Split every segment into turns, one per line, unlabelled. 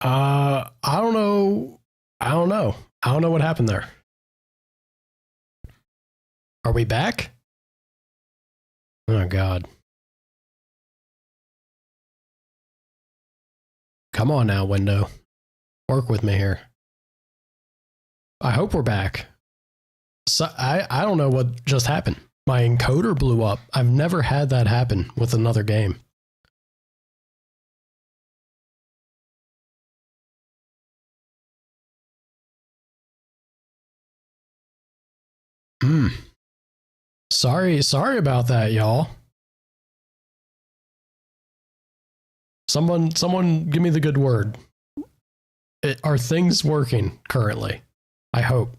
I don't know. I don't know. I don't know what happened there. Are we back? Oh, God. Come on now, window. Work with me here. I hope we're back. So I don't know what just happened. My encoder blew up. I've never had that happen with another game. Sorry about that, y'all. Someone give me the good word. Are things working currently? I hope.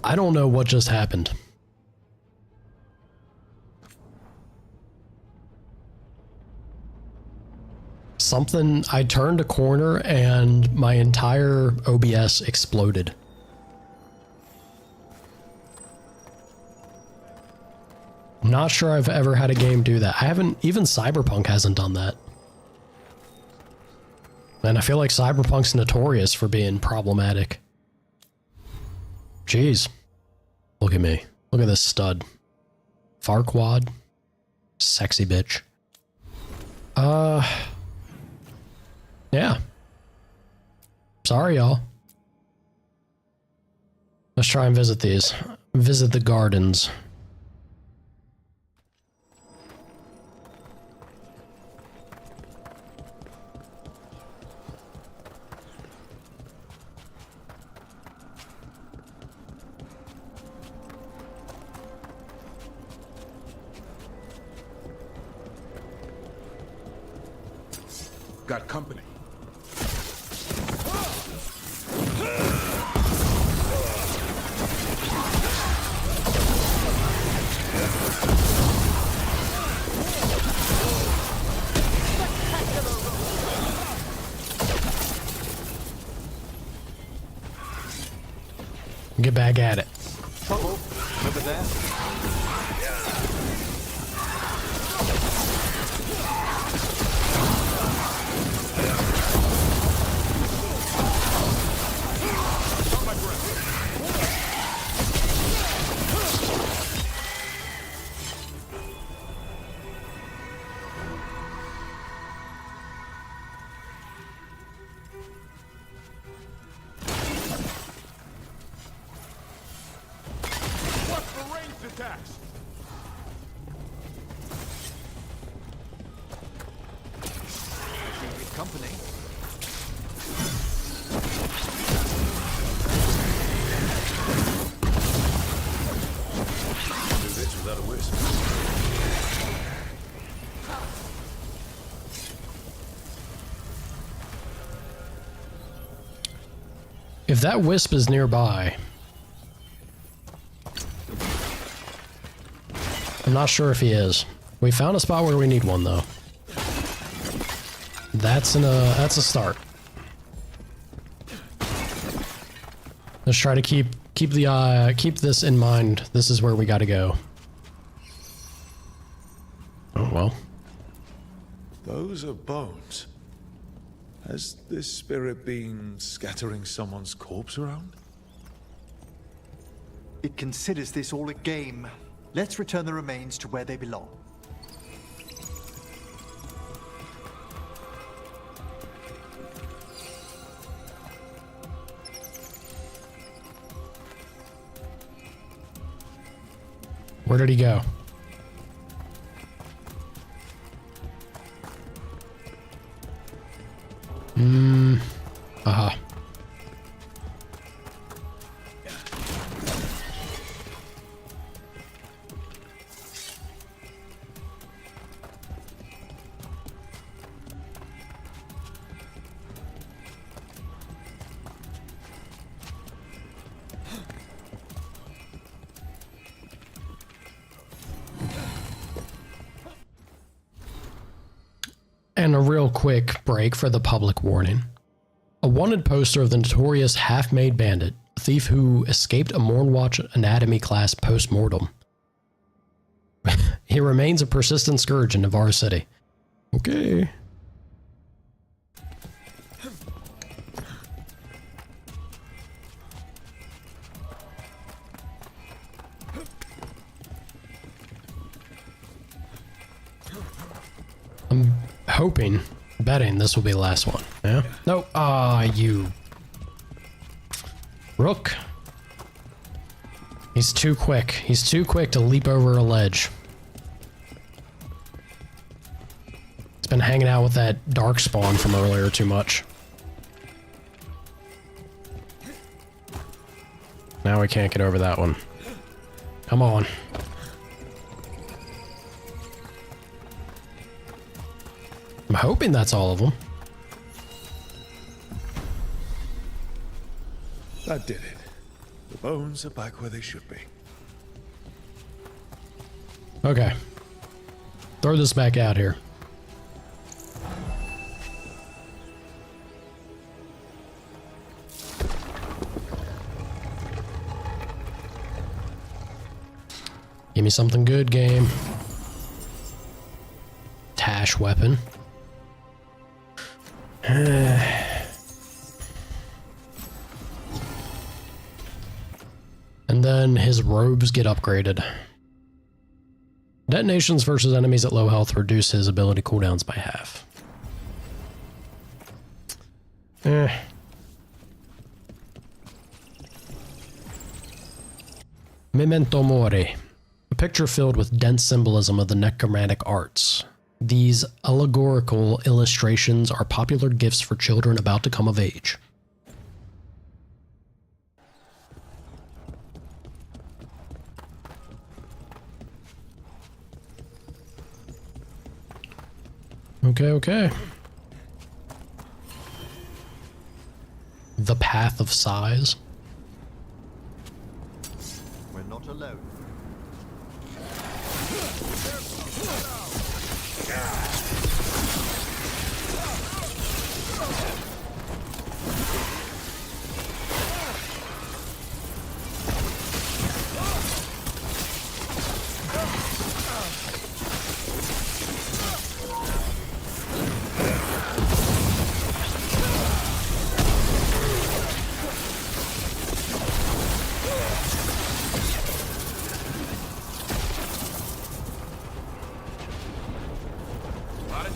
I don't know what just happened. I turned a corner and my entire OBS exploded. I'm not sure I've ever had a game do that. Even Cyberpunk hasn't done that. And I feel like Cyberpunk's notorious for being problematic. Jeez. Look at me. Look at this stud. Farquad. Sexy bitch. Yeah. Sorry, y'all. Let's try and visit these. Visit the gardens.
Got company.
Get back at it.
Trouble over there. Attacks. Company. Do this without a wisp.
If that wisp is nearby, I'm not sure if he is. We found a spot where we need one, though. That's a start. Let's try to keep this in mind. This is where we got to go. Oh well.
Those are bones. Has this spirit been scattering someone's corpse around?
It considers this all a game. Let's return the remains to where they belong.
Where did he go? Aha. And a real quick break for the public warning. A wanted poster of the notorious half-made bandit, a thief who escaped a Mornwatch anatomy class post-mortem. He remains a persistent scourge in Navarre City. Okay. I'm hoping, betting this will be the last one. Yeah? No. You. Rook. He's too quick. He's too quick to leap over a ledge. He's been hanging out with that dark spawn from earlier too much. Now we can't get over that one. Come on. I'm hoping that's all of them.
That did it. The bones are back where they should be.
Okay. Throw this back out here. Give me something good, game. Tash weapon. And then his robes get upgraded. Detonations versus enemies at low health reduce his ability cooldowns by half. Memento Mori. A picture filled with dense symbolism of the necromantic arts. These allegorical illustrations are popular gifts for children about to come of age. Okay. The Path of Size.
We're not alone.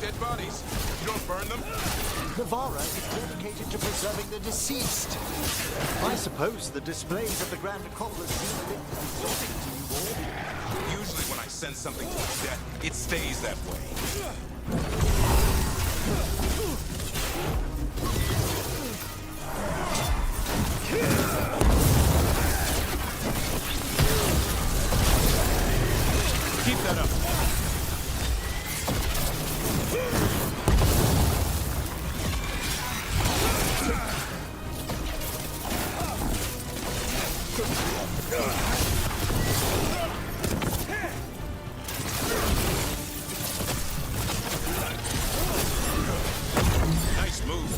Dead bodies. You don't burn them?
Navarra is dedicated to preserving the deceased. I suppose the displays of the Grand Accomplice seem a bit exotic to you all.
Usually when I send something to its death, it stays that way. Keep that up. Nice move.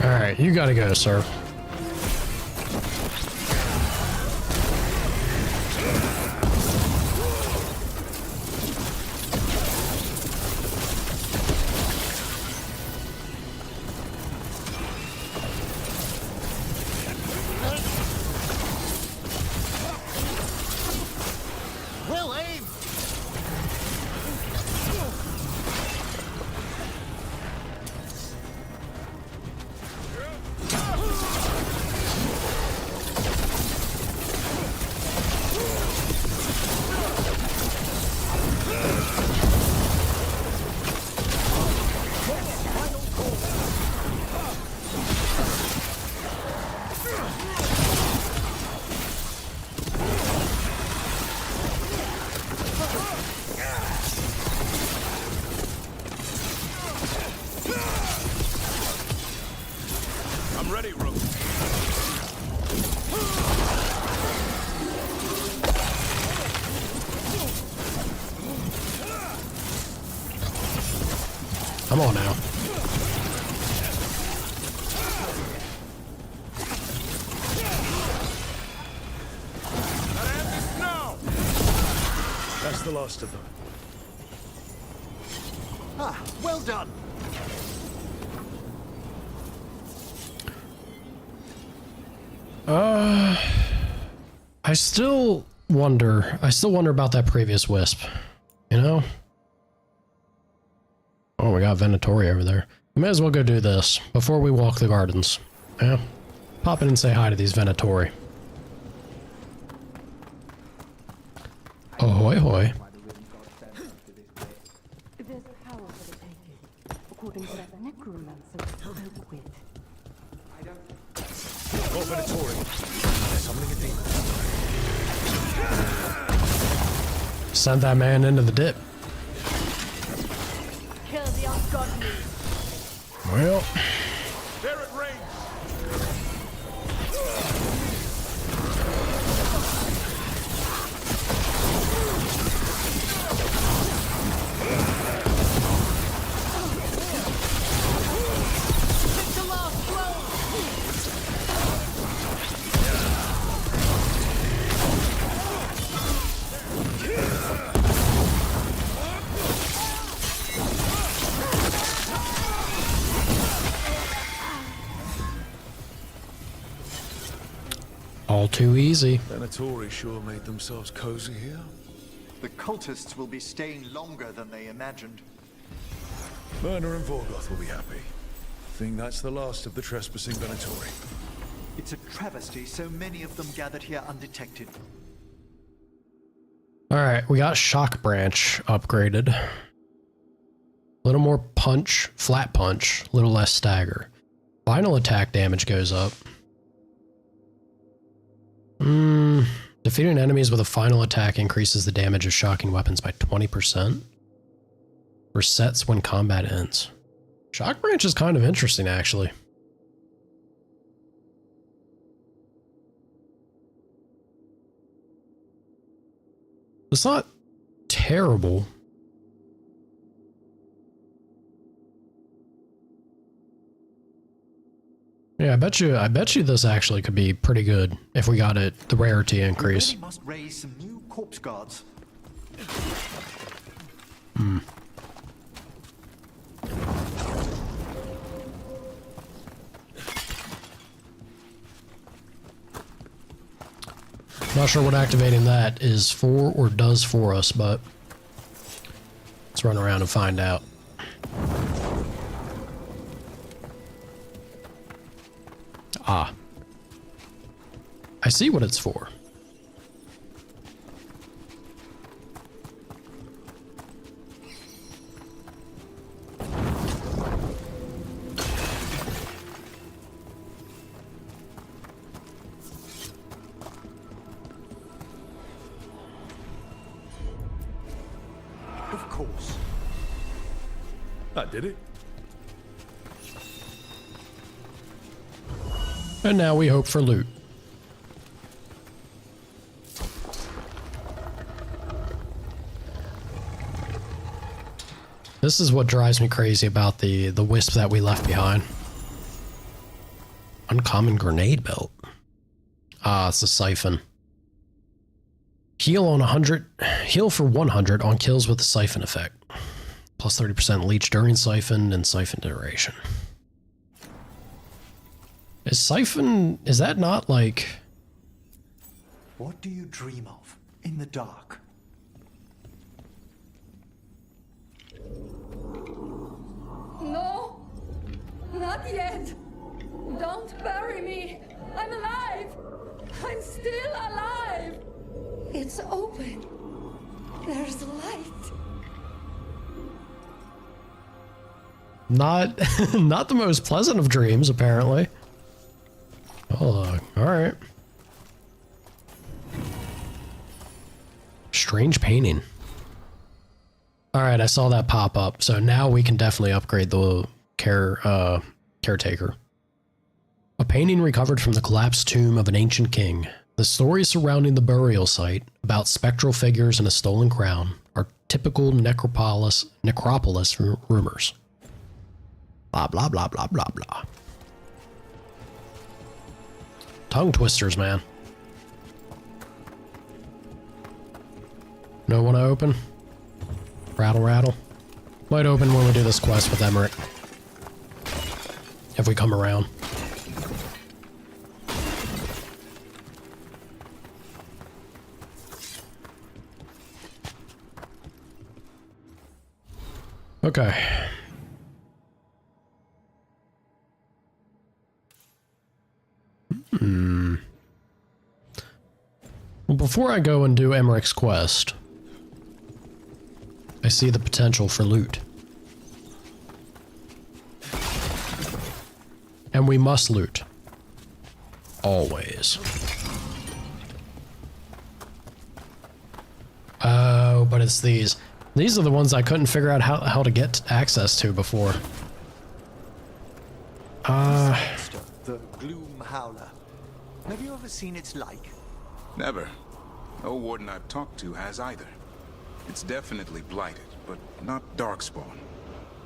All right, you gotta go, sir.
Well aimed!
I'm ready, Rook.
Come on now.
That's the last of them.
Ah, well done.
I still wonder about that previous wisp, you know? Oh, we got Venatori over there. We may as well go do this before we walk the gardens. Yeah? Pop in and say hi to these Venatori. Ahoy hoy.
There's power for the taking, according to that necromancer we spoke with.
Oh, Venatori. Summoning a demon.
Send that man into the dip.
Kill the ungodly.
Well,
They're at range.
Take the last blow.
all too easy.
Venatori sure made themselves cozy here.
The cultists will be staying longer than they imagined.
Myrna and Vorgoth will be happy. Think that's the last of the trespassing Venatori.
It's a travesty so many of them gathered here undetected.
Alright, we got Shock Branch upgraded. A little more punch, flat punch, a little less stagger. Final attack damage goes up. Defeating enemies with a final attack increases the damage of shocking weapons by 20%. Resets when combat ends. Shock Branch is kind of interesting, actually. It's not terrible. Yeah, I bet you this actually could be pretty good if we got it, the rarity increase.
We really must raise some new corpse guards.
Not sure what activating that is for or does for us, but let's run around and find out. Ah. I see what it's for.
Of course.
That did it.
And now we hope for loot. This is what drives me crazy about the wisp that we left behind. Uncommon grenade belt. Ah, it's a siphon. Heal on 100. Heal for 100 on kills with the siphon effect. Plus 30% leech during siphon and siphon duration. Is siphon, is that not like...
What do you dream of in the dark?
No, not yet. Don't bury me. I'm alive. I'm still alive. It's open. There's light.
Not, not the most pleasant of dreams, apparently. Oh, alright. Strange painting. Alright, I saw that pop up, so now we can definitely upgrade the caretaker. A painting recovered from the collapsed tomb of an ancient king. The stories surrounding the burial site, about spectral figures and a stolen crown, are typical necropolis rumors. Blah, blah, blah, blah, blah, blah. Tongue twisters, man. No one to open? Rattle, rattle. Might open when we do this quest with Emmerich. If we come around. Okay. Well, before I go and do Emmerich's quest, I see the potential for loot. And we must loot. Always. Oh, but it's these. These are the ones I couldn't figure out how to get access to before.
The Gloom Howler. Have you ever seen its like?
Never. No warden I've talked to has either. It's definitely blighted, but not darkspawn.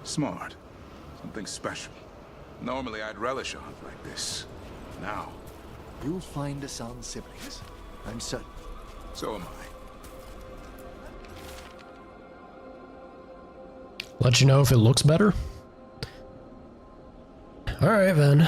Smart. Something special. Normally I'd relish a hunt like this. Now,
You'll find us on siblings. I'm certain.
so am I.
Let you know if it looks better. Alright then.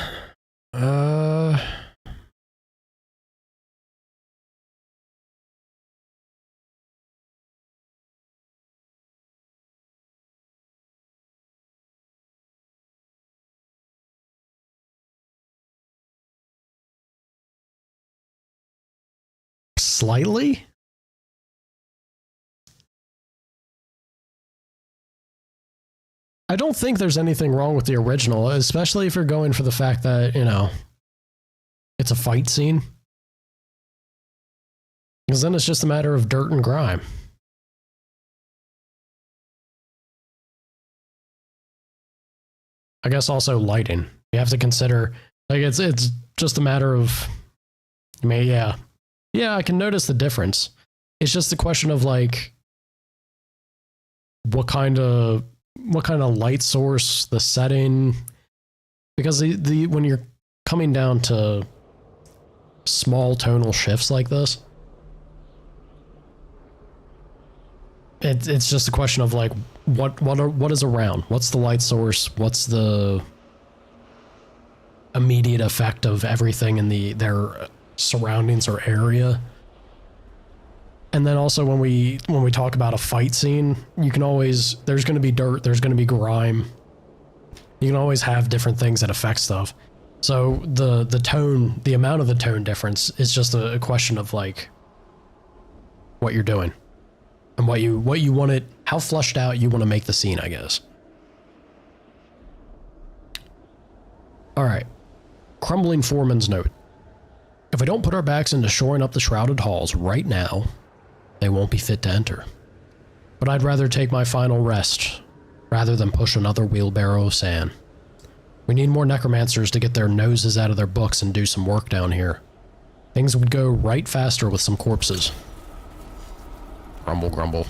Slightly? I don't think there's anything wrong with the original, especially if you're going for the fact that, you know, it's a fight scene. Because then it's just a matter of dirt and grime. I guess also lighting. You have to consider, like, it's just a matter of, I mean, yeah, I can notice the difference. It's just a question of, like, what kind of light source, the setting, because the when you're coming down to small tonal shifts like this, it's just a question of, like, what is around, what's the light source, what's the immediate effect of everything in their surroundings or area. And then also when we talk about a fight scene, you can always, there's going to be dirt, there's going to be grime. You can always have different things that affect stuff. So the tone, the amount of the tone difference is just a question of, like, what you're doing and what you want it, how flushed out you want to make the scene, I guess. All right. Crumbling Foreman's note. If we don't put our backs into shoring up the shrouded halls right now, they won't be fit to enter. But I'd rather take my final rest rather than push another wheelbarrow of sand. We need more necromancers to get their noses out of their books and do some work down here. Things would go right faster with some corpses. Grumble, grumble.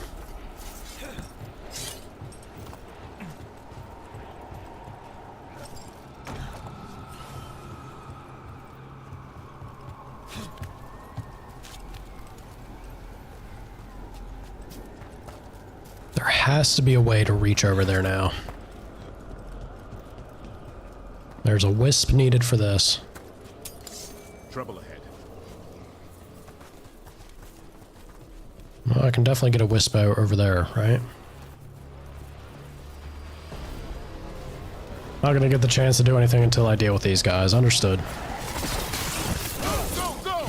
There has to be a way to reach over there now. There's a wisp needed for this.
Trouble ahead.
Well, I can definitely get a wisp out over there, right? Not gonna get the chance to do anything until I deal with these guys. Understood.
Go, go!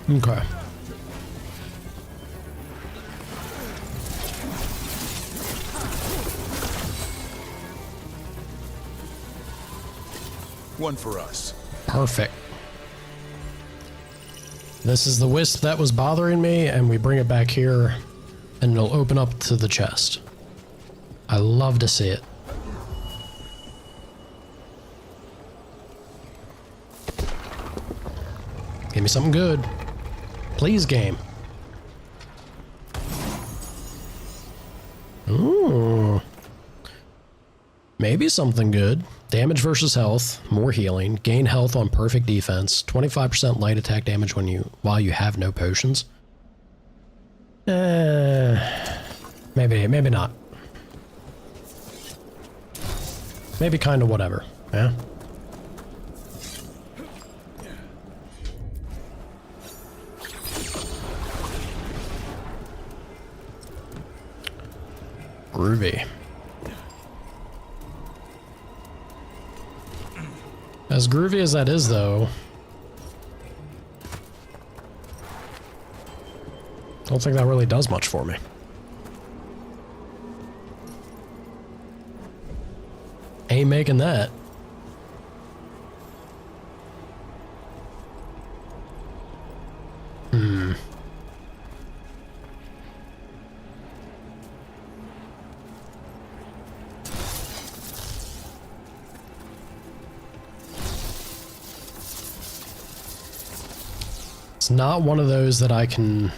Okay.
One for us.
Perfect. This is the wisp that was bothering me, and we bring it back here, and it'll open up to the chest. I love to see it. Give me something good. Please, game. Ooh. Maybe something good. Damage versus health, more healing, gain health on perfect defense, 25% light attack damage while you have no potions. Maybe not. Maybe kind of whatever. Yeah. Groovy. As groovy as that is, though, I don't think that really does much for me. Ain't making that. It's not one of those that I can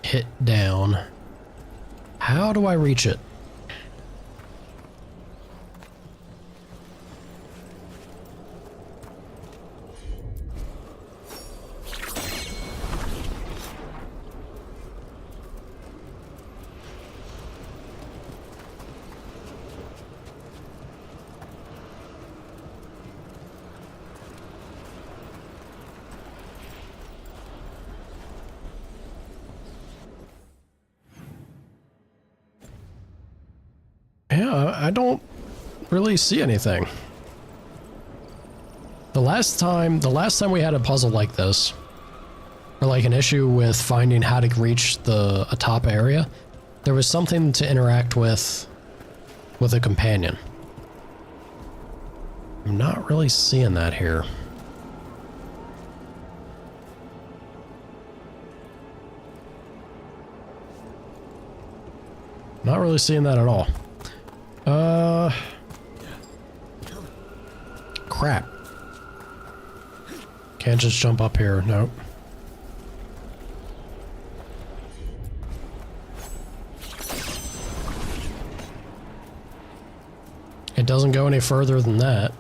hit down. How do I reach it? Yeah, I don't really see anything. The last time we had a puzzle like this, or like an issue with finding how to reach a top area, there was something to interact with a companion. I'm not really seeing that here. Not really seeing that at all. Crap. Can't just jump up here, nope. It doesn't go any further than that.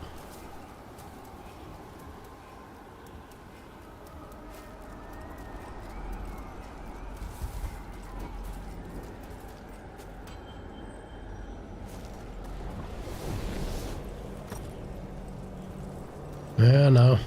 Yeah, no.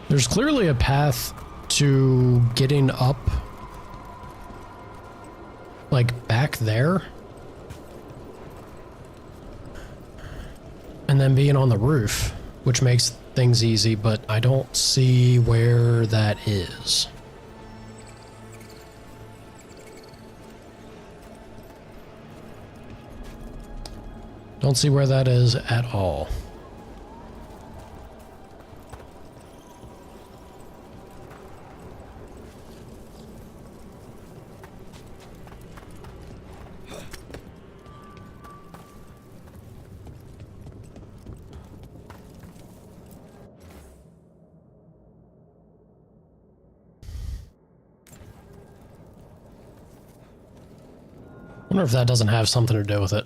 There's clearly a path to getting up, like back there. And then being on the roof, which makes things easy, but I don't see where that is. Don't see where that is at all. I wonder if that doesn't have something to do with it.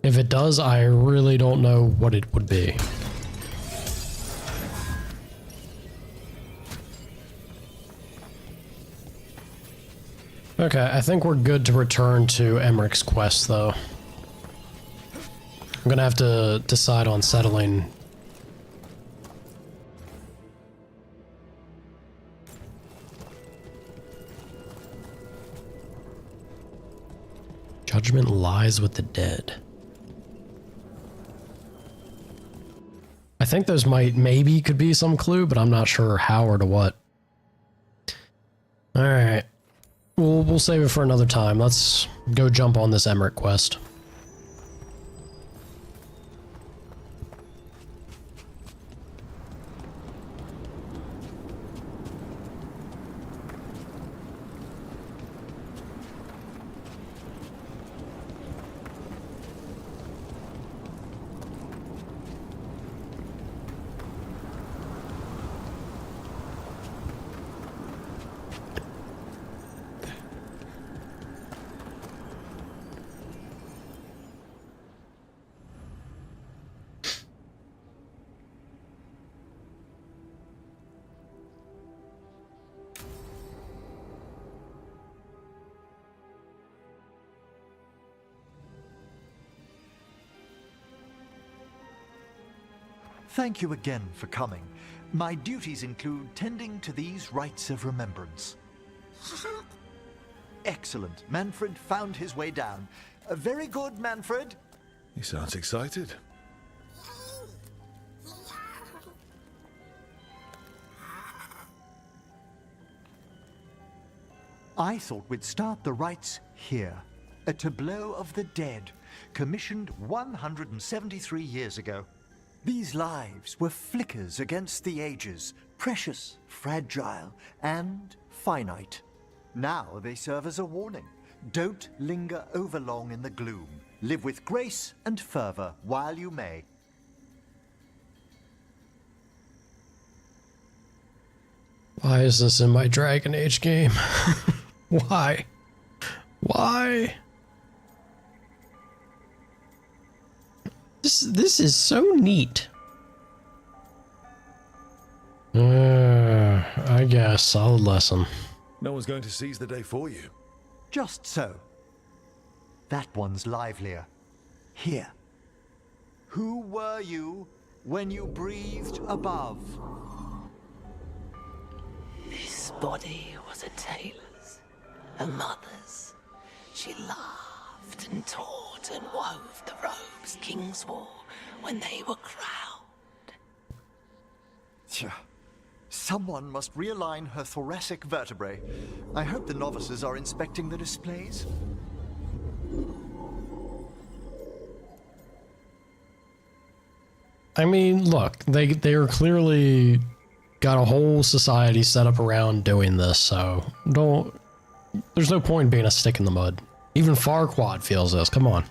If it does, I really don't know what it would be. Okay, I think we're good to return to Emmerich's quest, though. I'm gonna have to decide on settling. Judgment lies with the dead. I think those maybe could be some clue, but I'm not sure how or to what. Alright. We'll save it for another time. Let's go jump on this Emmerich quest.
Thank you again for coming. My duties include tending to these rites of remembrance. Excellent. Manfred found his way down. Very good, Manfred.
He sounds excited.
I thought we'd start the rites here. A tableau of the dead, commissioned 173 years ago. These lives were flickers against the ages, precious, fragile, and finite. Now they serve as a warning. Don't linger overlong in the gloom. Live with grace and fervor while you may.
Why is this in my Dragon Age game? Why? Why? This is so neat. I guess. Solid lesson.
No one's going to seize the day for you.
Just so. That one's livelier. Here. Who were you when you breathed above?
This body was a tailor's, a mother's. She laughed and taught and wove the robes kings wore when they were crowned.
Tja. Someone must realign her thoracic vertebrae. I hope the novices are inspecting the displays.
I mean, look, they are clearly got a whole society set up around doing this, so there's no point in being a stick in the mud. Even Farquaad feels this, come on.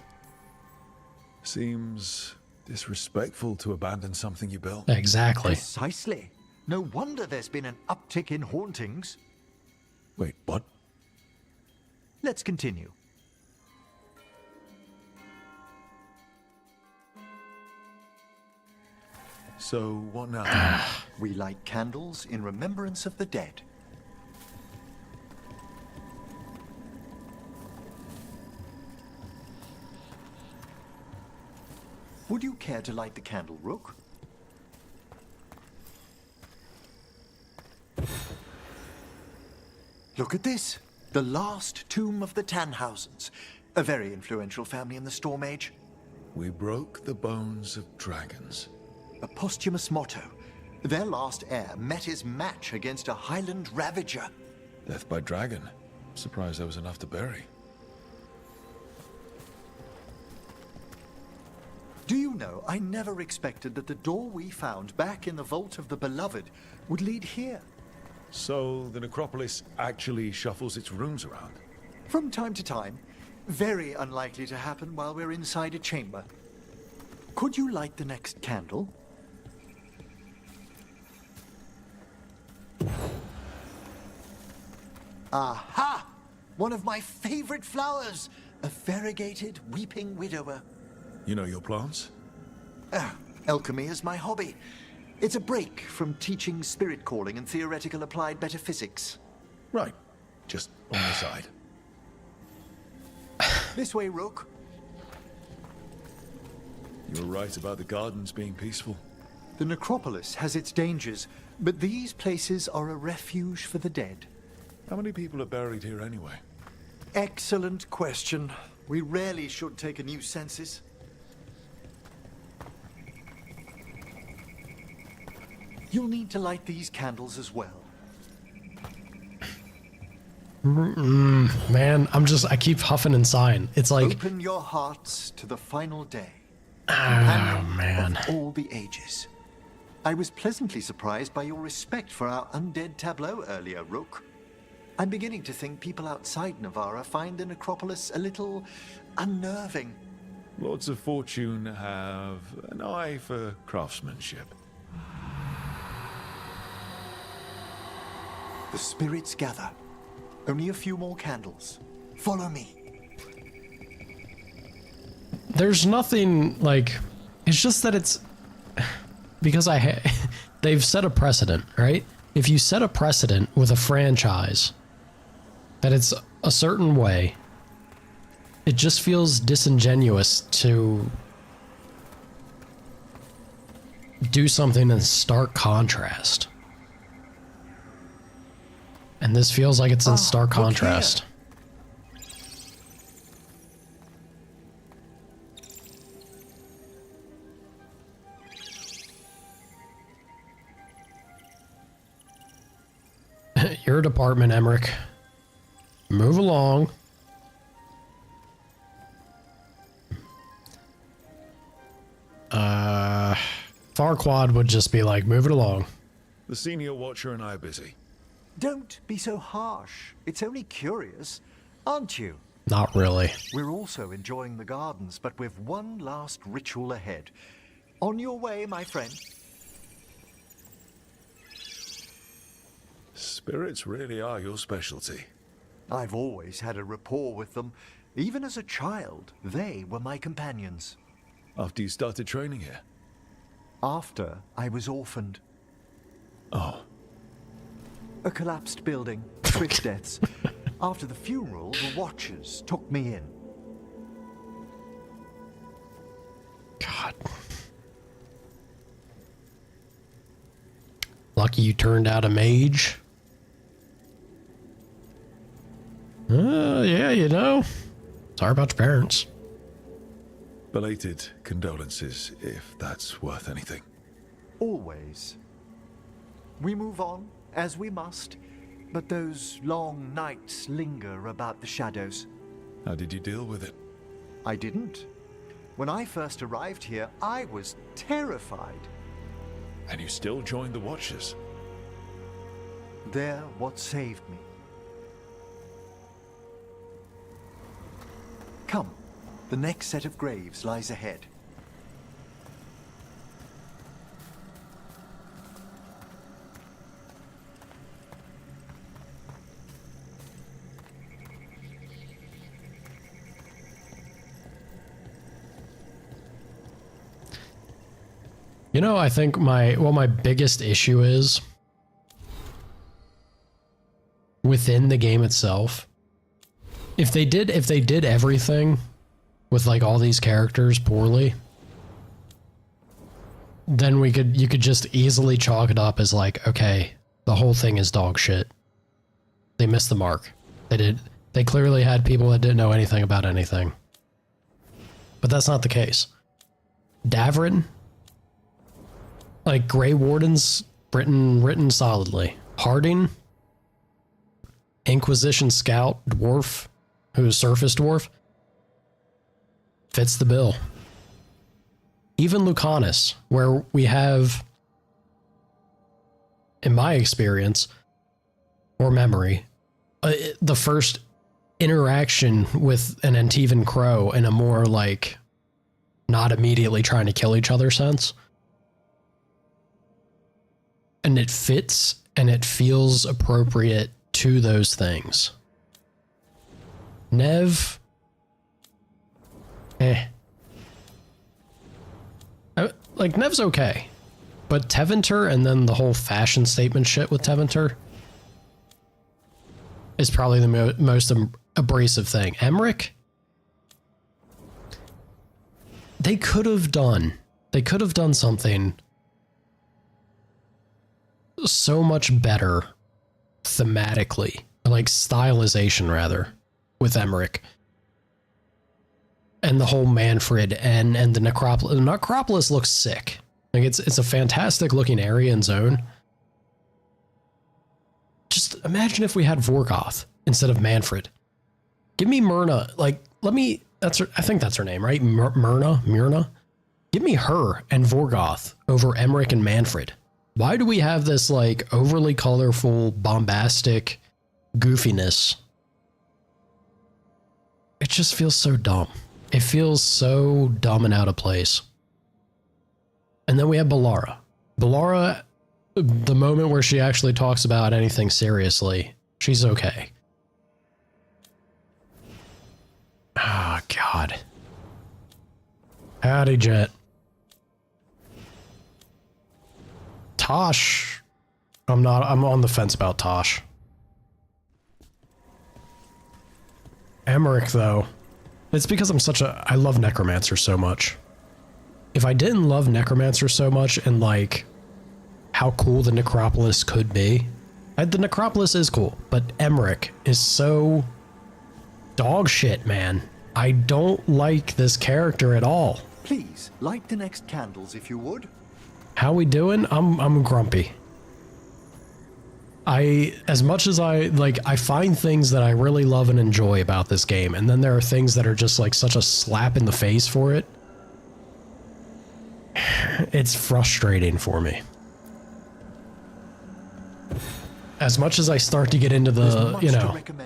Seems disrespectful to abandon something you built.
Exactly.
Precisely. No wonder there's been an uptick in hauntings.
Wait, what?
Let's continue.
So, what now?
We light candles in remembrance of the dead. Would you care to light the candle, Rook? Look at this. The last tomb of the Tannhausens. A very influential family in the Storm Age.
We broke the bones of dragons.
A posthumous motto. Their last heir met his match against a Highland Ravager.
Death by dragon. Surprised there was enough to bury.
Do you know, I never expected that the door we found back in the Vault of the Beloved would lead here.
So, the necropolis actually shuffles its rooms around?
From time to time. Very unlikely to happen while we're inside a chamber. Could you light the next candle? Aha! One of my favorite flowers! A variegated weeping widower.
You know your plants?
Alchemy is my hobby. It's a break from teaching spirit calling and theoretical applied metaphysics.
Right. Just on the side.
This way, Rook.
You were right about the gardens being peaceful.
The necropolis has its dangers, but these places are a refuge for the dead.
How many people are buried here anyway?
Excellent question. We rarely should take a new census. You'll need to light these candles as well.
Man, I keep huffing and sighing. It's like,
Open your hearts to the final day.
oh
Companion
man.
of all the ages. I was pleasantly surprised by your respect for our undead tableau earlier, Rook. I'm beginning to think people outside Navarra find the necropolis a little unnerving.
Lords of Fortune have an eye for craftsmanship.
The spirits gather. Only a few more candles. Follow me.
There's nothing like, it's just that it's because they've set a precedent, right? If you set a precedent with a franchise that it's a certain way, it just feels disingenuous to do something in stark contrast. And this feels like it's in stark contrast. Your department, Emmerich. Move along. Farquaad would just be like, move it along.
The senior watcher and I are busy.
Don't be so harsh. It's only curious, aren't you?
Not really.
We're also enjoying the gardens, but with one last ritual ahead. On your way, my friend.
Spirits really are your specialty.
I've always had a rapport with them. Even as a child, they were my companions.
After you started training here?
After I was orphaned.
Oh.
A collapsed building, quick deaths. After the funeral, the Watchers took me in.
God. Lucky you turned out a mage. Yeah, you know. Sorry about your parents.
Belated condolences, if that's worth anything.
Always. We move on, as we must, but those long nights linger about the shadows.
How did you deal with it?
I didn't. When I first arrived here, I was terrified.
And you still joined the Watchers?
They're what saved me. Come, the next set of graves lies ahead.
You know, I think my biggest issue is within the game itself. If they did everything with like all these characters poorly, then you could just easily chalk it up as like, okay, the whole thing is dog shit. They missed the mark. They clearly had people that didn't know anything about anything. But that's not the case. Davrin, like Grey Warden's written solidly. Harding, Inquisition Scout, Dwarf, who's Surface Dwarf, fits the bill. Even Lucanus, where we have, in my experience, or memory, the first interaction with an Antivan Crow in a more like not immediately trying to kill each other sense. And it fits and it feels appropriate to those things. Nev, like Nev's okay, but Tevinter and then the whole fashion statement shit with Tevinter is probably the most abrasive thing. Emmerich, they could have done something so much better thematically, like stylization rather, with Emmerich. And the whole Manfred and the Necropolis. The Necropolis looks sick. Like it's a fantastic looking area and zone. Just imagine if we had Vorgoth instead of Manfred. Give me Myrna. Like, I think that's her name, right? Myrna? Give me her and Vorgoth over Emmerich and Manfred. Why do we have this like overly colorful, bombastic goofiness? It just feels so dumb. It feels so dumb and out of place. And then we have Bellara. Bellara, the moment where she actually talks about anything seriously, she's okay. Ah, God. Howdy, Jet. Tosh. I'm on the fence about Tosh. Emmerich, though. It's because I love Necromancer so much. If I didn't love Necromancer so much and like how cool the Necropolis could be, the Necropolis is cool, but Emmerich is so dog shit, man. I don't like this character at all.
Please, light the next candles if you would.
How we doing? I'm grumpy. As much as I find things that I really love and enjoy about this game, and then there are things that are just like such a slap in the face for it. It's frustrating for me. As much as I start to get into the,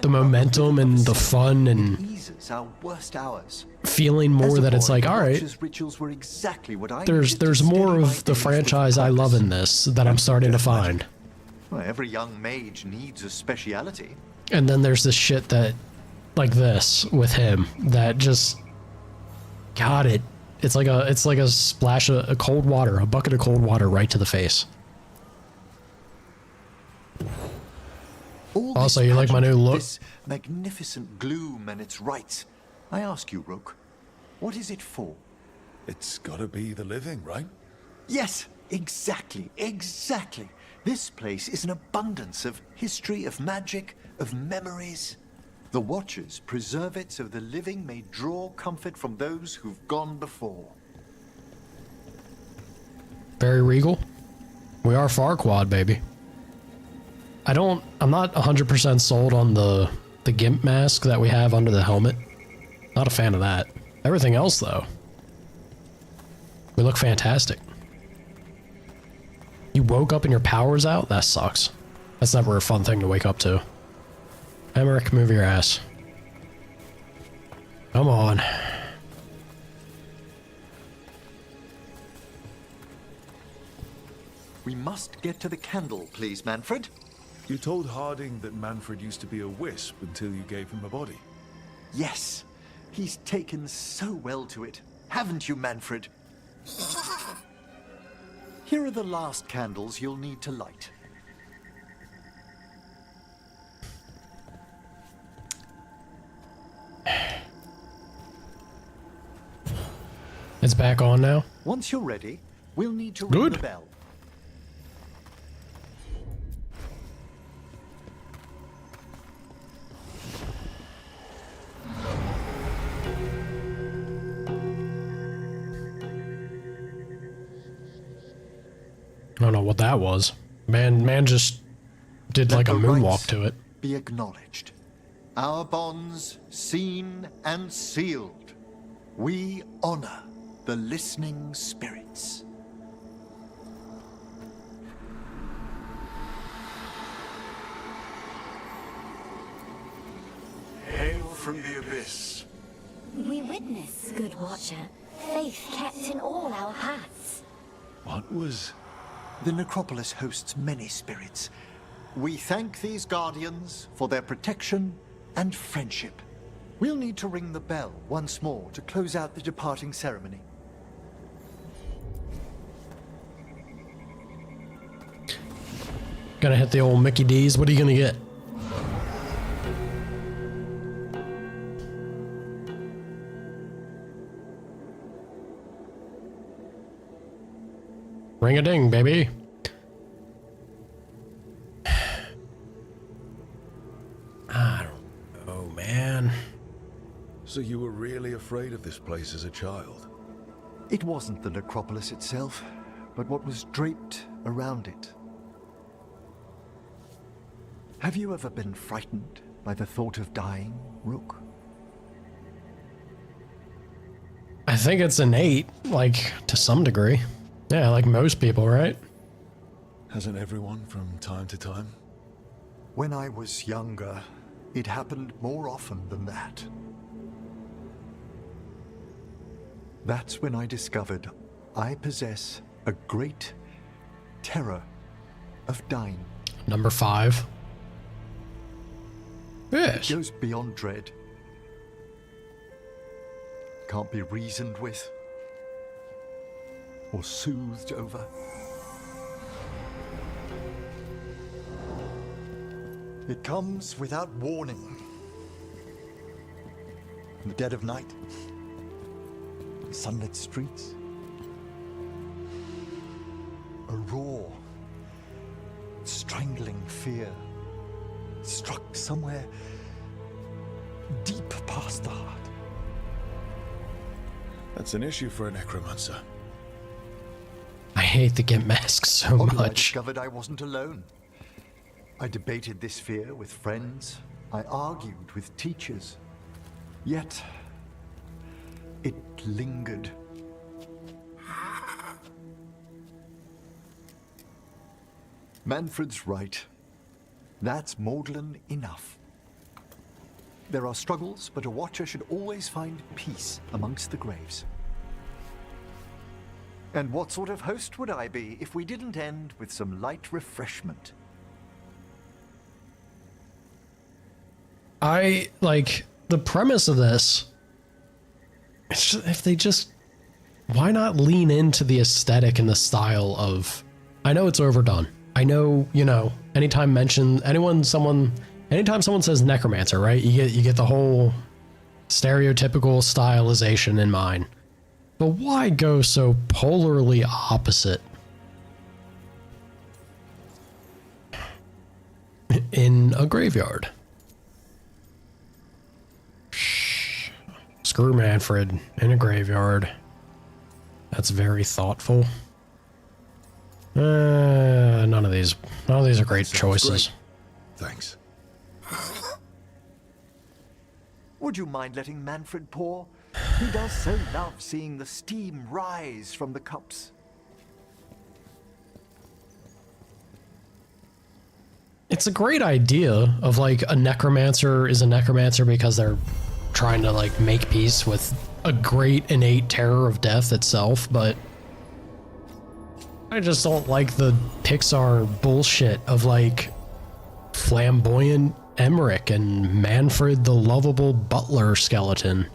the momentum and the fun and
our worst hours.
Feeling more that it's like, all right, there's more of the franchise I love in this that I'm starting to find.
Well, every young mage needs a speciality.
And then there's this shit that, like this with him, that just, got it. It's like a splash of cold water, a bucket of cold water right to the face. Also, you like my new look?
This magnificent gloom and its rites. I ask you, Rook, what is it for?
It's gotta be the living, right?
Yes, exactly. This place is an abundance of history, of magic, of memories. The Watchers preserve it so the living may draw comfort from those who've gone before.
Very regal. We are Farquaad, baby. I'm not 100% sold on the gimp mask that we have under the helmet. Not a fan of that. Everything else, though. We look fantastic. You woke up and your power's out? That sucks. That's never a fun thing to wake up to. Emmerich, move your ass. Come on.
We must get to the candle, please, Manfred.
You told Harding that Manfred used to be a wisp until you gave him a body.
Yes. He's taken so well to it. Haven't you, Manfred? Here are the last candles you'll need to light.
It's back on now?
Once you're ready, we'll need to ring the bell.
I don't know what that was. Man just did like a moonwalk to it.
Be acknowledged. Our bonds seen and sealed. We honor the listening spirits.
Hail from the abyss.
We witness, good watcher, faith kept in all our paths.
What was...
The necropolis hosts many spirits. We thank these guardians for their protection and friendship. We'll need to ring the bell once more to close out the departing ceremony.
Gonna hit the old Mickey D's. What are you gonna get? Ring a ding, baby. I don't know, man.
So you were really afraid of this place as a child?
It wasn't the necropolis itself, but what was draped around it. Have you ever been frightened by the thought of dying, Rook?
I think it's innate, like, to some degree. Yeah, like most people, right?
Hasn't everyone from time to time?
When I was younger, it happened more often than that. That's when I discovered I possess a great terror of dying.
Number 5. Yes.
It goes beyond dread. Can't be reasoned with or soothed over. It comes without warning. In the dead of night, sunlit streets, a raw, strangling fear struck somewhere deep past the heart.
That's an issue for a necromancer.
I hate the Gimp mask so
Oddly, I
much.
discovered I wasn't alone. I debated this fear with friends. I argued with teachers. Yet, it lingered. Manfred's right. That's maudlin enough. There are struggles, but a watcher should always find peace amongst the graves. And what sort of host would I be if we didn't end with some light refreshment?
I like the premise of this. It's just, if they just, why not lean into the aesthetic and the style of, I know it's overdone. I know, you know, anytime someone says necromancer, right? You get the whole stereotypical stylization in mind. But why go so polarly opposite in a graveyard? Screw Manfred in a graveyard. That's very thoughtful. None of these are great choices.
Great. Thanks.
Would you mind letting Manfred pour? He does so love seeing the steam rise from the cups.
It's a great idea of like a necromancer is a necromancer because they're trying to like make peace with a great innate terror of death itself, but I just don't like the Pixar bullshit of like flamboyant Emmerich and Manfred the lovable butler skeleton.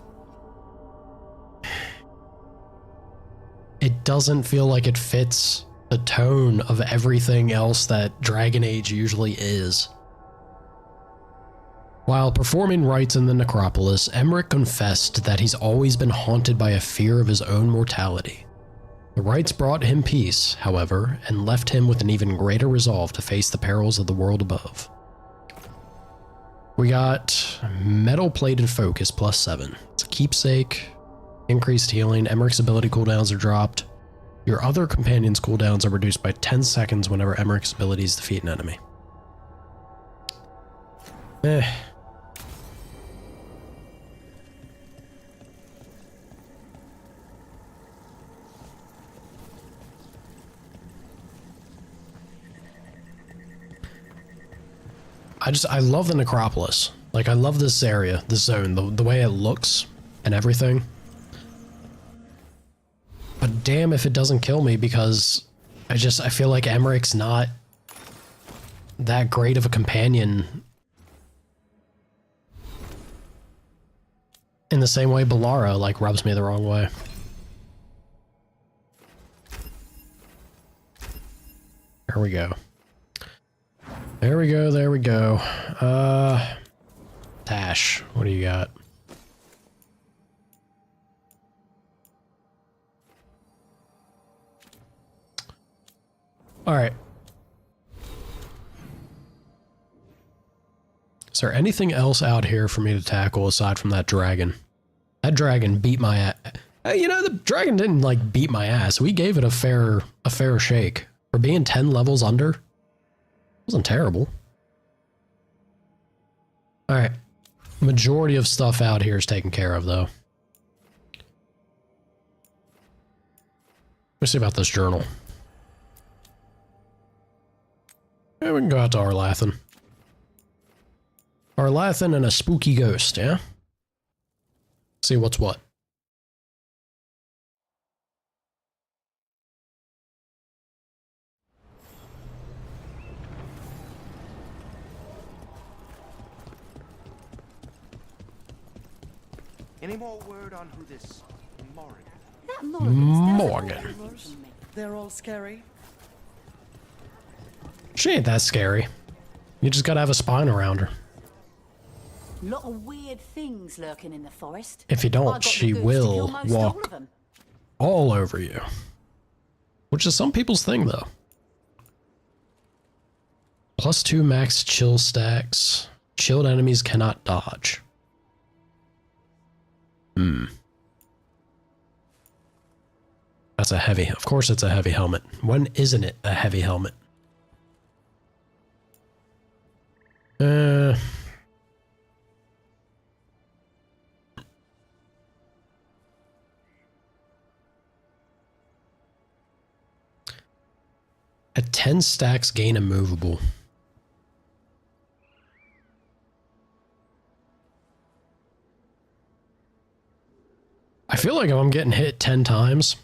It doesn't feel like it fits the tone of everything else that Dragon Age usually is. While performing rites in the necropolis, Emmerich confessed that he's always been haunted by a fear of his own mortality. The rites brought him peace, however, and left him with an even greater resolve to face the perils of the world above. We got metal-plated focus +7. It's a keepsake, increased healing, Emmerich's ability cooldowns are dropped. Your other companion's cooldowns are reduced by 10 seconds whenever Emmerich's abilities defeat an enemy. I love the necropolis. Like, I love this area, this zone, the way it looks and everything. But damn if it doesn't kill me, because I feel like Emmerich's not that great of a companion in the same way Bellara, like, rubs me the wrong way. There we go. There we go, there we go. Tash, what do you got? All right. Is there anything else out here for me to tackle aside from that dragon? That dragon beat my ass. You know, the dragon didn't like beat my ass. We gave it a fair shake. For being 10 levels under, it wasn't terrible. All right. Majority of stuff out here is taken care of, though. Let's see about this journal. Yeah, we can go out to Arlathan. Arlathan and a spooky ghost, yeah? See what's what.
Any more word on who this Morgan?
That
Morgan.
They're all scary.
She ain't that scary. You just gotta have a spine around her.
Lot of weird things lurking in the forest.
If you
I
don't,
got the
she
goods to
will
kill most all
walk
of them.
all over you. Which is some people's thing, though. +2 max chill stacks. Chilled enemies cannot dodge. That's a heavy. Of course it's a heavy helmet. When isn't it a heavy helmet? At 10 stacks, gain immovable. I feel like if I'm getting hit 10 times,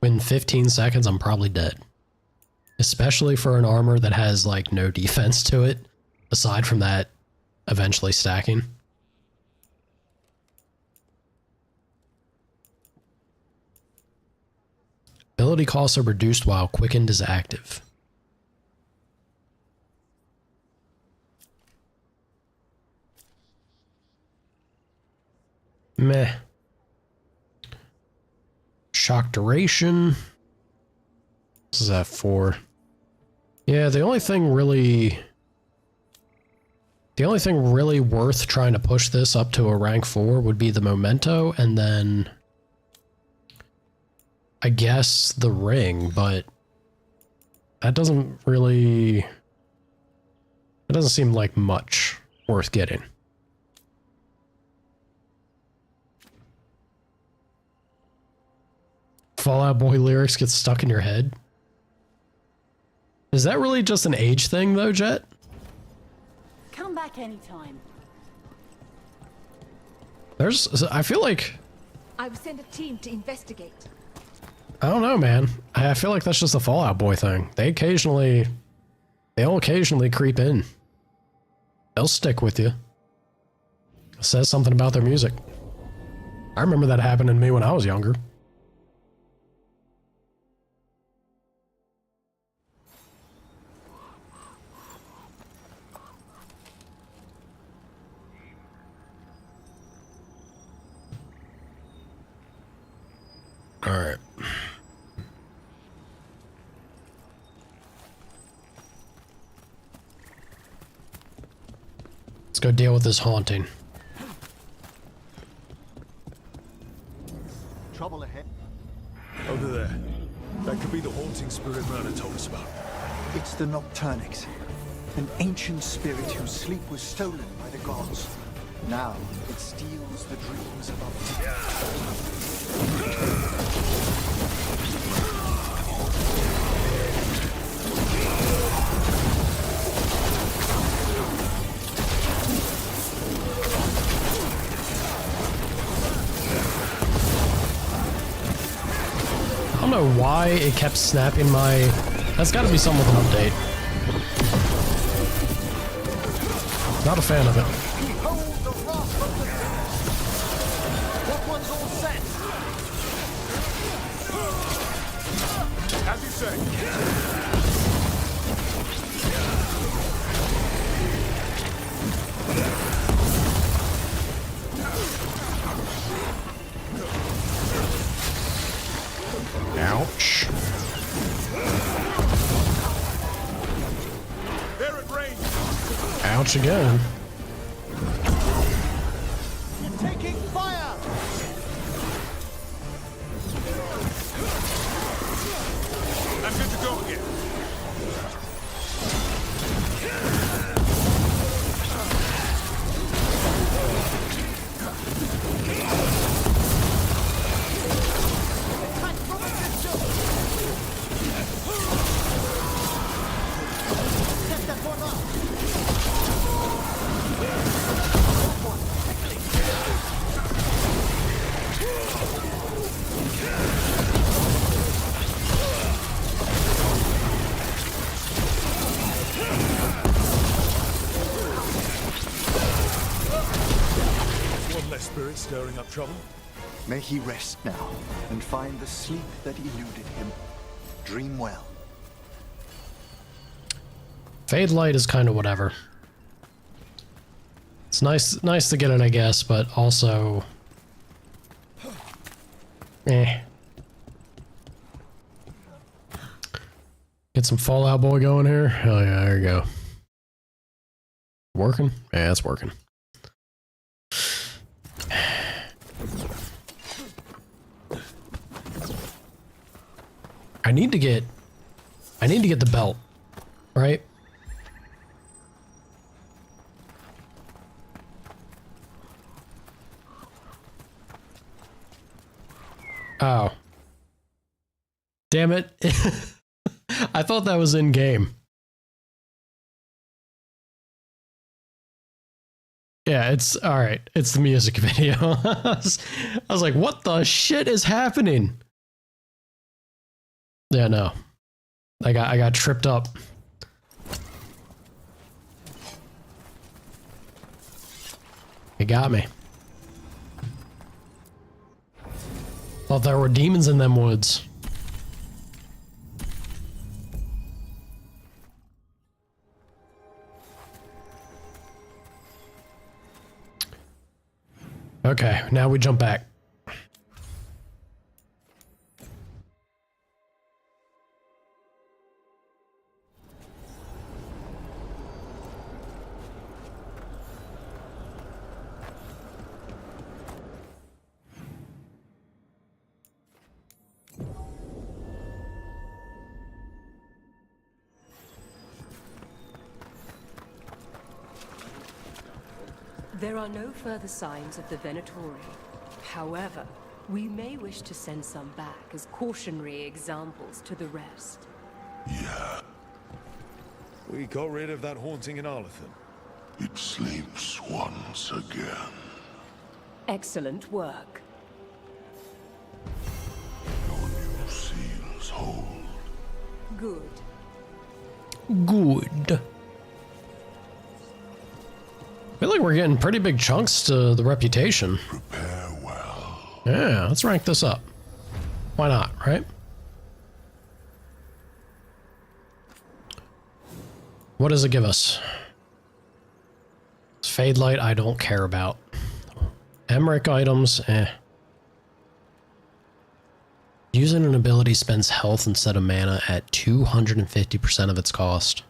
within 15 seconds, I'm probably dead. Especially for an armor that has, like, no defense to it, aside from that eventually stacking. Ability costs are reduced while quickened is active. Meh. Shock duration. This is F4. Yeah, the only thing really worth trying to push this up to a rank 4 would be the memento, and then I guess the ring, but that doesn't really, it doesn't seem like much worth getting. Fallout Boy lyrics get stuck in your head. Is that really just an age thing though, Jet?
Come back anytime.
I feel like,
I will send a team to investigate.
I don't know, man. I feel like that's just a Fallout Boy thing. They'll occasionally creep in. They'll stick with you. It says something about their music. I remember that happening to me when I was younger. All right. Let's go deal with this haunting.
Trouble ahead.
Over there. That could be the haunting spirit Myrna told us about.
It's the Nocturnix, an ancient spirit whose sleep was stolen by the gods. Now it steals the dreams of our
I don't know why it kept snapping my... That's got to be something with an update. Not a fan of it.
Behold the wrath of the That one's all set.
As you say.
Ouch. Ouch again.
You're taking fire!
I'm good to go again.
Attack from a distance! Get that one up! That one, quickly!
One less spirit stirring up trouble.
May he rest now and find the sleep that eluded him. Dream well.
Fade light is kind of whatever. It's nice to get it, I guess, but also, eh. Get some Fallout Boy going here. Oh yeah, there you go. Working? Yeah, it's working. I need to get the belt, right? Oh. Damn it. I thought that was in game. Yeah, it's all right. It's the music video. I was like, what the shit is happening? Yeah, no. I got tripped up. It got me. Thought there were demons in them woods. Okay, now we jump back.
There are no further signs of the Venatori. However, we may wish to send some back as cautionary examples to the rest.
Yeah. We got rid of that haunting in Arlathan.
It sleeps once again.
Excellent work.
Your new seals hold.
Good.
Good. I feel like we're getting pretty big chunks to the reputation.
Prepare well.
Yeah, let's rank this up. Why not, right? What does it give us? Fade light, I don't care about. Emmerich items, eh. Using an ability spends health instead of mana at 250% of its cost.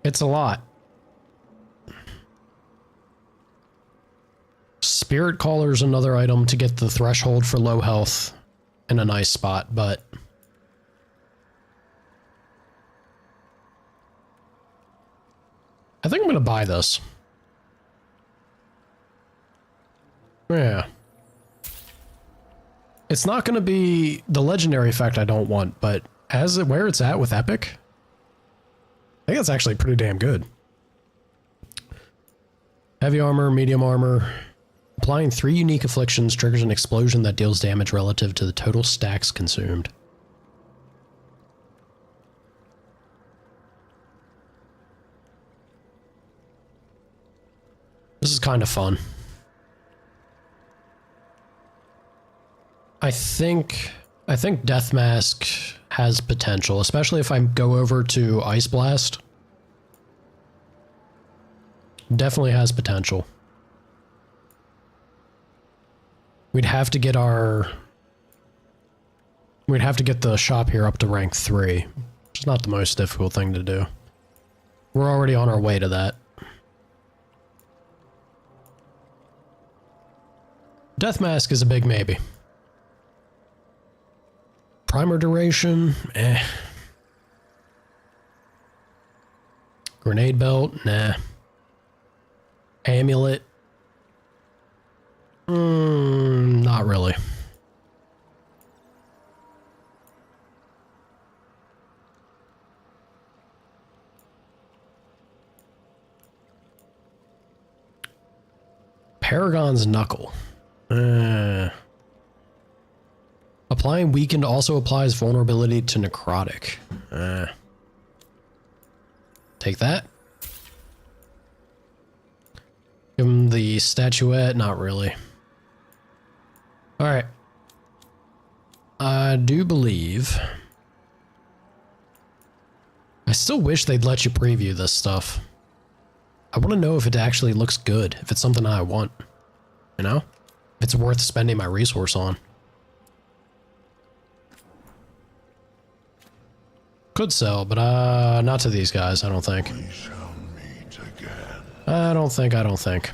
It's a lot. Spirit Caller's another item to get the threshold for low health in a nice spot, but I think I'm going to buy this. Yeah. It's not going to be the legendary effect I don't want, but as it where it's at with Epic, I think that's actually pretty damn good. Heavy armor, medium armor. Applying 3 unique afflictions triggers an explosion that deals damage relative to the total stacks consumed. This is kind of fun. I think Death Mask has potential, especially if I go over to Ice Blast. Definitely has potential. We'd have to get our We'd have to get the shop here up to rank 3, which is not the most difficult thing to do. We're already on our way to that. Death Mask is a big maybe. Primer duration, eh. Grenade belt, nah. Amulet, not really. Paragon's Knuckle. Applying Weakened also applies vulnerability to Necrotic. Take that. Give him the statuette. Not really. Alright. I do believe... I still wish they'd let you preview this stuff. I want to know if it actually looks good, if it's something I want. You know? If it's worth spending my resource on. Could sell, but not to these guys, I don't think.
We shall meet again.
I don't think.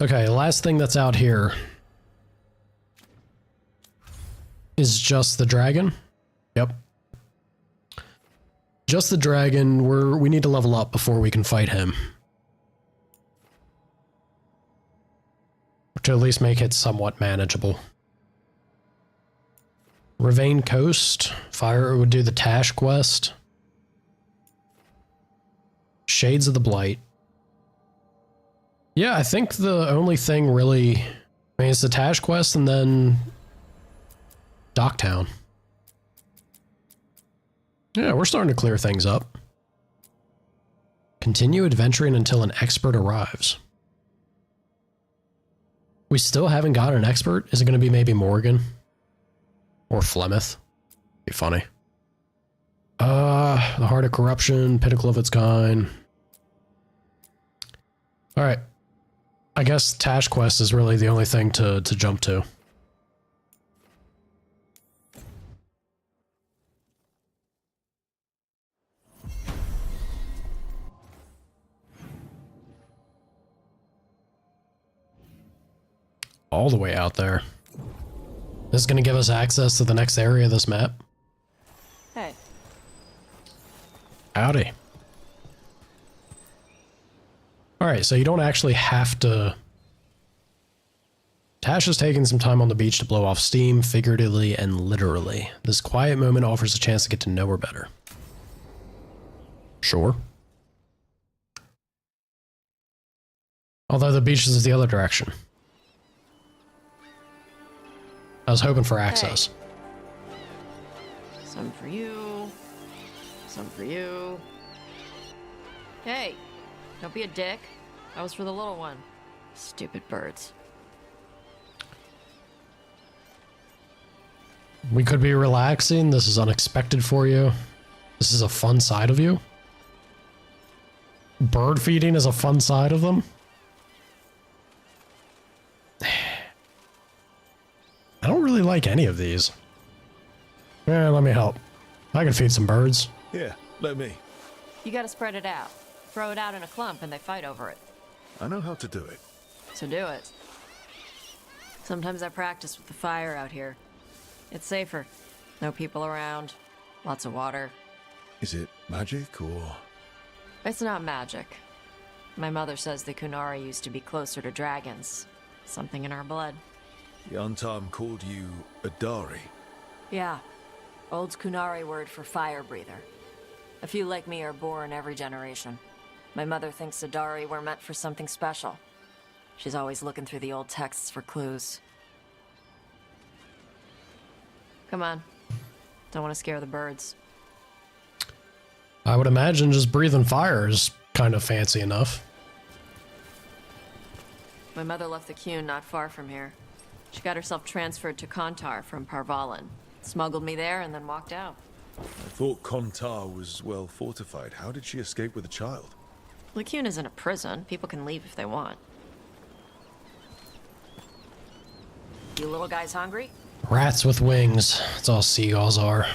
Okay, last thing that's out here is just the dragon. Yep. Just the dragon. We need to level up before we can fight him. To at least make it somewhat manageable. Ravane Coast. Fire would do the Tash quest. Shades of the Blight. Yeah, I think the only thing really... I mean, it's the Tash quest and then... Docktown. Yeah, we're starting to clear things up. Continue adventuring until an expert arrives. We still haven't got an expert? Is it going to be maybe Morgan? Or Flemeth? Be funny. The Heart of Corruption, Pinnacle of its kind. Alright. I guess Tash Quest is really the only thing to jump to. All the way out there. This is going to give us access to the next area of this map.
Hey.
Howdy. Alright, so you don't actually have to... Tash is taking some time on the beach to blow off steam, figuratively and literally. This quiet moment offers a chance to get to know her better. Sure. Although the beach is the other direction. I was hoping for access.
Hey. Some for you. Some for you. Hey, don't be a dick. That was for the little one. Stupid birds.
We could be relaxing. This is unexpected for you. This is a fun side of you. Bird feeding is a fun side of them. I don't really like any of these. Yeah, let me help. I can feed some birds.
Here, let me.
You gotta spread it out. Throw it out in a clump and they fight over it.
I know how to do it.
So do it. Sometimes I practice with the fire out here. It's safer. No people around. Lots of water.
Is it magic or...?
It's not magic. My mother says the Kunari used to be closer to dragons. Something in our blood.
The Untarm called you a Dari.
Yeah. Old Kunari word for fire breather. A few like me are born every generation. My mother thinks the Dari were meant for something special. She's always looking through the old texts for clues. Come on. Don't want to scare the birds.
I would imagine just breathing fire is kind of fancy enough.
My mother left the Qun not far from here. She got herself transferred to Kontar from Parvalan. Smuggled me there and then walked out.
I thought Kontar was well fortified. How did she escape with a child?
The Qun isn't a prison. People can leave if they want. You little guys hungry?
Rats with wings. That's all seagulls are.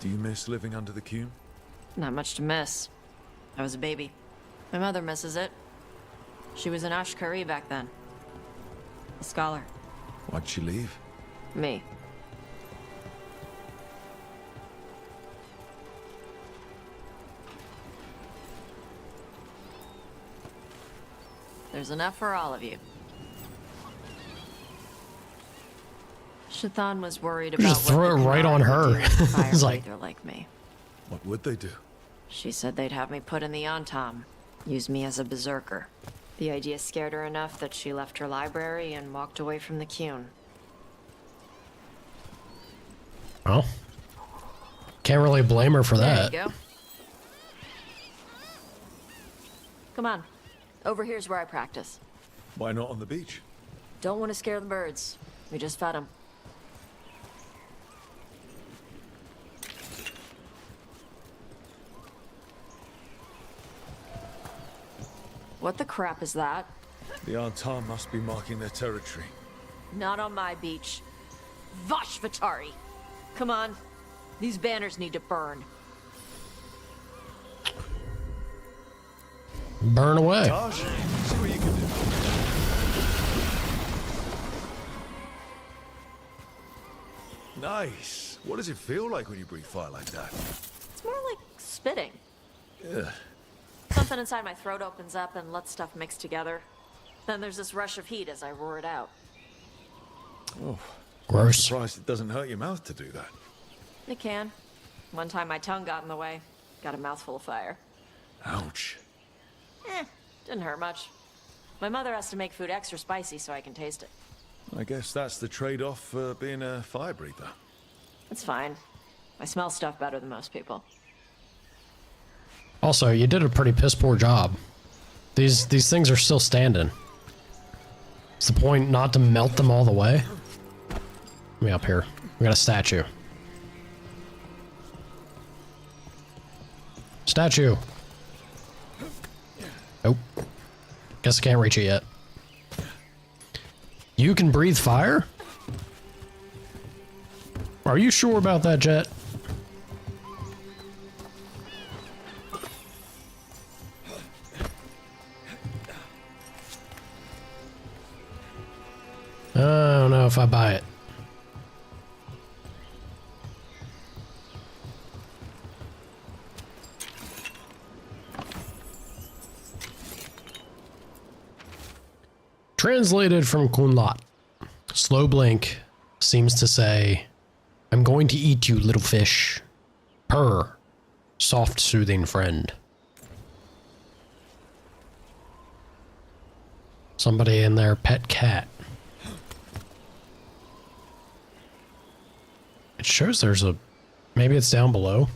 Do you miss living under the Cume?
Not much to miss. I was a baby. My mother misses it. She was an Ashkari back then. A scholar.
Why'd she leave?
Me. There's enough for all of you. Shathan was worried about
Just throw it right on her.
He's
like,
like me.
What would they do?
She said they'd have me put in the Antam, use me as a berserker. The idea scared her enough that she left her library and walked away from the Qun.
well, can't really blame her for that.
There you go. Come on. Over here's where I practice.
Why not on the beach?
Don't want to scare the birds. We just fed them. What the crap is that?
The Antar must be marking their territory.
Not on my beach. Vashvatari! Come on. These banners need to burn.
Burn away.
Taj, see what you can do. Nice. What does it feel like when you breathe fire like that?
It's more like spitting.
Yeah.
Something inside my throat opens up and lets stuff mix together. Then there's this rush of heat as I roar it out.
Oh,
Gross.
I'm surprised it doesn't hurt your mouth to do that.
It can. One time my tongue got in the way. Got a mouthful of fire.
Ouch.
Didn't hurt much. My mother has to make food extra spicy so I can taste it.
I guess that's the trade-off for being a fire breather.
It's fine. I smell stuff better than most people.
Also, you did a pretty piss poor job. These things are still standing. It's the point not to melt them all the way. Let me up here. We got a statue. Statue. Nope. Guess I can't reach it yet. You can breathe fire? Are you sure about that, Jet? I don't know if I buy it. Translated from Kunlat. Slow blink seems to say, I'm going to eat you, little fish. Purr, soft soothing friend. Somebody in their pet cat. It shows there's a... Maybe it's down below.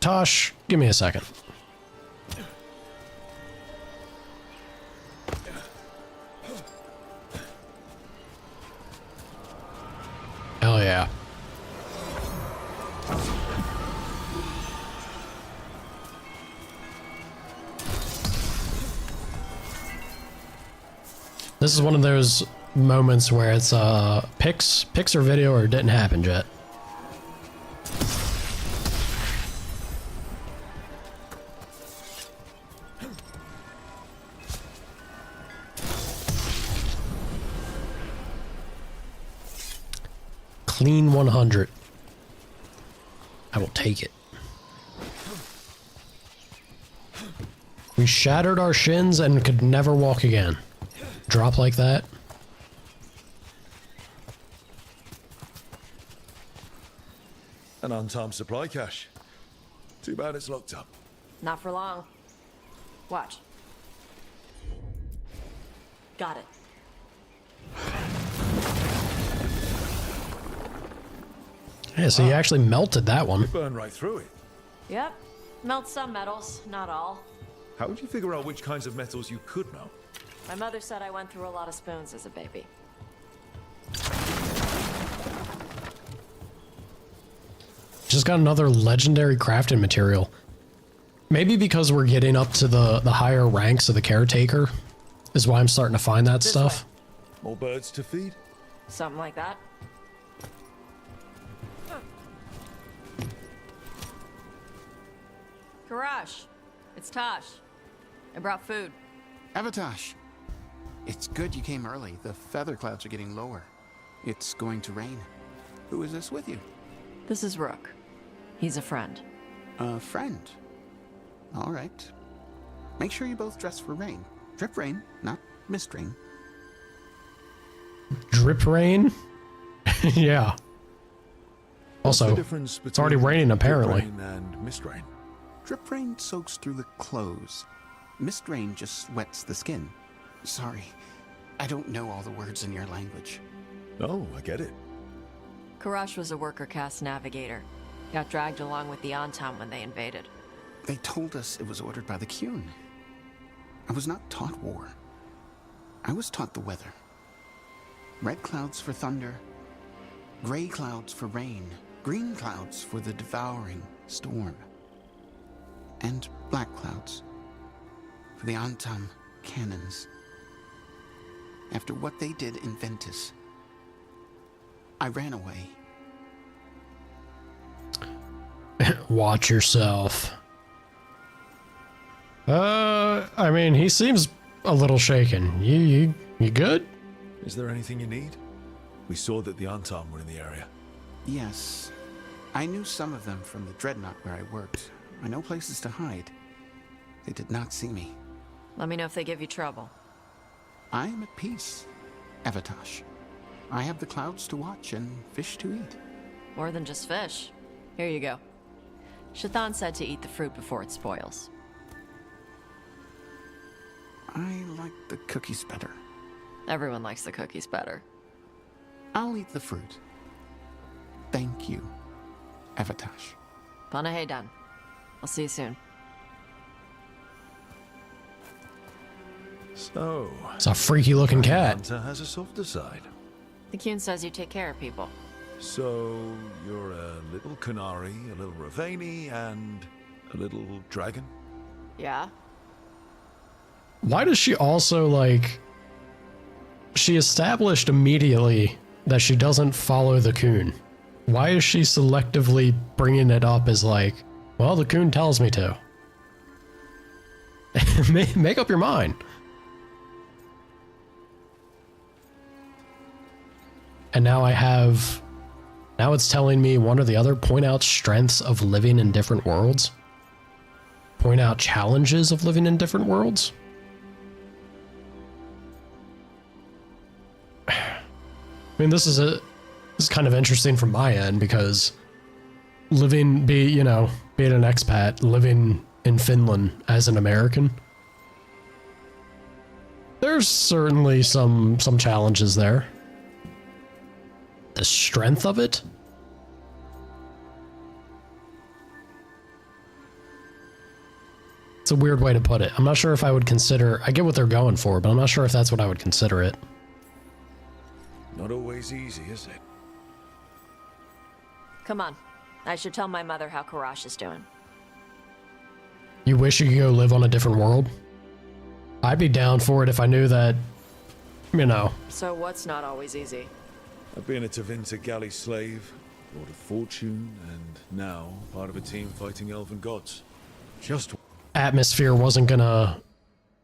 Tosh, give me a second. Hell yeah. This is one of those moments where it's pics or video or it didn't happen yet. Clean 100. I will take it. We shattered our shins and could never walk again. Drop like that.
An untimed supply cache. Too bad it's locked up.
Not for long. Watch. Got it.
Yeah, so you actually melted that one.
You burned right through it.
Yep. Melt some metals, not all.
How would you figure out which kinds of metals you could melt?
My mother said I went through a lot of spoons as a baby.
Just got another legendary crafting material. Maybe because we're getting up to the higher ranks of the caretaker is why I'm starting to find that stuff.
More birds to feed?
Something like that. Karash, it's Tosh. I brought food.
Avatosh, it's good you came early. The feather clouds are getting lower. It's going to rain. Who is this with you?
This is Rook. He's a friend.
A friend? All right. Make sure you both dress for rain. Drip rain, not mist rain.
Drip rain? Yeah. Also, it's already raining apparently.
Drip rain and mist rain.
Drip rain soaks through the clothes. Mist rain just wets the skin. Sorry, I don't know all the words in your language.
Oh, I get it.
Karash was a worker caste navigator. Got dragged along with the Antam when they invaded.
They told us it was ordered by the Qun. I was not taught war. I was taught the weather. Red clouds for thunder, gray clouds for rain, green clouds for the devouring storm, and black clouds for the Antam cannons. After what they did in Ventus, I ran away.
Watch yourself. I mean, he seems a little shaken. You good?
Is there anything you need? We saw that the Antam were in the area.
Yes. I knew some of them from the Dreadnought where I worked. I know places to hide. They did not see me.
Let me know if they give you trouble.
I am at peace, Avatosh. I have the clouds to watch and fish to eat.
More than just fish. Here you go. Shathan said to eat the fruit before it spoils.
I like the cookies better.
Everyone likes the cookies better.
I'll eat the fruit. Thank you, Avatosh.
Panaheydan. I'll see you soon.
So...
It's a freaky looking cat.
Hunter has a softer side.
The Qun says you take care of people.
So, you're a little Canary, a little Ravani, and a little dragon?
Yeah?
Why does she also, like... She established immediately that she doesn't follow the Qun. Why is she selectively bringing it up as like, well, the Qun tells me to? Make up your mind. And now now it's telling me one or the other, point out strengths of living in different worlds. Point out challenges of living in different worlds. I mean, this is kind of interesting from my end because being an expat, living in Finland as an American, there's certainly some challenges there. The strength of it? It's a weird way to put it. I'm not sure if I would consider... I get what they're going for, but I'm not sure if that's what I would consider it.
Not always easy, is it?
Come on. I should tell my mother how Karash is doing.
You wish you could go live on a different world? I'd be down for it if I knew that,
So what's not always easy?
I've been a Tevinter galley slave, Lord of Fortune, and now part of a team fighting elven gods. Just...
Atmosphere wasn't gonna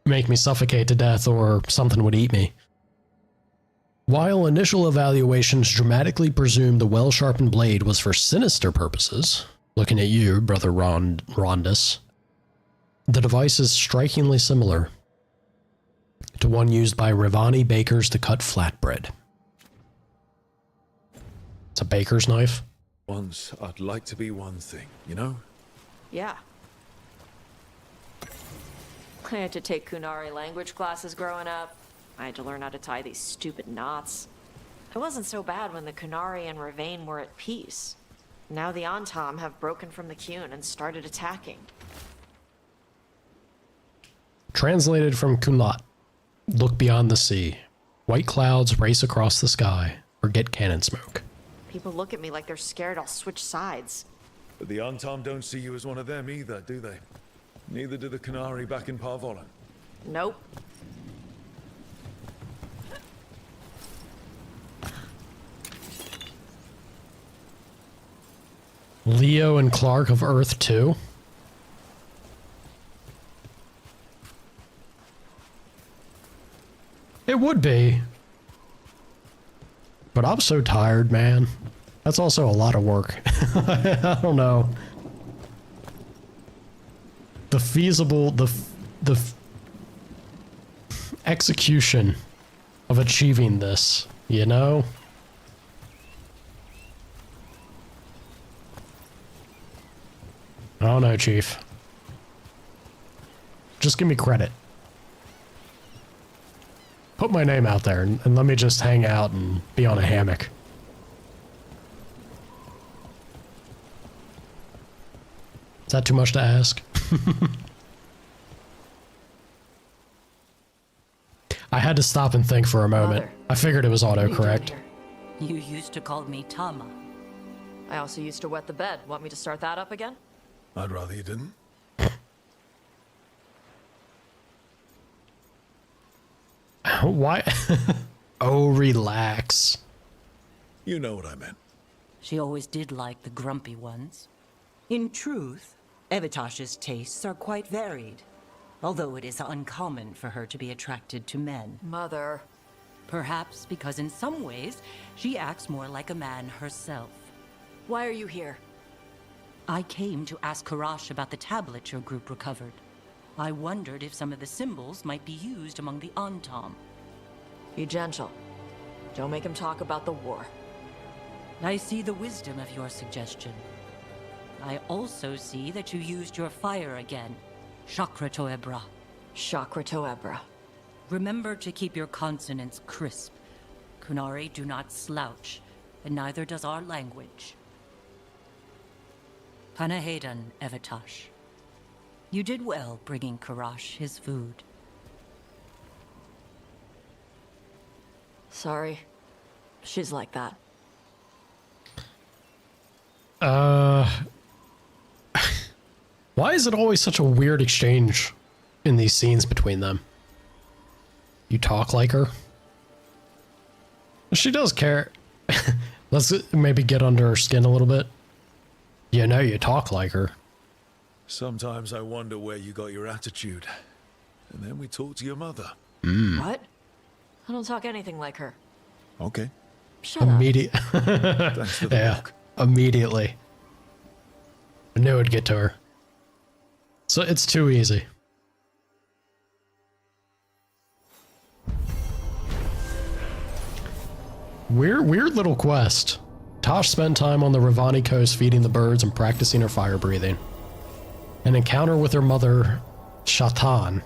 make me suffocate to death or something would eat me. While initial evaluations dramatically presumed the well-sharpened blade was for sinister purposes, looking at you, Brother Rondus, the device is strikingly similar to one used by Ravani bakers to cut flatbread. It's a baker's knife.
Once, I'd like to be one thing, you know?
Yeah. I had to take Kunari language classes growing up. I had to learn how to tie these stupid knots. It wasn't so bad when the Kunari and Ravane were at peace. Now the Antam have broken from the Qun and started attacking.
Translated from Kunlat. Look beyond the sea. White clouds race across the sky. Forget cannon smoke.
People look at me like they're scared I'll switch sides.
But the Antam don't see you as one of them either, do they? Neither do the Canary back in Parvolan.
Nope.
Theo and Clark of Earth 2? It would be. But I'm so tired, man. That's also a lot of work. I don't know. The feasible, the execution of achieving this, you know? I don't know, Chief. Just give me credit. Put my name out there and let me just hang out and be on a hammock. Is that too much to ask? I had to stop and think for a moment.
Mother.
I figured it was autocorrect.
You used to call me Tama.
I also used to wet the bed. Want me to start that up again?
I'd rather you didn't.
Why? Oh, relax.
You know what I meant.
She always did like the grumpy ones.
In truth, Evitash's tastes are quite varied, although it is uncommon for her to be attracted to men.
Mother.
Perhaps because in some ways, she acts more like a man herself.
Why are you here?
I came to ask Karash about the tablet your group recovered. I wondered if some of the symbols might be used among the Antom.
Be gentle. Don't make him talk about the war.
I see the wisdom of your suggestion. I also see that you used your fire again. Chakra Toebra.
Chakra Toebra.
Remember to keep your consonants crisp. Kunari do not slouch, and neither does our language. Panahedan, Evitash. You did well bringing Karash his food.
Sorry. She's like that.
Why is it always such a weird exchange in these scenes between them? You talk like her? She does care. Let's maybe get under her skin a little bit. You know you talk like her.
Sometimes I wonder where you got your attitude. And then we talk to your mother.
What? I don't talk anything like her.
Okay.
Shut up.
Thanks for the milk.
Immediately. I knew it'd get to her. So it's too easy. Weird little quest. Tosh spent time on the Ravani coast feeding the birds and practicing her fire breathing. An encounter with her mother, Shatan,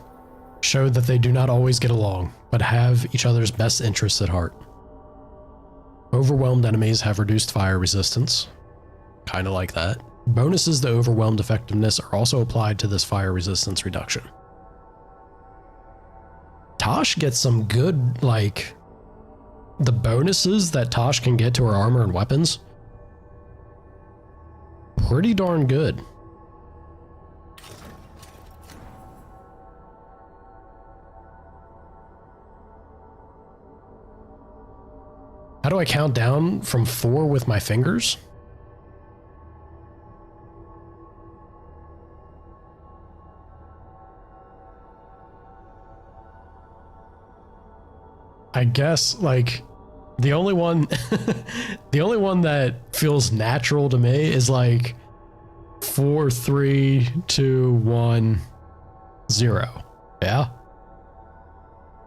showed that they do not always get along, but have each other's best interests at heart. Overwhelmed enemies have reduced fire resistance. Kinda like that. Bonuses to overwhelmed effectiveness are also applied to this fire resistance reduction. Tosh gets some good, like, the bonuses that Tosh can get to her armor and weapons. Pretty darn good. How do I count down from 4 with my fingers? I guess, like, the only one the only one that feels natural to me is like 4, 3, 2, 1, 0. Yeah.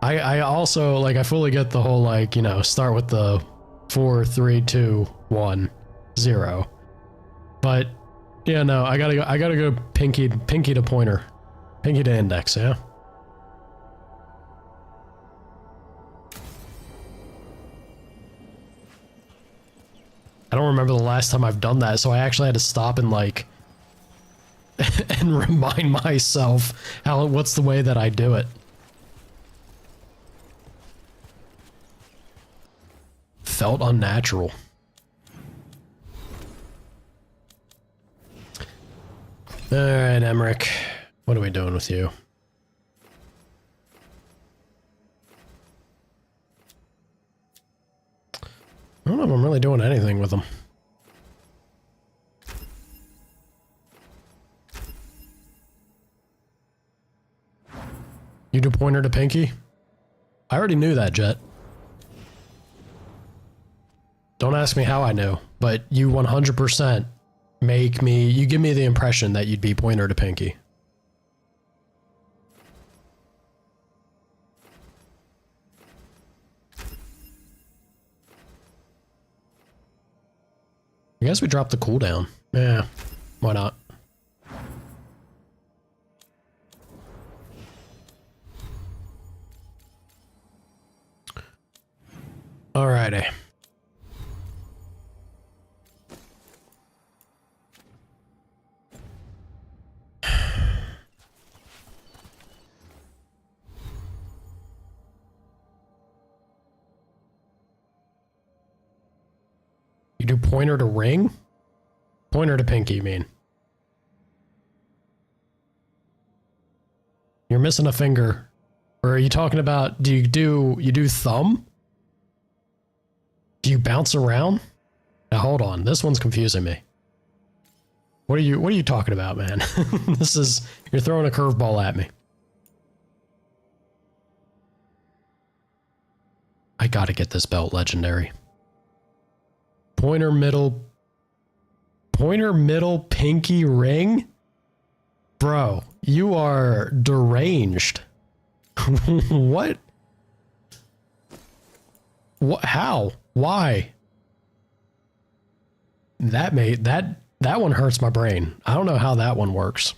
I also, like, I fully get the whole, like, you know, start with the 4, 3, 2, 1, 0. But yeah, no, I gotta go pinky to pointer. Pinky to index, yeah. I don't remember the last time I've done that, so I actually had to stop and, like, and remind myself what's the way that I do it. Felt unnatural. Alright, Emmerich. What are we doing with you? I don't know if I'm really doing anything with them. You do pointer to pinky? I already knew that, Jet. Don't ask me how I knew, but you 100% you give me the impression that you'd be pointer to pinky. I guess we dropped the cooldown. Yeah, why not? Alrighty. You do pointer to ring? Pointer to pinky, you mean? You're missing a finger. Or are you talking about, you do thumb? Do you bounce around? Now hold on, this one's confusing me. What are you talking about, man? You're throwing a curveball at me. I gotta get this belt legendary. Pointer middle, pinky ring? Bro, you are deranged. What? What? How? Why? That one hurts my brain. I don't know how that one works.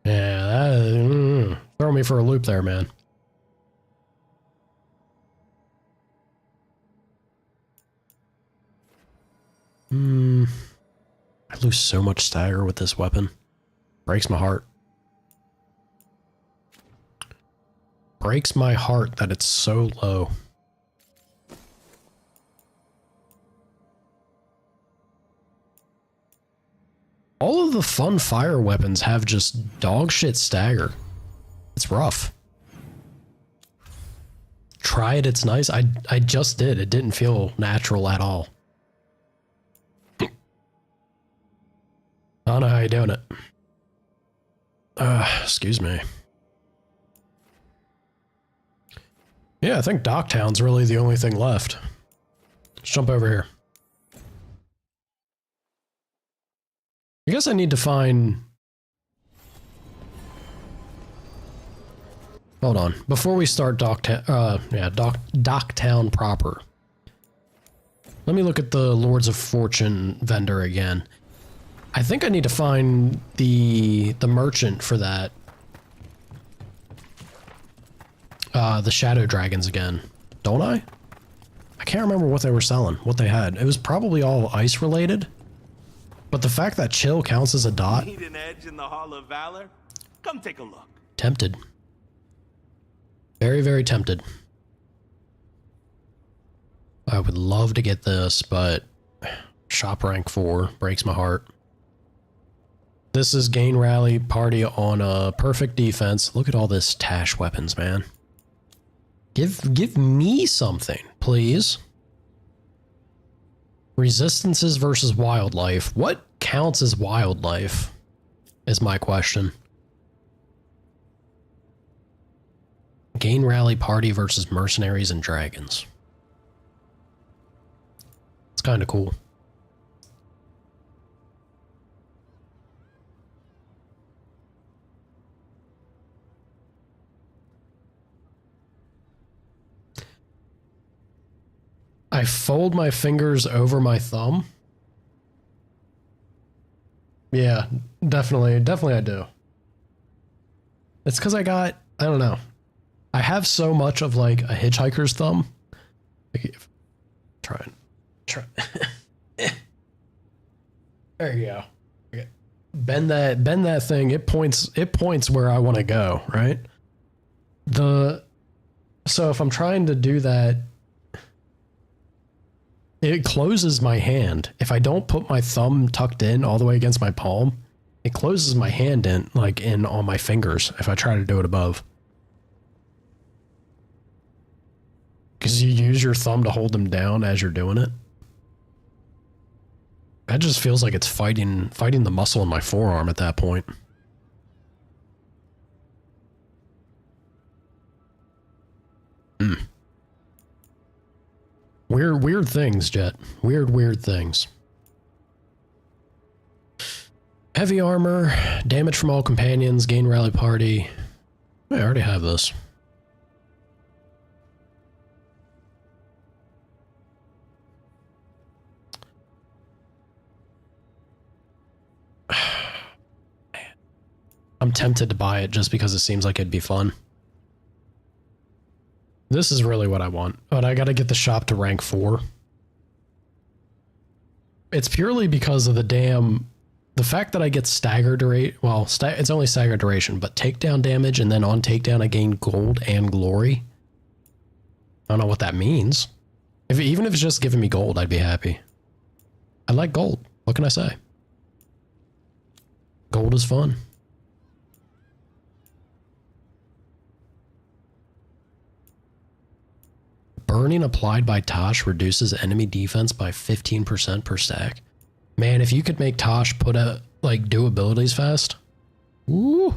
Yeah, throw me for a loop there, man. I lose so much stagger with this weapon. Breaks my heart. Breaks my heart that it's so low. All of the fun fire weapons have just dog shit stagger. It's rough. Try it, it's nice. I just did. It didn't feel natural at all. I don't know how you're doing it. Excuse me. Yeah, I think Docktown's really the only thing left. Let's jump over here. I guess I need to find... Hold on. Before we start Docktown proper. Let me look at the Lords of Fortune vendor again. I think I need to find the merchant for that. The Shadow Dragons again. Don't I? I can't remember what they were selling, what they had. It was probably all ice related. But the fact that chill counts as a dot.
Need an edge in the Hall of Valor? Come take a look.
Tempted. Very, very tempted. I would love to get this, but shop rank 4 breaks my heart. This is gain rally party on a perfect defense. Look at all this Tash weapons, man. Give me something, please. Resistances versus wildlife. What counts as wildlife is my question. Gain rally party versus mercenaries and dragons. It's kind of cool. I fold my fingers over my thumb. Yeah, definitely I do. It's because I don't know. I have so much of like a hitchhiker's thumb. Try. There you go. Okay. Bend that thing. It points where I want to go, right? So if I'm trying to do that, it closes my hand. If I don't put my thumb tucked in all the way against my palm, it closes my hand in on my fingers if I try to do it above. Because you use your thumb to hold them down as you're doing it. That just feels like it's fighting the muscle in my forearm at that point. Weird things, Jet. Weird things. Heavy armor, damage from all companions, gain rally party. I already have this. I'm tempted to buy it just because it seems like it'd be fun. This is really what I want, but I gotta get the shop to rank 4. It's purely because of the fact that I get staggered duration. Well, it's only staggered duration, but takedown damage, and then on takedown I gain gold and glory. I don't know what that means. Even if it's just giving me gold, I'd be happy. I like gold. What can I say? Gold is fun. Burning applied by Tosh reduces enemy defense by 15% per stack. Man, if you could make Tosh do abilities fast. Woo!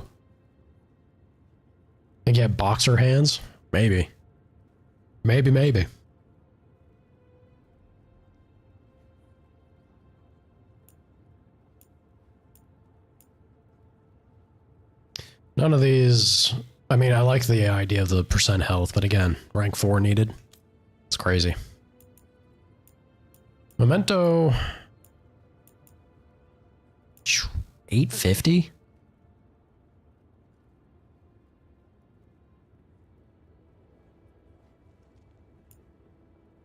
And get boxer hands? Maybe. Maybe. None of these... I mean, I like the idea of the percent health, but again, rank 4 needed. It's crazy. Memento... 850?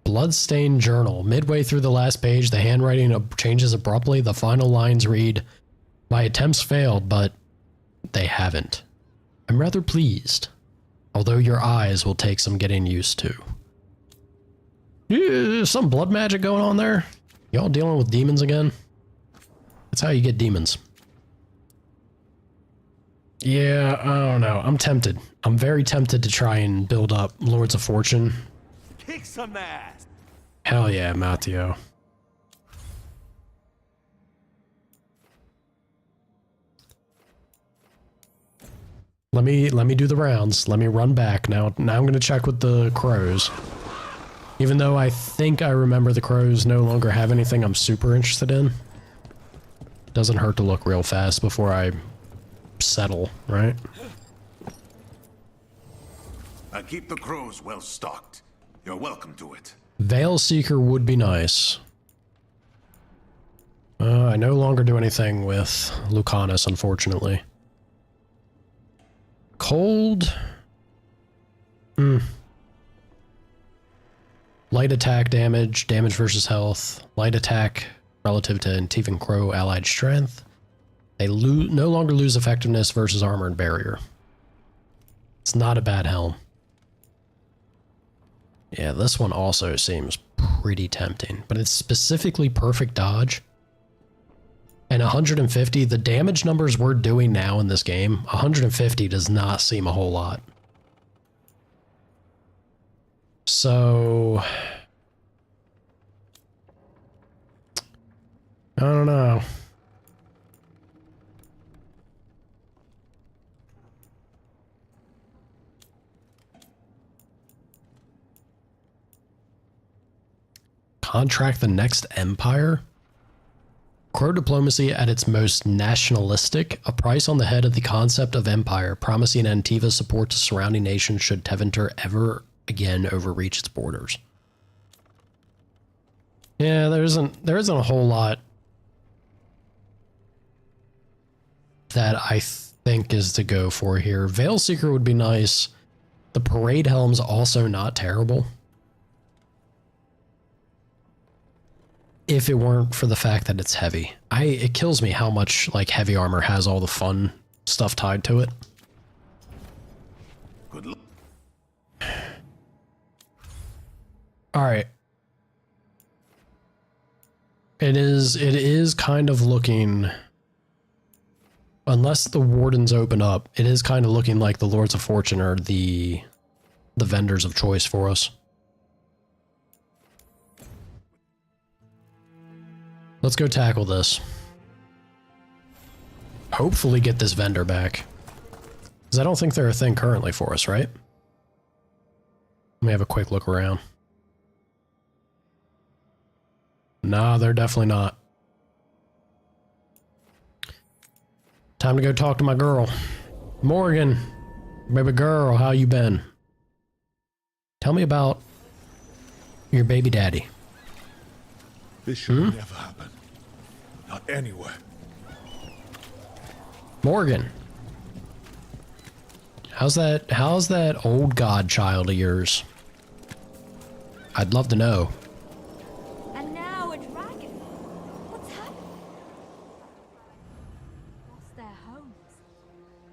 Bloodstained Journal. Midway through the last page, the handwriting changes abruptly. The final lines read, "My attempts failed, but they haven't. I'm rather pleased, although your eyes will take some getting used to." Some blood magic going on there? Y'all dealing with demons again? That's how you get demons. Yeah, I don't know. I'm tempted. I'm very tempted to try and build up Lords of Fortune.
Kick some ass.
Hell yeah, Matteo. Let me do the rounds. Let me run back. Now I'm going to check with the crows. Even though I think I remember the crows no longer have anything I'm super interested in. Doesn't hurt to look real fast before I settle, right?
I keep the crows well stocked. You're welcome to it.
Veil Seeker would be nice. I no longer do anything with Lucanus, unfortunately. Cold. Light attack damage, damage versus health. Light attack relative to Antivan Crow allied strength. They no longer lose effectiveness versus armor and barrier. It's not a bad helm. Yeah, this one also seems pretty tempting, but it's specifically perfect dodge. And 150, the damage numbers we're doing now in this game, 150 does not seem a whole lot. So... I don't know. Contract the next empire? Crow diplomacy at its most nationalistic, a price on the head of the concept of empire, promising Antiva's support to surrounding nations should Tevinter ever again overreach its borders. Yeah, there isn't a whole lot that I think is to go for here. Veil Seeker would be nice. The Parade Helm's also not terrible. If it weren't for the fact that it's heavy. It kills me how much like heavy armor has all the fun stuff tied to it.
Good luck.
All right. It is kind of looking, unless the wardens open up, it is kind of looking like the Lords of Fortune are the vendors of choice for us. Let's go tackle this. Hopefully get this vendor back. Because I don't think they're a thing currently for us, right? Let me have a quick look around. Nah, they're definitely not. Time to go talk to my girl. Morgan, baby girl, how you been? Tell me about your baby daddy.
This should never happen. Not anywhere.
Morgan. How's that old godchild of yours? I'd love to know.
And now a dragon. What's happened? Lost their homes.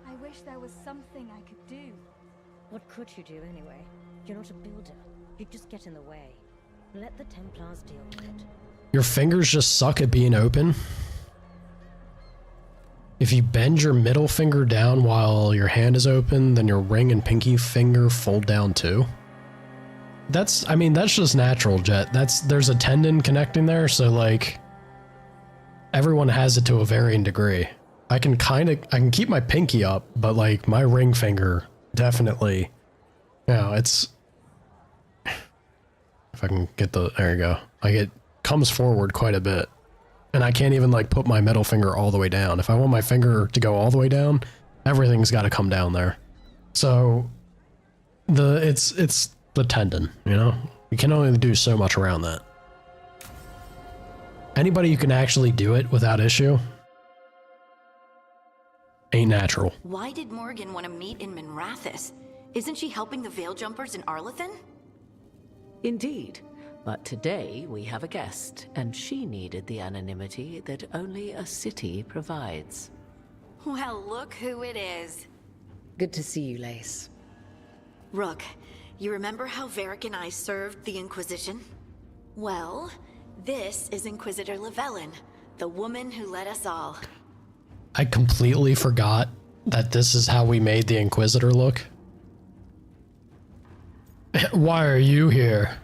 I wish there was something I could do.
What could you do anyway? You're not a builder. You'd just get in the way. Let the Templars deal with it.
Your fingers just suck at being open? If you bend your middle finger down while your hand is open, then your ring and pinky finger fold down too? That's just natural, Jet. There's a tendon connecting there, so like, everyone has it to a varying degree. I can keep my pinky up, but like, my ring finger, definitely, it's, if I can get there you go. Like, it comes forward quite a bit. And I can't even like put my middle finger all the way down. If I want my finger to go all the way down, everything's got to come down there. So it's the tendon, you know? You can only do so much around that. Anybody who can actually do it without issue ain't natural.
Why did Morgan want to meet in Minrathous? Isn't she helping the Veil Jumpers in Arlathan?
Indeed. But today we have a guest, and she needed the anonymity that only a city provides.
Well, look who it is.
Good to see you, Lace.
Rook, you remember how Varric and I served the Inquisition? Well, this is Inquisitor Llewellyn, the woman who led us all.
I completely forgot that this is how we made the Inquisitor look. Why are you here?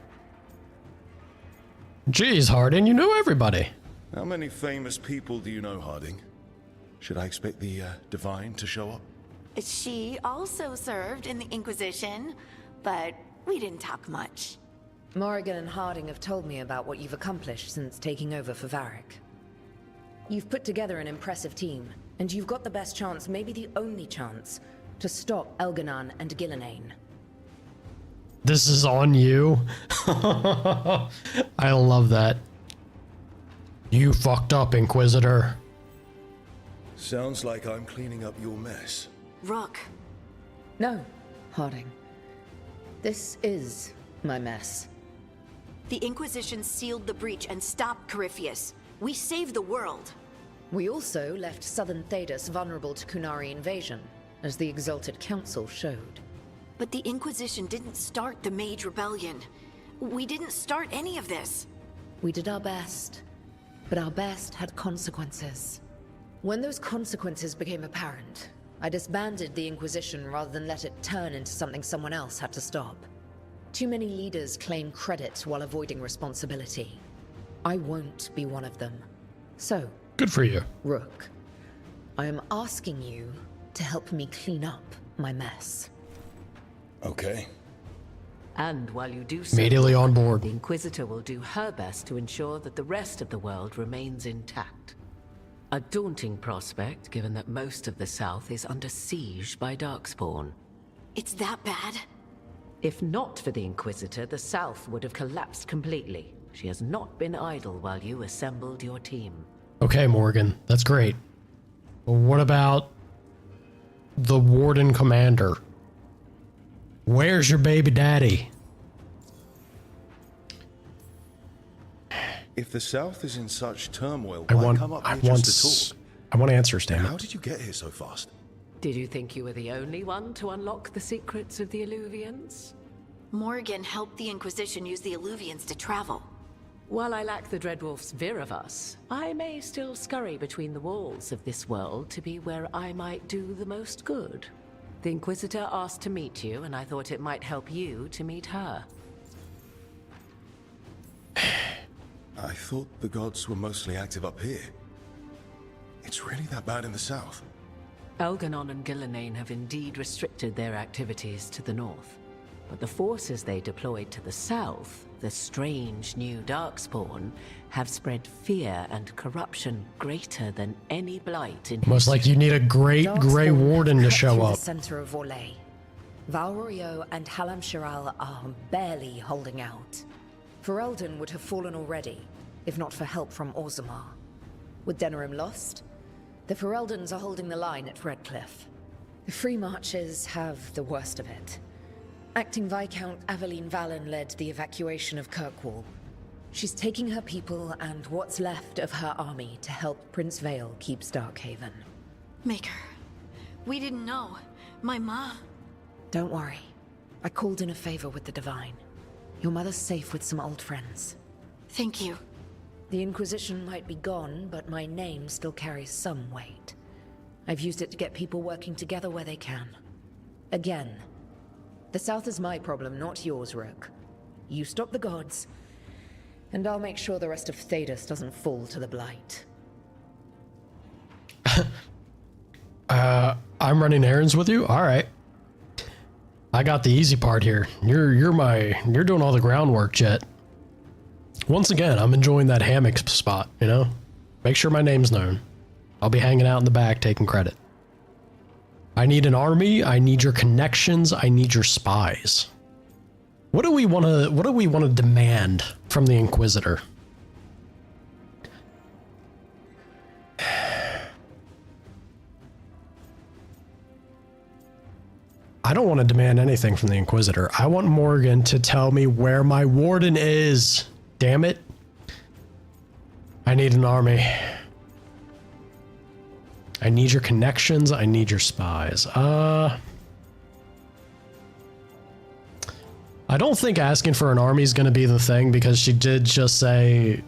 Geez, Harding, you know everybody.
How many famous people do you know, Harding? Should I expect the Divine to show up?
She also served in the Inquisition, but we didn't talk much.
Morrigan and Harding have told me about what you've accomplished since taking over for Varric. You've put together an impressive team, and you've got the best chance, maybe the only chance, to stop Elganon and Gillenane.
This is on you. I love that. You fucked up, Inquisitor.
Sounds like I'm cleaning up your mess.
Rook.
No, Harding. This is my mess.
The Inquisition sealed the breach and stopped Corypheus. We saved the world.
We also left southern Thedas vulnerable to Qunari invasion, as the Exalted Council showed.
But the Inquisition didn't start the Mage Rebellion. We didn't start any of this.
We did our best, but our best had consequences. When those consequences became apparent, I disbanded the Inquisition rather than let it turn into something someone else had to stop. Too many leaders claim credit while avoiding responsibility. I won't be one of them. So,
good for you,
Rook. I am asking you to help me clean up my mess.
Okay.
And while you do so,
immediately on board.
The Inquisitor will do her best to ensure that the rest of the world remains intact. A daunting prospect, given that most of the South is under siege by Darkspawn.
It's that bad?
If not for the Inquisitor, the South would have collapsed completely. She has not been idle while you assembled your team.
Okay, Morgan, that's great. But what about the Warden Commander? Where's your baby daddy?
If the South is in such turmoil, why come up here just to talk?
I want answers, damn it.
How did you get here so fast?
Did you think you were the only one to unlock the secrets of the Illuvians?
Morgan helped the Inquisition use the Illuvians to travel.
While I lack the Dreadwolf's Vir of us, I may still scurry between the walls of this world to be where I might do the most good. The Inquisitor asked to meet you, and I thought it might help you to meet her.
I thought the gods were mostly active up here. It's really that bad in the south?
Elganon and Gillenane have indeed restricted their activities to the north.
but the forces they deployed to the south, the strange new Darkspawn, have spread fear and corruption greater than any blight in
Almost like you need a great Grey Warden to show up.
The center of Orlais. Valrorio and Halam Shiral are barely holding out. Ferelden would have fallen already, if not for help from Orzammar. With Denerim lost, the Fereldans are holding the line at Redcliffe. The Free Marches have the worst of it. Acting Viscount Aveline Valen led the evacuation of Kirkwall. She's taking her people and what's left of her army to help Prince Vale keep Starkhaven.
Maker, we didn't know. My ma...
Don't worry. I called in a favor with the Divine. Your mother's safe with some old friends.
Thank you.
The Inquisition might be gone, but my name still carries some weight. I've used it to get people working together where they can. Again, the South is my problem, not yours, Rook. You stop the gods, and I'll make sure the rest of Thedas doesn't fall to the Blight.
I'm running errands with you? Alright. I got the easy part here. You're doing all the groundwork, Jet. Once again, I'm enjoying that hammock spot, you know? Make sure my name's known. I'll be hanging out in the back taking credit. I need an army, I need your connections, I need your spies. What do we want to demand from the Inquisitor? I don't want to demand anything from the Inquisitor. I want Morgan to tell me where my warden is. Damn it. I need an army. I need your connections. I need your spies. I don't think asking for an army is going to be the thing, because she did just say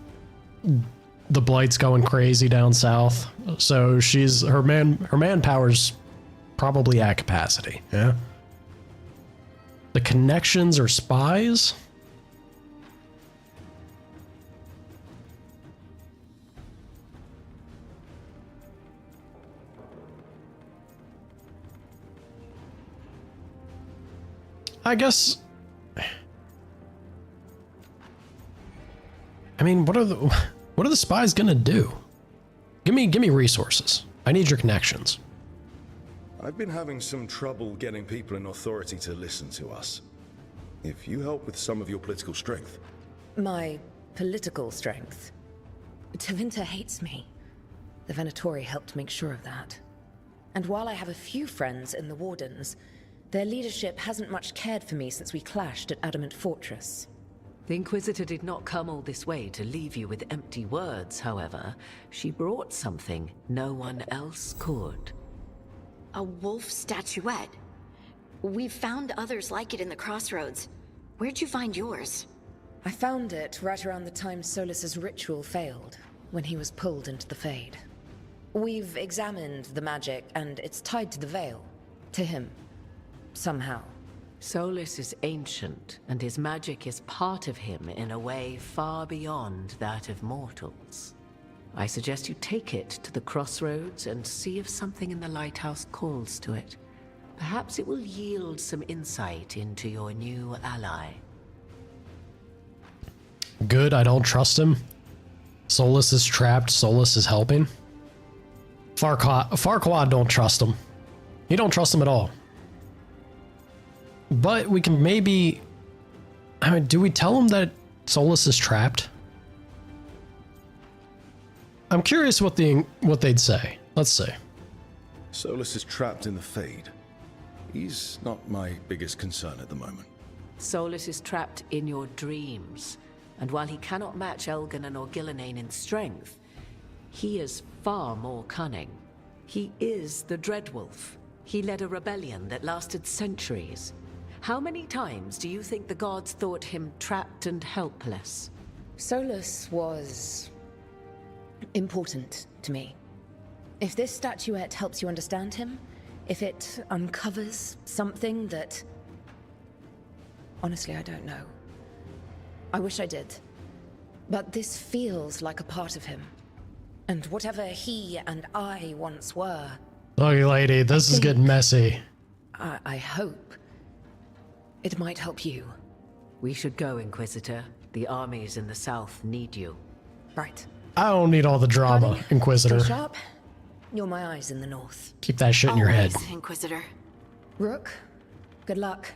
the Blight's going crazy down south. So her manpower's probably at capacity. Yeah. The connections or spies? I guess. I mean, what are the spies gonna do? Give me resources. I need your connections.
I've been having some trouble getting people in authority to listen to us. If you help with some of your political strength.
My political strength? Tevinter hates me. The Venatori helped make sure of that. And while I have a few friends in the Wardens, their leadership hasn't much cared for me since we clashed at Adamant Fortress.
The Inquisitor did not come all this way to leave you with empty words, however. She brought something no one else could.
A wolf statuette. We've found others like it in the crossroads. Where'd you find yours?
I found it right around the time Solus's ritual failed, when he was pulled into the Fade. We've examined the magic, and it's tied to the Veil. To him. Somehow.
Solus is ancient, and his magic is part of him in a way far beyond that of mortals. I suggest you take it to the crossroads and see if something in the lighthouse calls to it. Perhaps it will yield some insight into your new ally.
Good, I don't trust him. Solus is trapped, Solus is helping. Farquaad don't trust him. He don't trust him at all. But we can maybe... I mean, do we tell him that Solus is trapped? I'm curious what they'd say. Let's see.
Solus is trapped in the Fade. He's not my biggest concern at the moment.
Solus is trapped in your dreams, and while he cannot match Elganon or Gillenane in strength, he is far more cunning. He is the Dreadwolf. He led a rebellion that lasted centuries. How many times do you think the gods thought him trapped and helpless?
Solus was... important to me. If this statuette helps you understand him, if it uncovers something that... Honestly, I don't know. I wish I did. But this feels like a part of him. And whatever he and I once were...
Look, lady, this is getting messy.
I hope It might help you.
We should go, Inquisitor. The armies in the south need you.
Right.
I don't need all the drama,
Honey,
Inquisitor.
stay sharp. You're my eyes in the north.
Keep that shit in your head.
Always, Inquisitor.
Rook, good luck.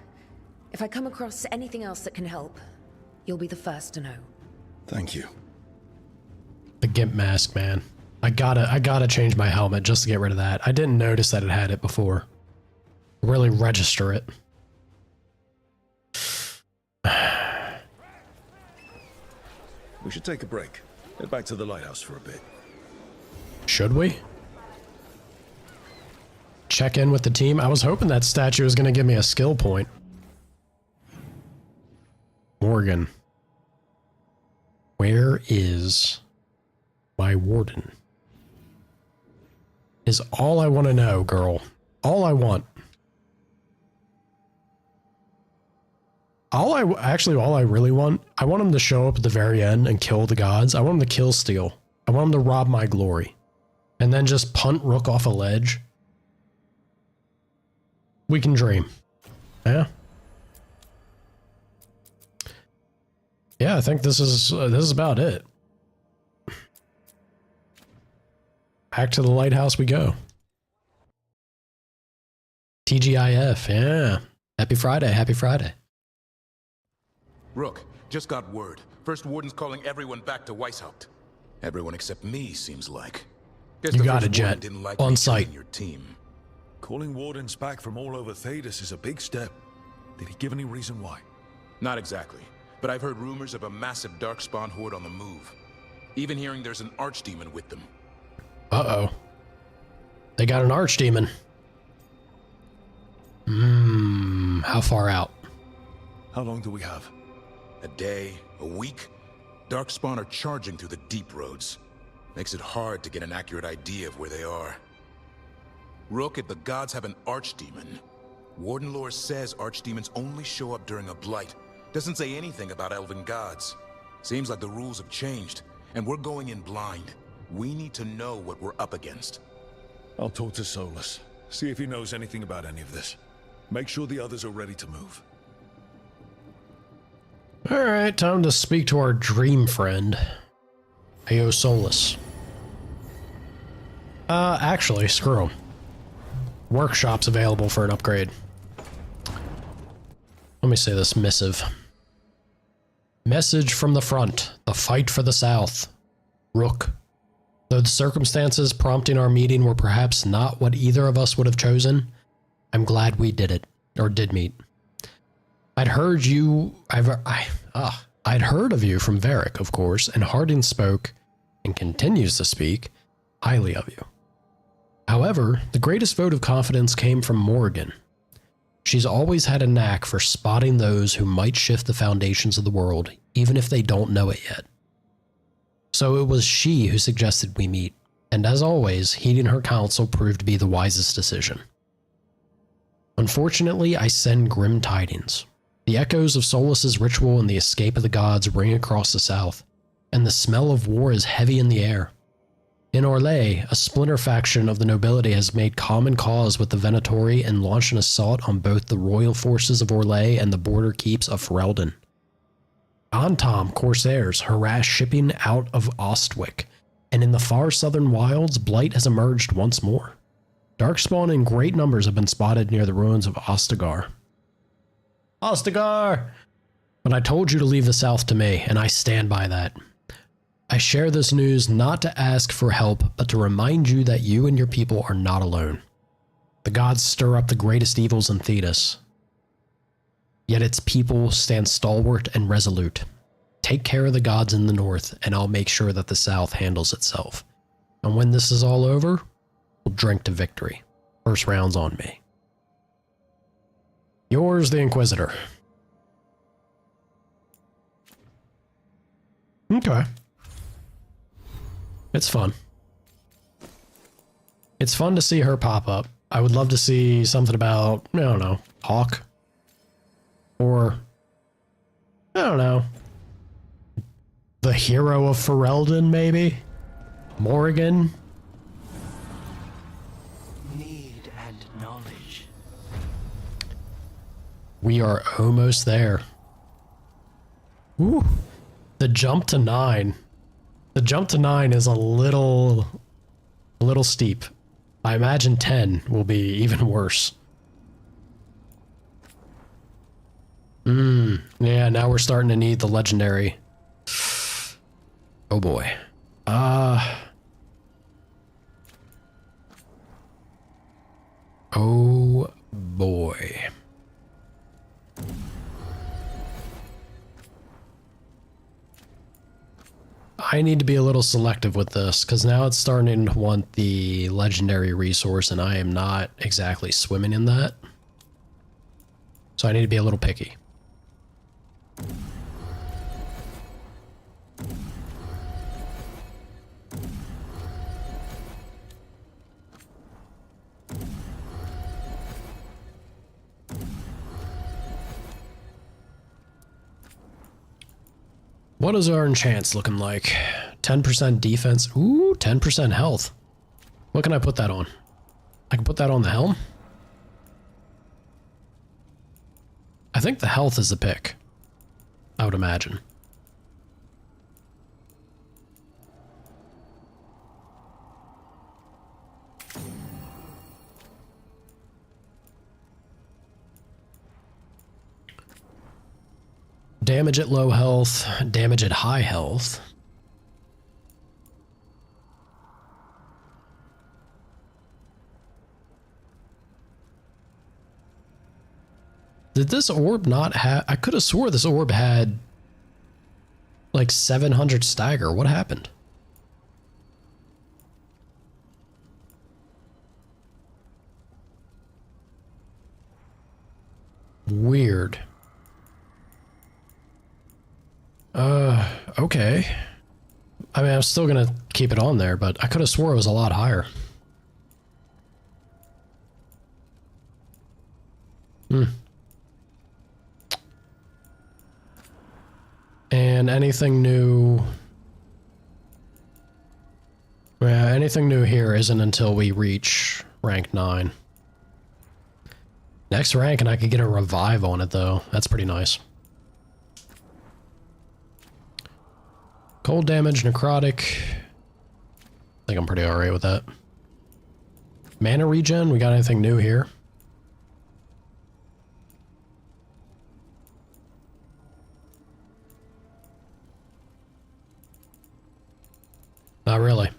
If I come across anything else that can help, you'll be the first to know.
Thank you.
The Gimp mask, man. I gotta change my helmet just to get rid of that. I didn't notice that it had it before. Really register it.
We should take a break. Head back to the lighthouse for a bit.
Should we? Check in with the team? I was hoping that statue was gonna give me a skill point. Morgan. Where is my warden? Is all I want to know, girl. All I want. All I really want, I want him to show up at the very end and kill the gods. I want him to kill Steel. I want him to rob my glory. And then just punt Rook off a ledge. We can dream. Yeah. Yeah, I think this is about it. Back to the lighthouse we go. TGIF, yeah. Happy Friday, happy Friday.
Rook, just got word. First Warden's calling everyone back to Weishaupt. Everyone except me, seems like. Guess
You
the
got
First
it, Jet.
Warden didn't like
On
me
site.
joining your team.
Calling wardens back from all over Thedas is a big step. Did he give any reason why?
Not exactly, but I've heard rumors of a massive Darkspawn horde on the move. Even hearing there's an archdemon with them.
Uh-oh. They got an archdemon. How far out?
How long do we have?
A day, a week? Darkspawn are charging through the deep roads. Makes it hard to get an accurate idea of where they are. Rook, if the gods have an archdemon, Warden lore says archdemons only show up during a blight. Doesn't say anything about elven gods. Seems like the rules have changed, and we're going in blind. We need to know what we're up against.
I'll talk to Solus. See if he knows anything about any of this. Make sure the others are ready to move.
Alright, time to speak to our dream friend. Ayo Solus. Actually, screw him. Workshop's available for an upgrade. Let me say this missive. Message from the front. The fight for the South. Rook. Though the circumstances prompting our meeting were perhaps not what either of us would have chosen, I'm glad we did it, or did meet. I'd heard of you from Varric, of course, and Harding spoke, and continues to speak, highly of you. However, the greatest vote of confidence came from Morgan. She's always had a knack for spotting those who might shift the foundations of the world, even if they don't know it yet. So it was she who suggested we meet, and as always, heeding her counsel proved to be the wisest decision. Unfortunately, I send grim tidings. The echoes of Solus's ritual and the escape of the gods ring across the south, and the smell of war is heavy in the air. In Orlais, a splinter faction of the nobility has made common cause with the Venatori and launched an assault on both the royal forces of Orlais and the border keeps of Ferelden. Antom corsairs harass shipping out of Ostwick, and in the far southern wilds, blight has emerged once more. Darkspawn in great numbers have been spotted near the ruins of Ostagar. Ostagar! But I told you to leave the south to me, and I stand by that. I share this news not to ask for help, but to remind you that you and your people are not alone. The gods stir up the greatest evils in Thedas. Yet its people stand stalwart and resolute. Take care of the gods in the north, and I'll make sure that the south handles itself. And when this is all over, we'll drink to victory. First round's on me. Yours, the Inquisitor. Okay. It's fun. It's fun to see her pop up. I would love to see something about, I don't know, Hawk. Or, I don't know, the hero of Ferelden, maybe? Morrigan?
Need and knowledge.
We are almost there. Ooh. The jump to 9. The jump to 9 is a little steep. I imagine 10 will be even worse. Yeah, now we're starting to need the legendary. Oh boy. Oh boy. I need to be a little selective with this, because now it's starting to want the legendary resource, and I am not exactly swimming in that. So I need to be a little picky. What is our enchants looking like? 10% defense. Ooh, 10% health. What can I put that on? I can put that on the helm? I think the health is the pick. I would imagine. Damage at low health, damage at high health. Did this orb not have... I could have swore this orb had like 700 stagger. What happened? Weird. Okay. I mean, I'm still gonna keep it on there, but I could have swore it was a lot higher. And anything new... Yeah, anything new here isn't until we reach rank 9. Next rank and I could get a revive on it though. That's pretty nice. Cold damage, necrotic. I think I'm pretty alright with that. Mana regen, we got anything new here? Not really.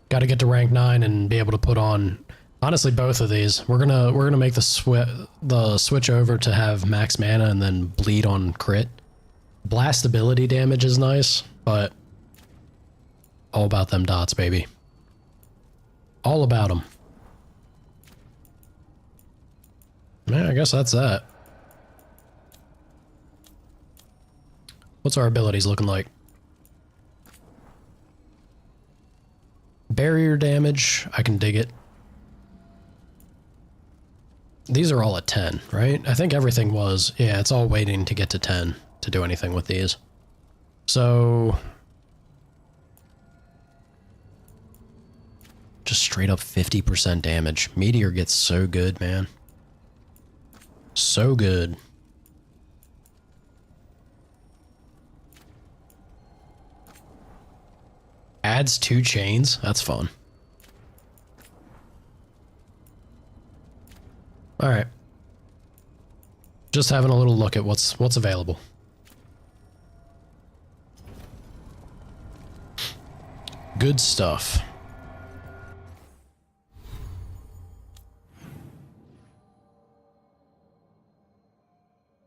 Got to get to rank 9 and be able to put on, honestly, both of these. We're gonna make the switch over to have max mana and then bleed on crit. Blast ability damage is nice, but all about them dots, baby. All about them. Yeah, I guess that's that. What's our abilities looking like? Barrier damage, I can dig it. These are all at 10, right? I think everything was. Yeah, it's all waiting to get to 10 to do anything with these. So... just straight up 50% damage. Meteor gets so good, man. So good. Adds 2 chains? That's fun. Alright. Just having a little look at what's available. Good stuff.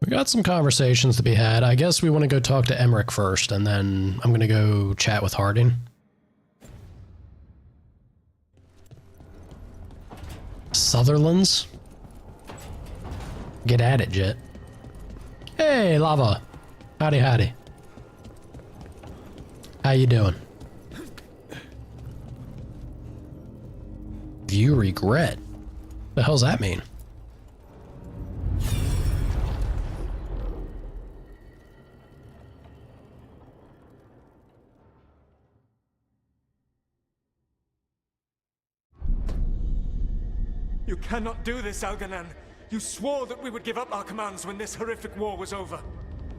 We got some conversations to be had. I guess we want to go talk to Emmerich first, and then I'm going to go chat with Harding. Sutherland's? Get at it, Jet. Hey, Lava. Howdy, howdy. How you doing? View regret? The hell's that mean?
You cannot do this, Algernon.
You swore that we would give up our commands when this horrific war was over.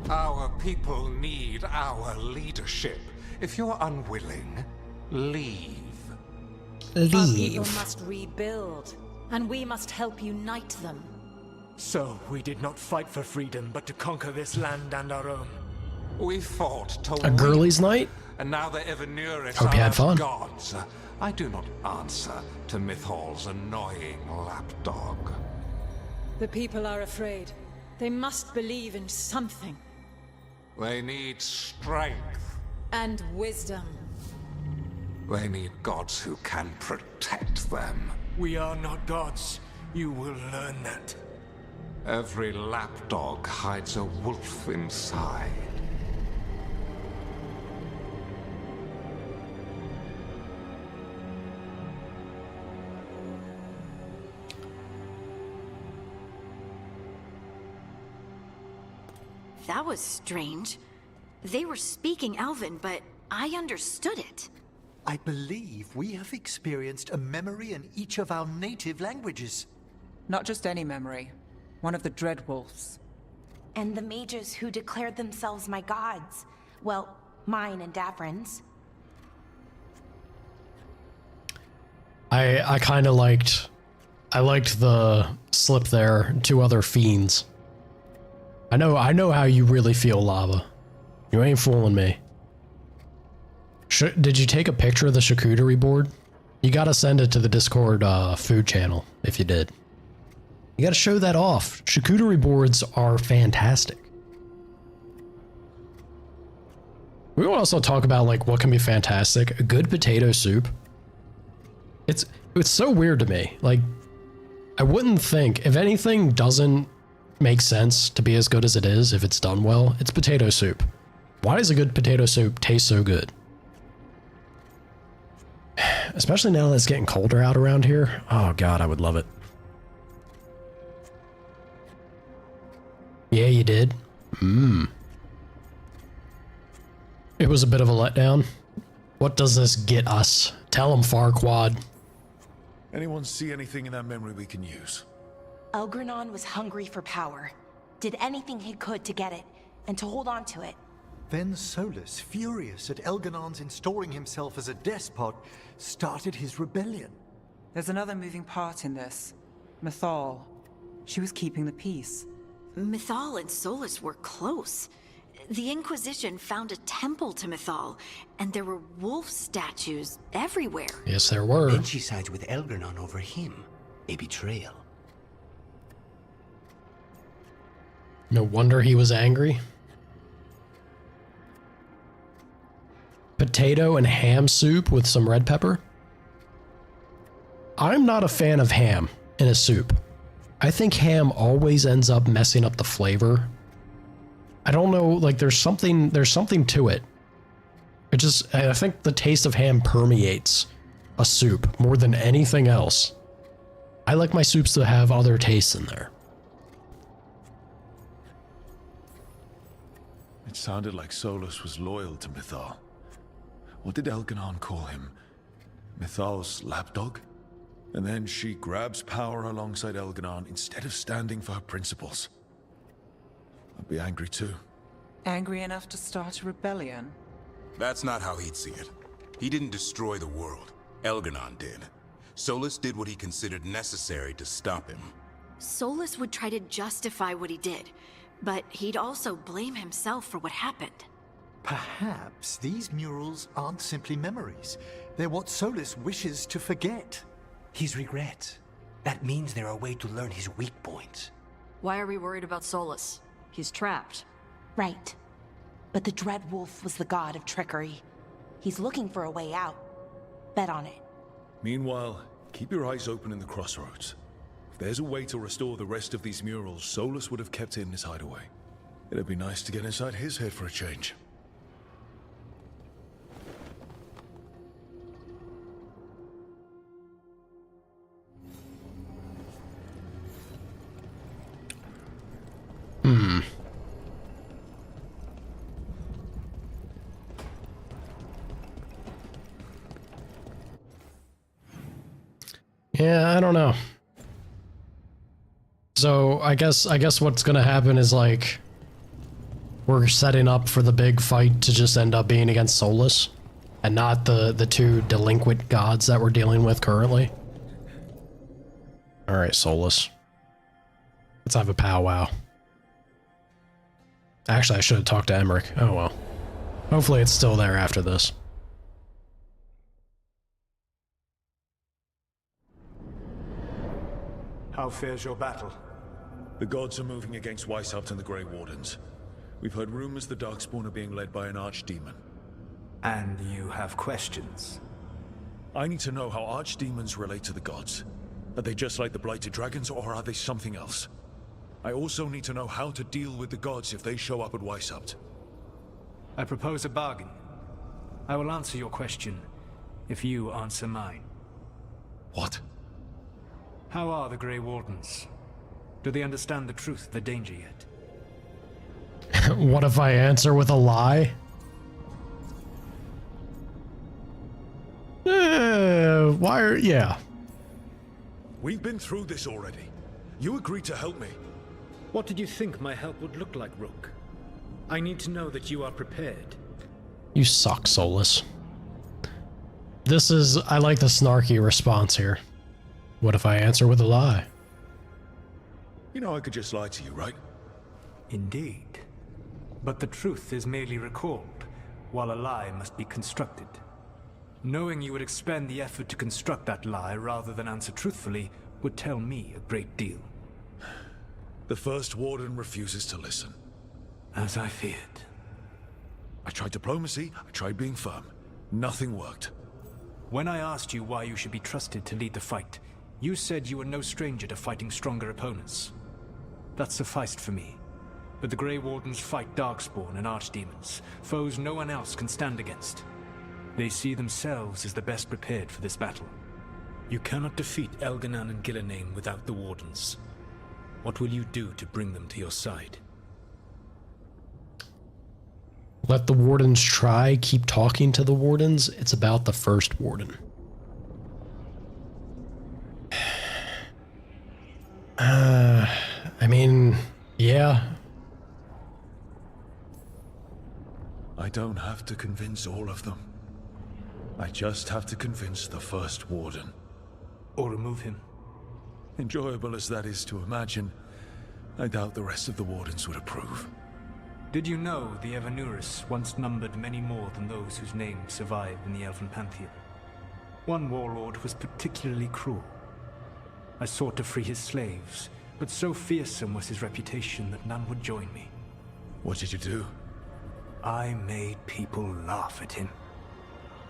Our people need our leadership. If you're unwilling, leave.
Our people must rebuild, and we must help unite them.
So, we did not fight for freedom, but to conquer this land and our own.
We fought to
A girlies' night?
And now the Evanurus
Hope you had fun.
gods. I do not answer to Mythal's annoying lapdog.
The people are afraid. They must believe in something.
They need strength.
And wisdom.
They need gods who can protect them.
We are not gods. You will learn that.
Every lapdog hides a wolf inside.
That was strange. They were speaking Elven, but I understood it.
I believe we have experienced a memory in each of our native languages.
Not just any memory. One of the Dreadwolves.
And the mages who declared themselves my gods. Well, mine and Davrin's.
I kind of liked the slip there. 2 other fiends. I know how you really feel, Lava. You ain't fooling me. Did you take a picture of the charcuterie board? You gotta send it to the Discord food channel if you did. You gotta show that off. Charcuterie boards are fantastic. We will also talk about like what can be fantastic. A good potato soup. It's so weird to me. Like, I wouldn't think if anything doesn't make sense to be as good as it is if it's done well, it's potato soup. Why does a good potato soup taste so good? Especially now that it's getting colder out around here. Oh god, I would love it. Yeah, you did. It was a bit of a letdown. What does this get us? Tell him, Farquaad.
Anyone see anything in that memory we can use?
Elgranon was hungry for power. Did anything he could to get it, and to hold on to it.
Then Solus, furious at Elganon's installing himself as a despot, started his rebellion.
There's another moving part in this. Mythal. She was keeping the peace.
Mythal and Solus were close. The Inquisition found a temple to Mythal, and there were wolf statues everywhere.
Yes, there were.
Then she sides with Elgranon over him. A betrayal.
No wonder he was angry. Potato and ham soup with some red pepper. I'm not a fan of ham in a soup. I think ham always ends up messing up the flavor. I don't know, like there's something to it. I think the taste of ham permeates a soup more than anything else. I like my soups to have other tastes in there.
It sounded like Solus was loyal to Mythal. What did Elganon call him? Mythal's lapdog? And then she grabs power alongside Elganon instead of standing for her principles. I'd be angry too.
Angry enough to start a rebellion?
That's not how he'd see it. He didn't destroy the world. Elganon did. Solus did what he considered necessary to stop him.
Solus would try to justify what he did, but he'd also blame himself for what happened.
Perhaps these murals aren't simply memories. They're what Solus wishes to forget.
His regrets. That means they're a way to learn his weak points.
Why are we worried about Solus? He's trapped.
Right. But the Dreadwolf was the god of trickery. He's looking for a way out. Bet on it.
Meanwhile, keep your eyes open in the crossroads. If there's a way to restore the rest of these murals, Solus would have kept it in his hideaway. It'd be nice to get inside his head for a change.
Yeah, I don't know. So I guess what's gonna happen is like we're setting up for the big fight to just end up being against Solus, and not the two delinquent gods that we're dealing with currently. All right, Solus. Let's have a powwow. Actually, I should have talked to Emmerich. Oh well. Hopefully it's still there after this.
How fares your battle?
The gods are moving against Weishaupt and the Grey Wardens. We've heard rumors the Darkspawn are being led by an archdemon.
And you have questions?
I need to know how archdemons relate to the gods. Are they just like the Blighted Dragons, or are they something else? I also need to know how to deal with the gods if they show up at Weishaupt.
I propose a bargain. I will answer your question if you answer mine.
What?
How are the Grey Wardens? Do they understand the truth of the danger yet?
What if I answer with a lie? Yeah.
We've been through this already. You agreed to help me.
What did you think my help would look like, Rook? I need to know that you are prepared.
You suck, Solus. I like the snarky response here. What if I answer with a lie?
You know I could just lie to you, right?
Indeed. But the truth is merely recalled, while a lie must be constructed. Knowing you would expend the effort to construct that lie rather than answer truthfully would tell me a great deal.
The First Warden refuses to listen.
As I feared.
I tried diplomacy, I tried being firm. Nothing worked.
When I asked you why you should be trusted to lead the fight, you said you were no stranger to fighting stronger opponents. That sufficed for me. But the Grey Wardens fight Darkspawn and Archdemons, foes no one else can stand against. They see themselves as the best prepared for this battle. You cannot defeat Elganan and Gillenane without the Wardens. What will you do to bring them to your side?
Let the Wardens try. Keep talking to the Wardens. It's about the First Warden. I mean, yeah.
I don't have to convince all of them. I just have to convince the First Warden.
Or remove him.
Enjoyable as that is to imagine, I doubt the rest of the Wardens would approve.
Did you know the Evanuris once numbered many more than those whose names survive in the Elven Pantheon? One warlord was particularly cruel. I sought to free his slaves, but so fearsome was his reputation that none would join me.
What did you do?
I made people laugh at him.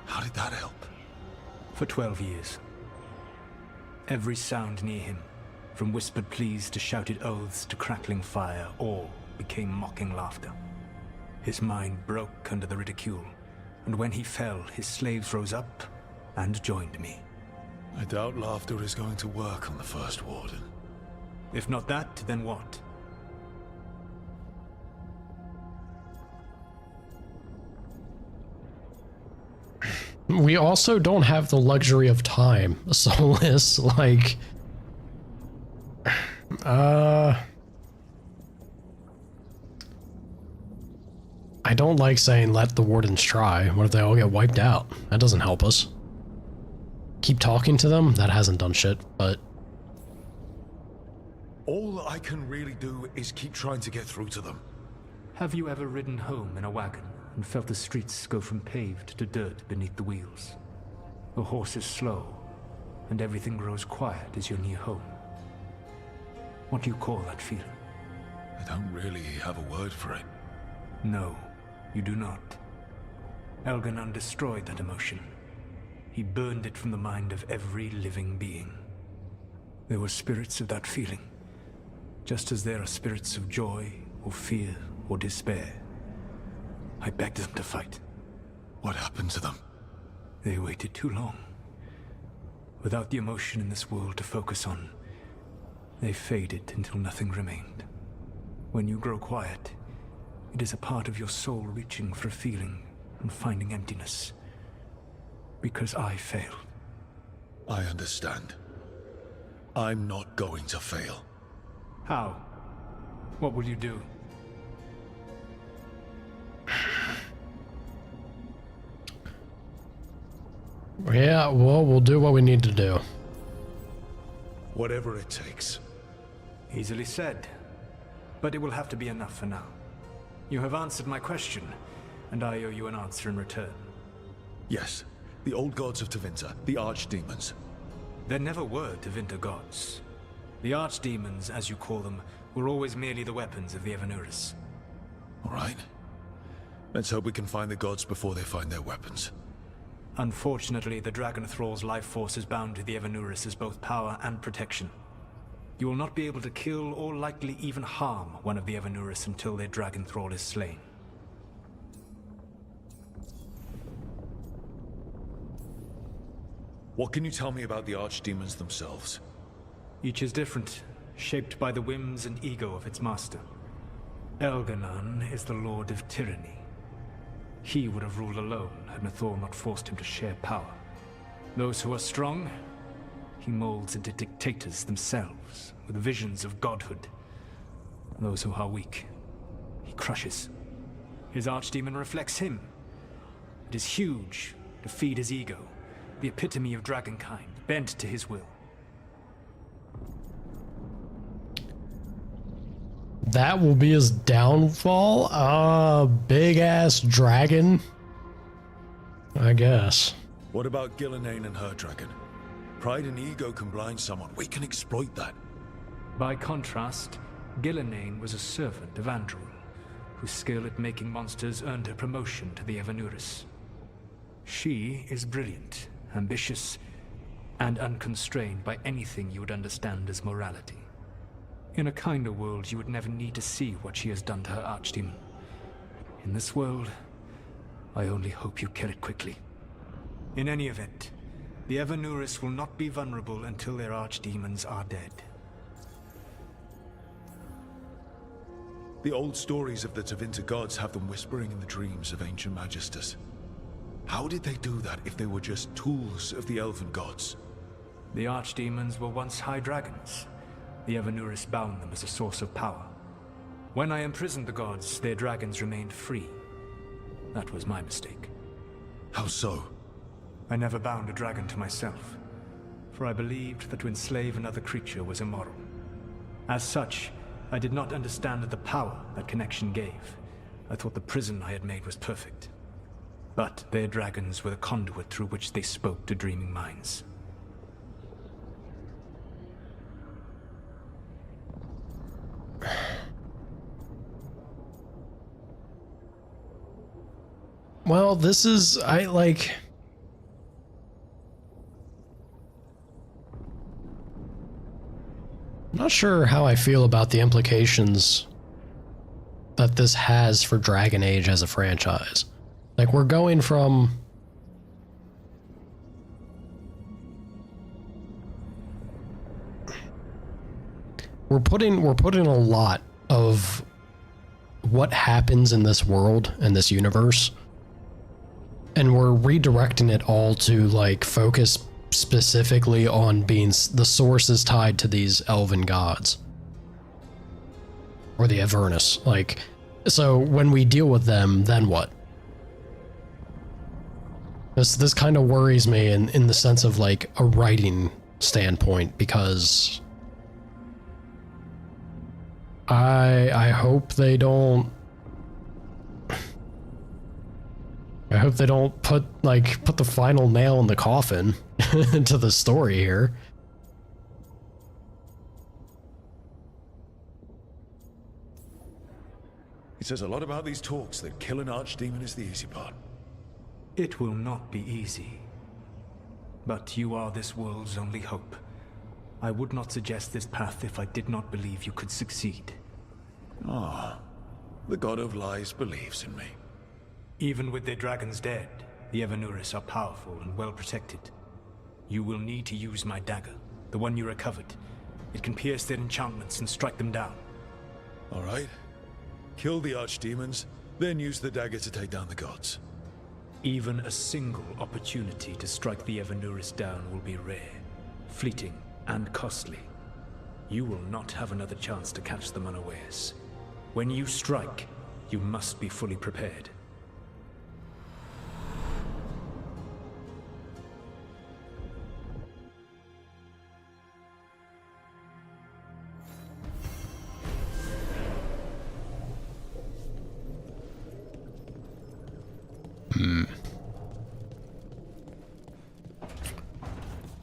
How did that help?
For 12 years. Every sound near him, from whispered pleas to shouted oaths to crackling fire, all became mocking laughter. His mind broke under the ridicule, and when he fell, his slaves rose up and joined me.
I doubt laughter is going to work on the First Warden.
If not that, then what?
We also don't have the luxury of time, Solus. Like, I don't like saying let the Wardens try. What if they all get wiped out? That doesn't help us. Keep talking to them? That hasn't done shit, but...
All I can really do is keep trying to get through to them.
Have you ever ridden home in a wagon and felt the streets go from paved to dirt beneath the wheels? The horse is slow, and everything grows quiet as you're near home. What do you call that feeling?
I don't really have a word for it.
No, you do not. Elganan destroyed that emotion. He burned it from the mind of every living being. There were spirits of that feeling, just as there are spirits of joy, or fear, or despair. I begged them to fight.
What happened to them?
They waited too long. Without the emotion in this world to focus on, they faded until nothing remained. When you grow quiet, it is a part of your soul reaching for a feeling and finding emptiness. Because I failed.
I understand. I'm not going to fail.
How? What will you do?
Yeah, well, we'll do what we need to do.
Whatever it takes.
Easily said. But it will have to be enough for now. You have answered my question, and I owe you an answer in return.
Yes. The old gods of Tevinter, the archdemons.
There never were Tevinter gods. The archdemons, as you call them, were always merely the weapons of the Evanuris.
All right. Let's hope we can find the gods before they find their weapons.
Unfortunately, the Dragon Thrall's life force is bound to the Evanuris as both power and protection. You will not be able to kill or likely even harm one of the Evanuris until their Dragon Thrall is slain.
What can you tell me about the archdemons themselves?
Each is different, shaped by the whims and ego of its master. Elganon is the Lord of Tyranny. He would have ruled alone had Mithal not forced him to share power. Those who are strong, he molds into dictators themselves, with visions of godhood. Those who are weak, he crushes. His archdemon reflects him. It is huge, to feed his ego, the epitome of dragonkind, bent to his will.
That will be his downfall? Big ass dragon? I guess.
What about Gillenane and her dragon? Pride and ego can blind someone. We can exploit that.
By contrast, Gillenane was a servant of Andrew, whose skill at making monsters earned her promotion to the Evanuris. She is brilliant, ambitious, and unconstrained by anything you would understand as morality. In a kinder world, you would never need to see what she has done to her archdemon. In this world, I only hope you kill it quickly. In any event, the Evanuris will not be vulnerable until their archdemons are dead.
The old stories of the Tevinter gods have them whispering in the dreams of ancient magisters. How did they do that if they were just tools of the elven gods?
The archdemons were once high dragons. The Evanuris bound them as a source of power. When I imprisoned the gods, their dragons remained free. That was my mistake.
How so?
I never bound a dragon to myself, for I believed that to enslave another creature was immoral. As such, I did not understand the power that connection gave. I thought the prison I had made was perfect. But their dragons were the conduit through which they spoke to dreaming minds.
Well, this is, I'm not sure how I feel about the implications that this has for Dragon Age as a franchise. Like, we're going from we're putting a lot of what happens in this world and this universe, and we're redirecting it all to like focus specifically on being the sources tied to these elven gods or the Avernus. Like, so when we deal with them, then what? This kind of worries me in the sense of like a writing standpoint, because I hope they don't put the final nail in the coffin to the story here.
It says a lot about these talks that kill an archdemon is the easy part.
It will not be easy. But you are this world's only hope. I would not suggest this path if I did not believe you could succeed.
Ah, the god of lies believes in me.
Even with their dragons dead, the Evanuris are powerful and well protected. You will need to use my dagger, the one you recovered. It can pierce their enchantments and strike them down.
All right. Kill the archdemons, then use the dagger to take down the gods.
Even a single opportunity to strike the Evanuris down will be rare, fleeting, and costly. You will not have another chance to catch them unawares. When you strike, you must be fully prepared.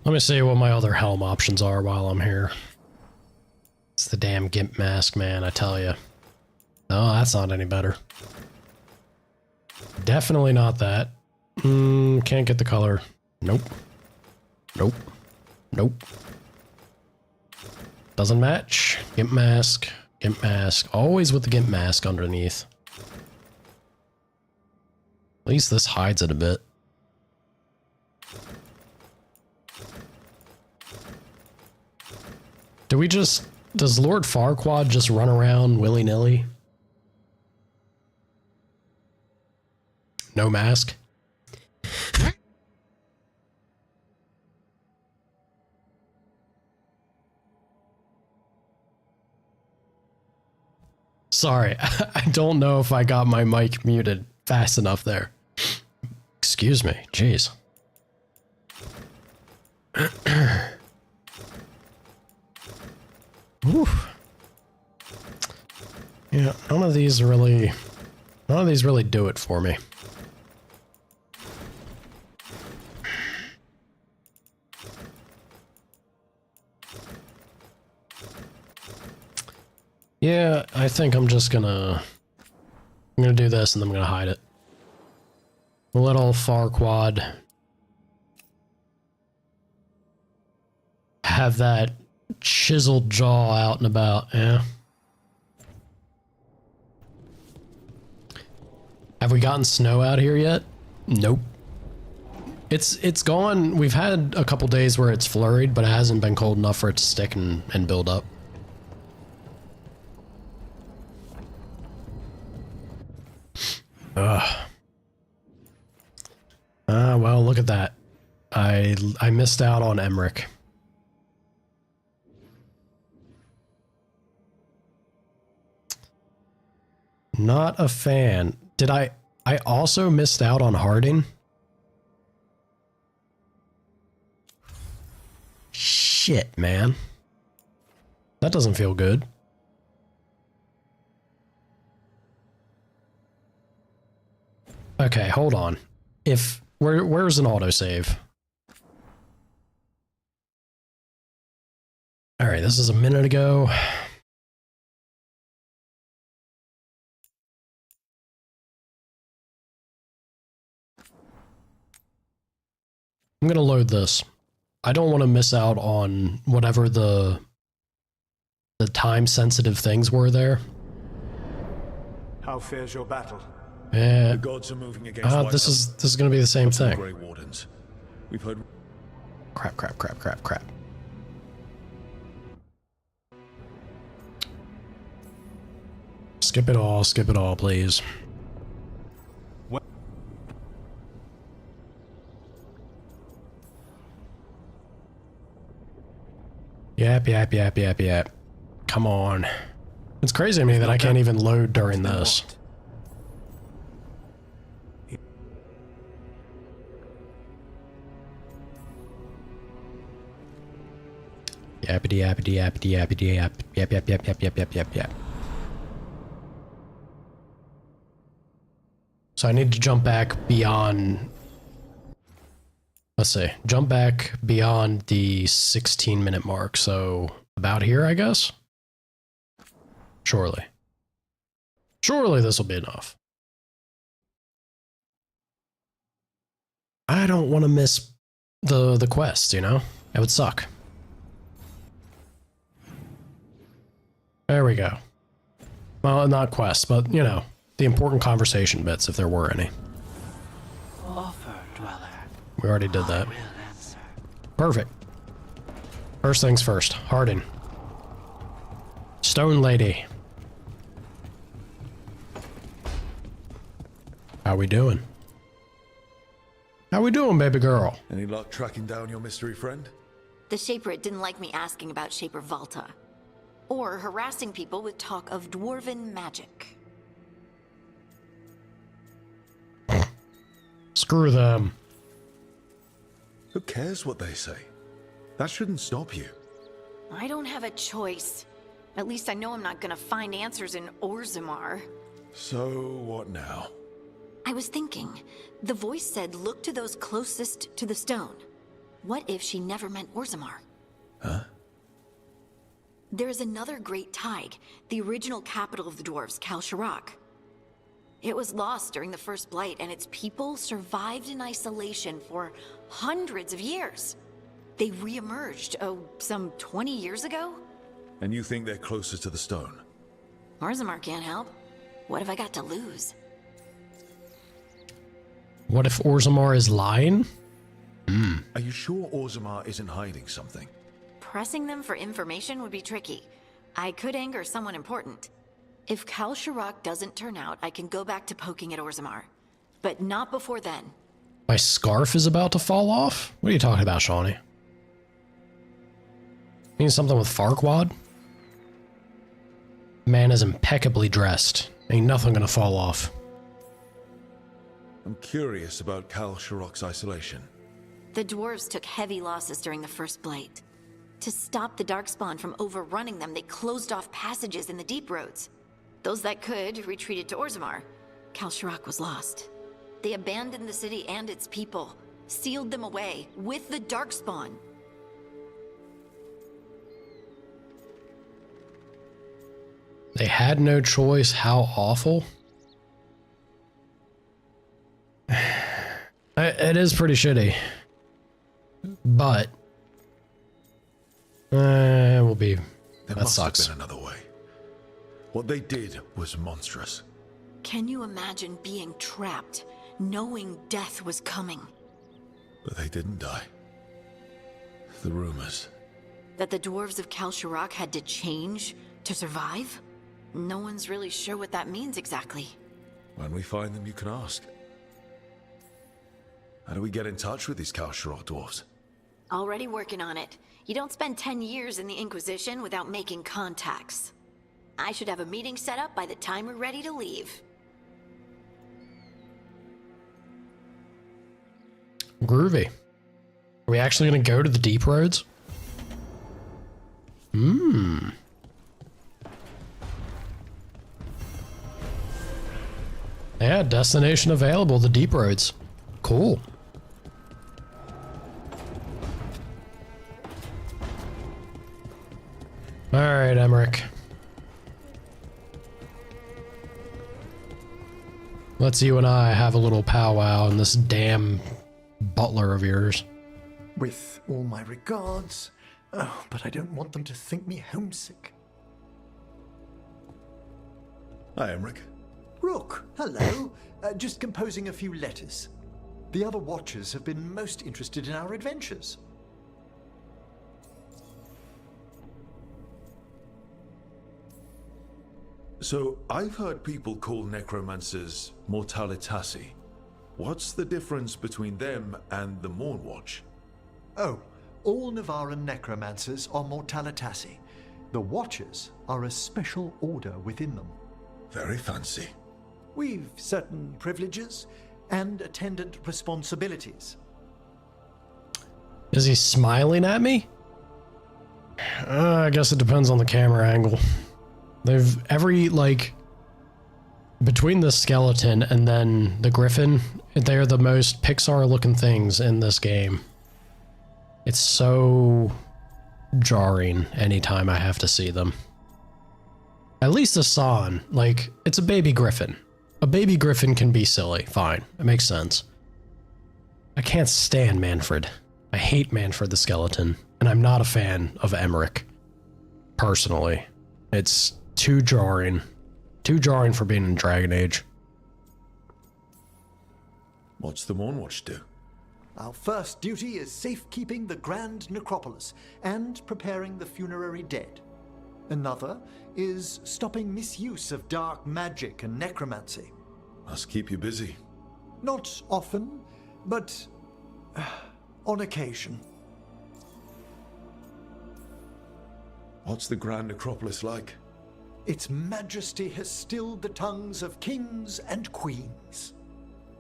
Let me see what my other helm options are while I'm here. It's the damn gimp mask, man, I tell you. Oh, that's not any better. Definitely not that. Can't get the color. Nope. Nope. Nope. Doesn't match. Gimp mask. Gimp mask. Always with the gimp mask underneath. At least this hides it a bit. Does Lord Farquaad just run around willy-nilly? No mask? Sorry, I don't know if I got my mic muted fast enough there. Excuse me, jeez. Oof. Yeah, none of these really do it for me. Yeah, I think I'm gonna do this and I'm gonna hide it. A little Farquaad. Have that chiseled jaw out and about, yeah. Have we gotten snow out here yet? Nope. It's gone. We've had a couple days where it's flurried, but it hasn't been cold enough for it to stick and build up. Ugh. Well, look at that. I missed out on Emmerich. Not a fan. Did I also missed out on Harding? Shit, man. That doesn't feel good. Okay, hold on. Where's an autosave? All right, this is a minute ago. I'm gonna load this. I don't want to miss out on whatever the time-sensitive things were there.
How fares your battle?
Yeah.
The gods are moving against
this is gonna be the same thing.
Grey Wardens. We've heard.
Crap. Skip it all, please. Yap. Come on. It's crazy to me that I can't even load during this. Yap. So I need to jump back beyond. Let's see. Jump back beyond the 16-minute mark. So about here, I guess. Surely this will be enough. I don't want to miss the quest, you know? It would suck. There we go. Well, not quests, but, you know, the important conversation bits, if there were any.
Offer, dweller.
We already did that. Perfect. First things first. Harding. Stone Lady. How we doing? How we doing, baby girl?
Any luck tracking down your mystery friend?
The Shaper didn't like me asking about Shaper Volta. or harassing people with talk of dwarven magic.
Screw them.
Who cares what they say? That shouldn't stop you.
I don't have a choice. At least I know I'm not gonna find answers in Orzammar.
So, what now?
I was thinking, the voice said look to those closest to the stone. What if she never meant Orzammar?
Huh?
There is another great Tig, the original capital of the dwarves, Kalsharak. It was lost during the First Blight, and its people survived in isolation for hundreds of years. They re-emerged, some 20 years ago?
And you think they're closer to the stone?
Orzammar can't help. What have I got to lose?
What if Orzammar is lying?
Are you sure Orzammar isn't hiding something?
Pressing them for information would be tricky. I could anger someone important. If Kalsharak doesn't turn out, I can go back to poking at Orzammar. But not before then.
My scarf is about to fall off? What are you talking about, Shawnee? Mean something with Farquaad? Man is impeccably dressed. Ain't nothing gonna fall off.
I'm curious about Kalsharak's isolation.
The dwarves took heavy losses during the First Blight. To stop the Darkspawn from overrunning them, they closed off passages in the deep roads. Those that could retreated to Orzammar. Kalsharak was lost. They abandoned the city and its people, sealed them away with the Darkspawn.
They had no choice. How awful. It is pretty shitty. But will be.
There
That
must
sucks.
have been another way. What they did was monstrous.
Can you imagine being trapped, knowing death was coming?
But they didn't die. The rumors.
That the dwarves of Kalsharak had to change to survive? No one's really sure what that means exactly.
When we find them, you can ask. How do we get in touch with these Kalsharak dwarves?
Already working on it. You don't spend 10 years in the Inquisition without making contacts. I should have a meeting set up by the time we're ready to leave.
Groovy. Are we actually gonna go to the deep roads? Yeah, destination available, the deep roads. Cool. Alright, Emmerich. Let's you and I have a little powwow in this damn butler of yours.
With all my regards. Oh, but I don't want them to think me homesick.
Hi, Emmerich.
Rook, hello. Just composing a few letters. The other Watchers have been most interested in our adventures.
So, I've heard people call necromancers mortalitasi. What's the difference between them and the Mornwatch?
Oh, all Navaran necromancers are mortalitasi. The Watchers are a special order within them.
Very fancy.
We've certain privileges and attendant responsibilities.
Is he smiling at me? I guess it depends on the camera angle. They've between the skeleton and then the griffin, they're the most Pixar looking things in this game. It's so jarring anytime I have to see them. At least Asan, it's a baby griffin. A baby griffin can be silly, fine, it makes sense. I can't stand Manfred. I hate Manfred the skeleton, and I'm not a fan of Emmerich. Personally. It's too jarring. Too jarring for being in Dragon Age.
What's the Mornwatch do?
Our first duty is safekeeping the Grand Necropolis and preparing the funerary dead. Another is stopping misuse of dark magic and necromancy.
Must keep you busy.
Not often, but on occasion.
What's the Grand Necropolis like?
Its majesty has stilled the tongues of kings and queens.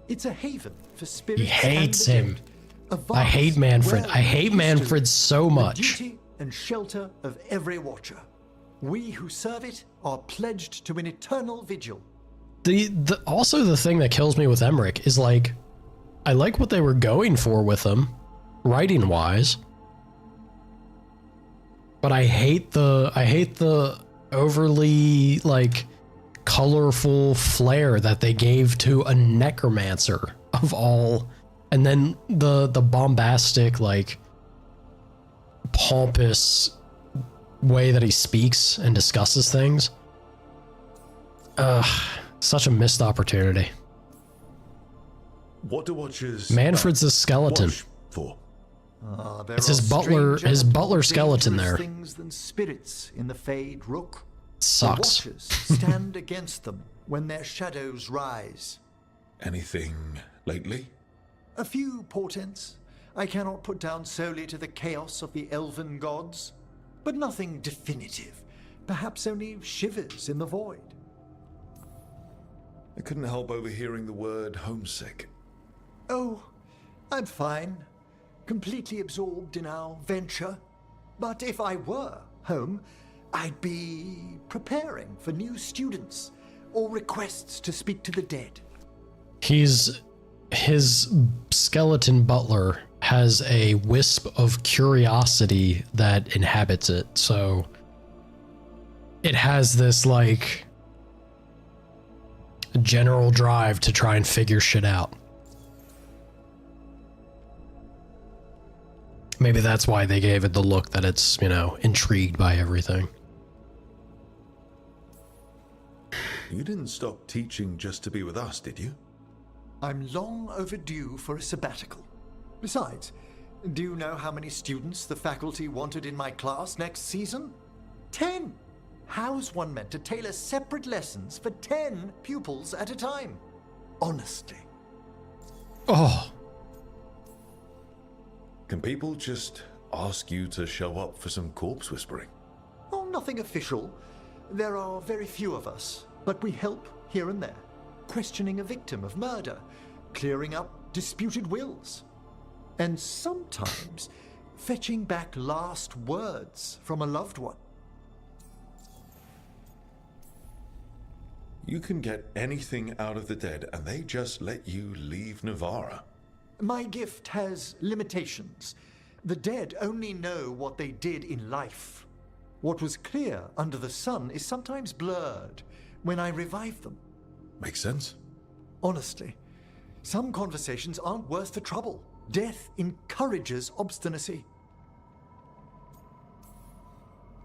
It's a haven for spirits.
He hates
and the
him.
dead, a
I hate
vast
Manfred.
well
I hate
of
Manfred
history,
so
the
much.
duty and shelter of every watcher. We who serve it are pledged to an eternal vigil.
Also the thing that kills me with Emmerich is like, I like what they were going for with him, writing wise, but I hate the overly like colorful flair that they gave to a necromancer of all, and then the bombastic, like pompous way that he speaks and discusses things. Such a missed opportunity.
What do Watchers
Manfred's a skeleton.
watch for?
It's his butler skeleton there.
Things than spirits in the Fade Rook.
Sucks.
The Watchers stand against them when their shadows rise.
Anything lately?
A few portents I cannot put down solely to the chaos of the elven gods, but nothing definitive. Perhaps only shivers in the void.
I couldn't help overhearing the word homesick.
Oh, I'm fine. Completely absorbed in our venture. But if I were home, I'd be preparing for new students or requests to speak to the dead.
His skeleton butler has a wisp of curiosity that inhabits it, so it has this like general drive to try and figure shit out. Maybe that's why they gave it the look that it's, you know, intrigued by everything.
You didn't stop teaching just to be with us, did you?
I'm long overdue for a sabbatical. Besides, do you know how many students the faculty wanted in my class next season? 10! How's one meant to tailor separate lessons for 10 pupils at a time? Honestly.
Oh.
Can people just ask you to show up for some corpse whispering?
Oh, nothing official. There are very few of us, but we help here and there. Questioning a victim of murder, clearing up disputed wills, and sometimes fetching back last words from a loved one.
You can get anything out of the dead and they just let you leave Navarra.
My gift has limitations. The dead only know what they did in life. What was clear under the sun is sometimes blurred when I revive them.
Makes sense.
Honestly, some conversations aren't worth the trouble. Death encourages obstinacy.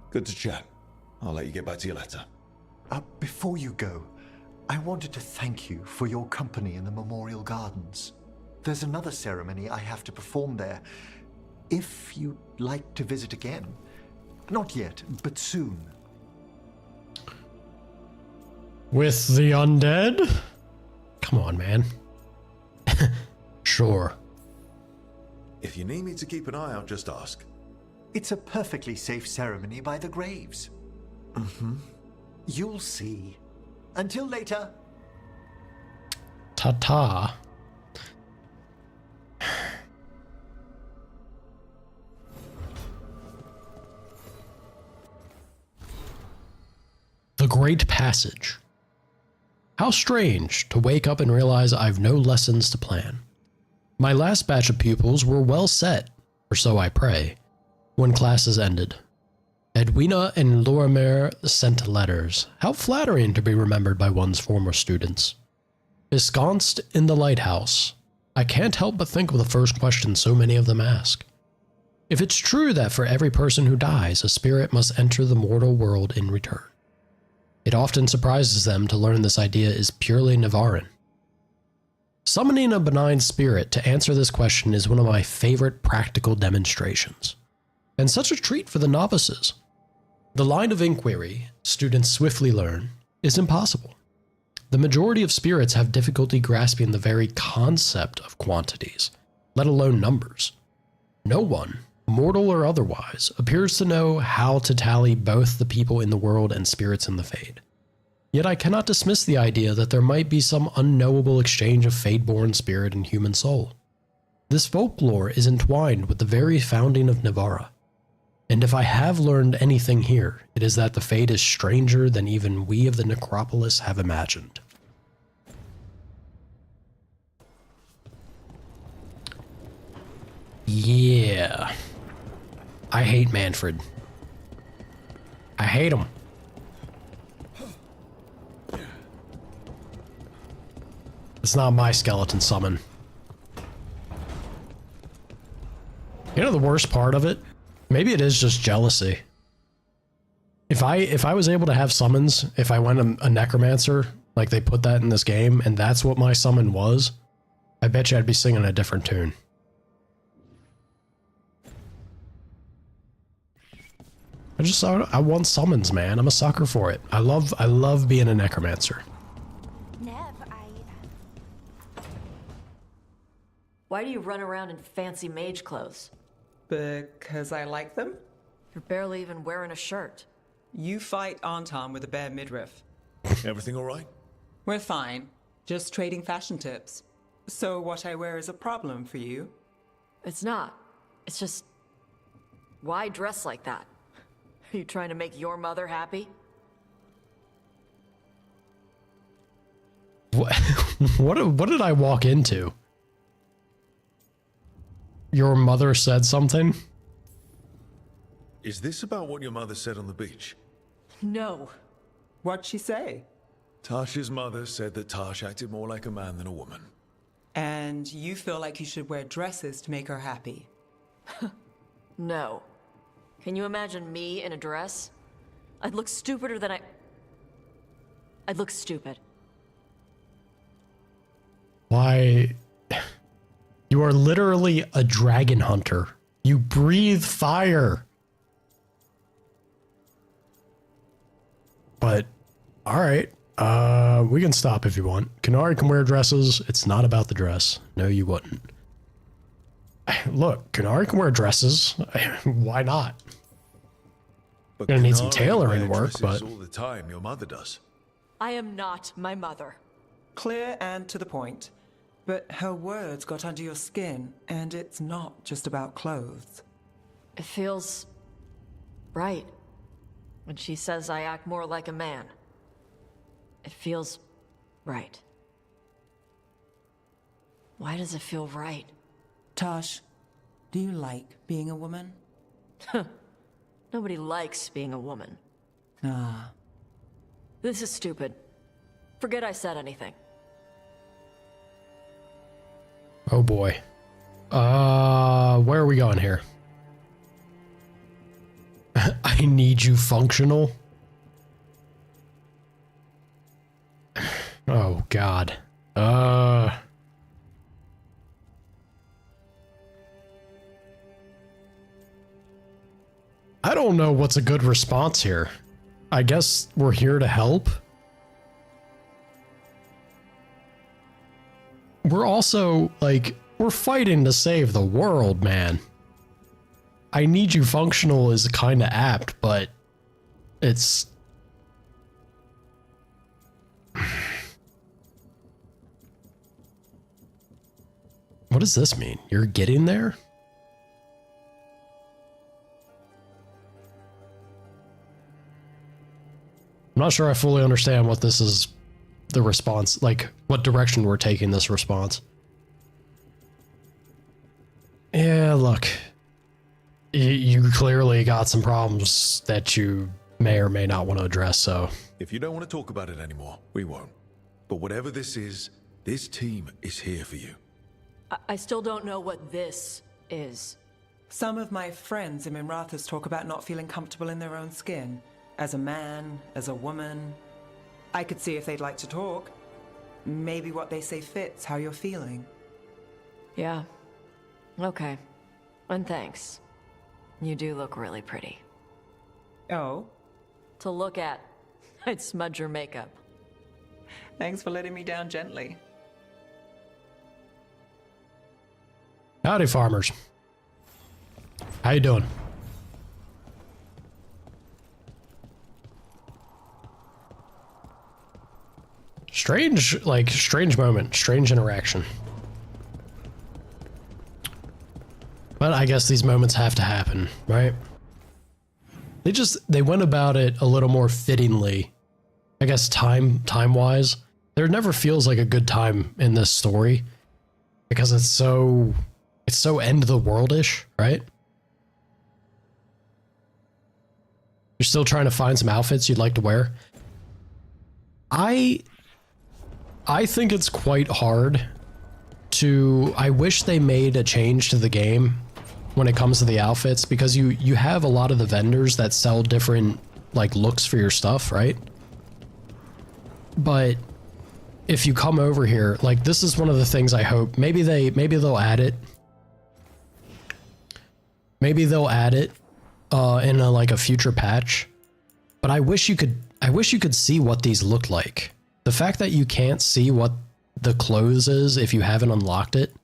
Good to chat. I'll let you get back to your letter.
Before you go, I wanted to thank you for your company in the Memorial Gardens. There's another ceremony I have to perform there. If you'd like to visit again. Not yet, but soon.
With the undead? Come on, man. Sure.
If you need me to keep an eye out, just ask.
It's a perfectly safe ceremony by the graves.
Mm-hmm.
You'll see. Until later.
Ta-ta. The Great Passage. How strange to wake up and realize I've no lessons to plan. My last batch of pupils were well set, or so I pray, when classes ended. Edwina and Lorimer sent letters. How flattering to be remembered by one's former students. Ensconced in the lighthouse, I can't help but think of the first question so many of them ask. If it's true that for every person who dies, a spirit must enter the mortal world in return. It often surprises them to learn this idea is purely Navaran. Summoning a benign spirit to answer this question is one of my favorite practical demonstrations, and such a treat for the novices. The line of inquiry, students swiftly learn, is impossible. The majority of spirits have difficulty grasping the very concept of quantities, let alone numbers. No one, mortal or otherwise, appears to know how to tally both the people in the world and spirits in the Fade. Yet I cannot dismiss the idea that there might be some unknowable exchange of Fade-born spirit and human soul. This folklore is entwined with the very founding of Navarra. And if I have learned anything here, it is that the Fade is stranger than even we of the Necropolis have imagined. Yeah. I hate Manfred. I hate him. It's not my skeleton summon. You know the worst part of it? Maybe it is just jealousy. If I was able to have summons, if I went a necromancer, like they put that in this game, and that's what my summon was, I bet you I'd be singing a different tune. I want summons, man. I'm a sucker for it. I love being a necromancer.
Why do you run around in fancy mage clothes?
Because I like them?
You're barely even wearing a shirt.
You fight Anton with a bare midriff.
Everything all right?
We're fine. Just trading fashion tips. So what I wear is a problem for you?
It's not. It's just... Why dress like that? Are you trying to make your mother happy?
What did I walk into? Your mother said something?
Is this about what your mother said on the beach?
No.
What'd she say?
Tasha's mother said that Tash acted more like a man than a woman.
And you feel like you should wear dresses to make her happy?
No. Can you imagine me in a dress? I'd look stupider than I'd look stupid.
Why... You are literally a dragon hunter. You breathe fire. But, alright. We can stop if you want. Qunari can wear dresses. It's not about the dress. No, you wouldn't. Look, Qunari can wear dresses. Why not?
But
gonna need some
Qunari
tailoring
wear
work,
dresses
but...
all the time, your mother does.
I am not my mother.
Clear and to the point. But her words got under your skin, and it's not just about clothes.
It feels... right. When she says I act more like a man. It feels... right. Why does it feel right?
Tosh, do you like being a woman?
Nobody likes being a woman.
Ah.
This is stupid. Forget I said anything.
Oh boy. Where are we going here? I need you functional. Oh God. I don't know what's a good response here. I guess we're here to help. We're also, like, we're fighting to save the world, man. I need you functional is kind of apt, but it's... What does this mean? You're getting there? I'm not sure I fully understand what this is, the response, like what direction we're taking this response. Yeah, look, you clearly got some problems that you may or may not want to address, so.
If you don't want to talk about it anymore, we won't. But whatever this is, this team is here for you.
I still don't know what this is.
Some of my friends in Minrathas talk about not feeling comfortable in their own skin. As a man, as a woman. I could see if they'd like to talk. Maybe what they say fits how you're feeling.
Yeah. Okay. And thanks. You do look really pretty.
Oh?
To look at. I'd smudge your makeup.
Thanks for letting me down gently.
Howdy, farmers. How you doing? Strange moment, strange interaction. But I guess these moments have to happen, right? They went about it a little more fittingly. I guess time-wise. There never feels like a good time in this story because it's so end of the world-ish, right? You're still trying to find some outfits you'd like to wear. I think it's quite hard to... I wish they made a change to the game when it comes to the outfits, because you have a lot of the vendors that sell different like looks for your stuff, right? But if you come over here, like this is one of the things I hope maybe they'll add it. Maybe they'll add it in a future patch. But I wish you could see what these look like. The fact that you can't see what the clothes is if you haven't unlocked it,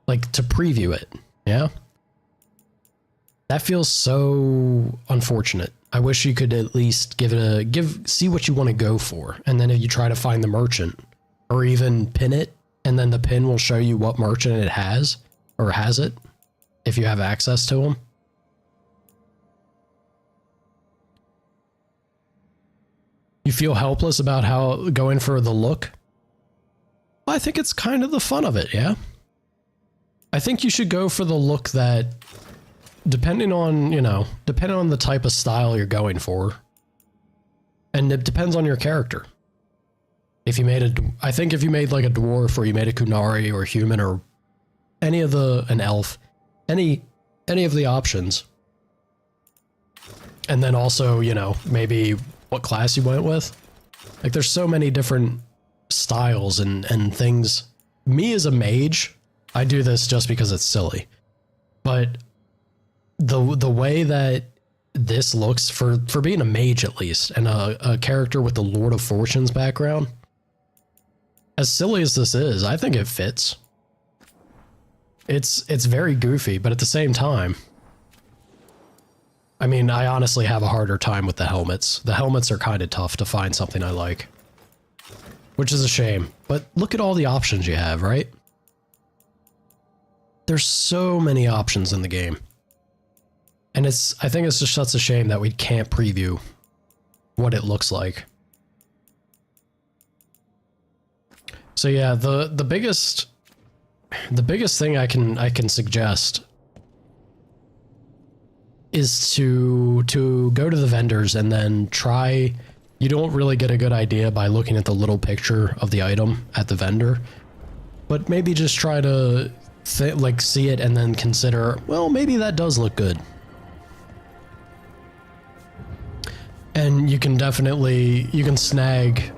like to preview it, yeah? That feels so unfortunate. I wish you could at least see what you want to go for, and then if you try to find the merchant, or even pin it, and then the pin will show you what merchant it has, or has it, if you have access to them. You feel helpless about how going for the look? Well, I think it's kind of the fun of it, yeah? I think you should go for the look that, depending on the type of style you're going for, and it depends on your character. I think if you made like a dwarf, or you made a Kunari, or a human, or an elf, any of the options, and then also, maybe what class you went with. Like there's so many different styles and things. Me as a mage, I do this just because it's silly. But the way that this looks for being a mage at least, and a character with the Lord of Fortunes background, as silly as this is, I think it fits. It's very goofy, but at the same time, I mean, I honestly have a harder time with the helmets. The helmets are kind of tough to find something I like, which is a shame. But look at all the options you have, right? There's so many options in the game. And I think it's just such a shame that we can't preview what it looks like. So yeah, the biggest thing I can suggest is to go to the vendors and then try. You don't really get a good idea by looking at the little picture of the item at the vendor, but maybe just try to see it and then consider, well, maybe that does look good. And you can snag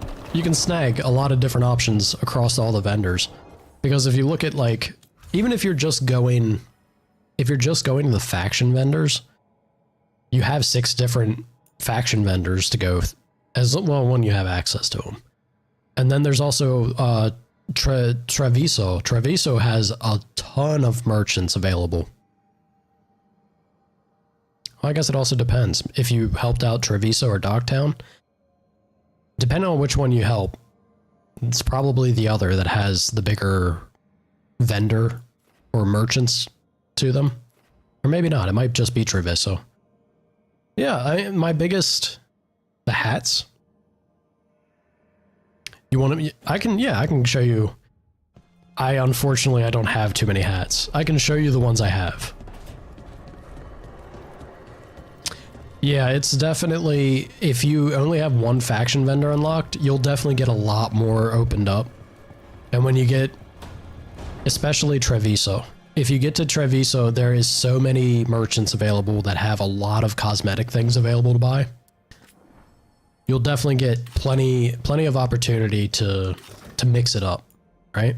a lot of different options across all the vendors, because if you look at even if you're just going to the faction vendors, you have 6 different faction vendors to go as well when you have access to them. And then there's also Treviso. Treviso has a ton of merchants available. Well, I guess it also depends. If you helped out Treviso or Dogtown, depending on which one you help, it's probably the other that has the bigger vendor or merchants to them. Or maybe not. It might just be Treviso. Yeah, the hats. You want to? I can show you. Unfortunately, I don't have too many hats. I can show you the ones I have. Yeah, it's definitely, if you only have one faction vendor unlocked, you'll definitely get a lot more opened up. And when you get, especially Treviso, if you get to Treviso, there is so many merchants available that have a lot of cosmetic things available to buy. You'll definitely get plenty of opportunity to mix it up, right?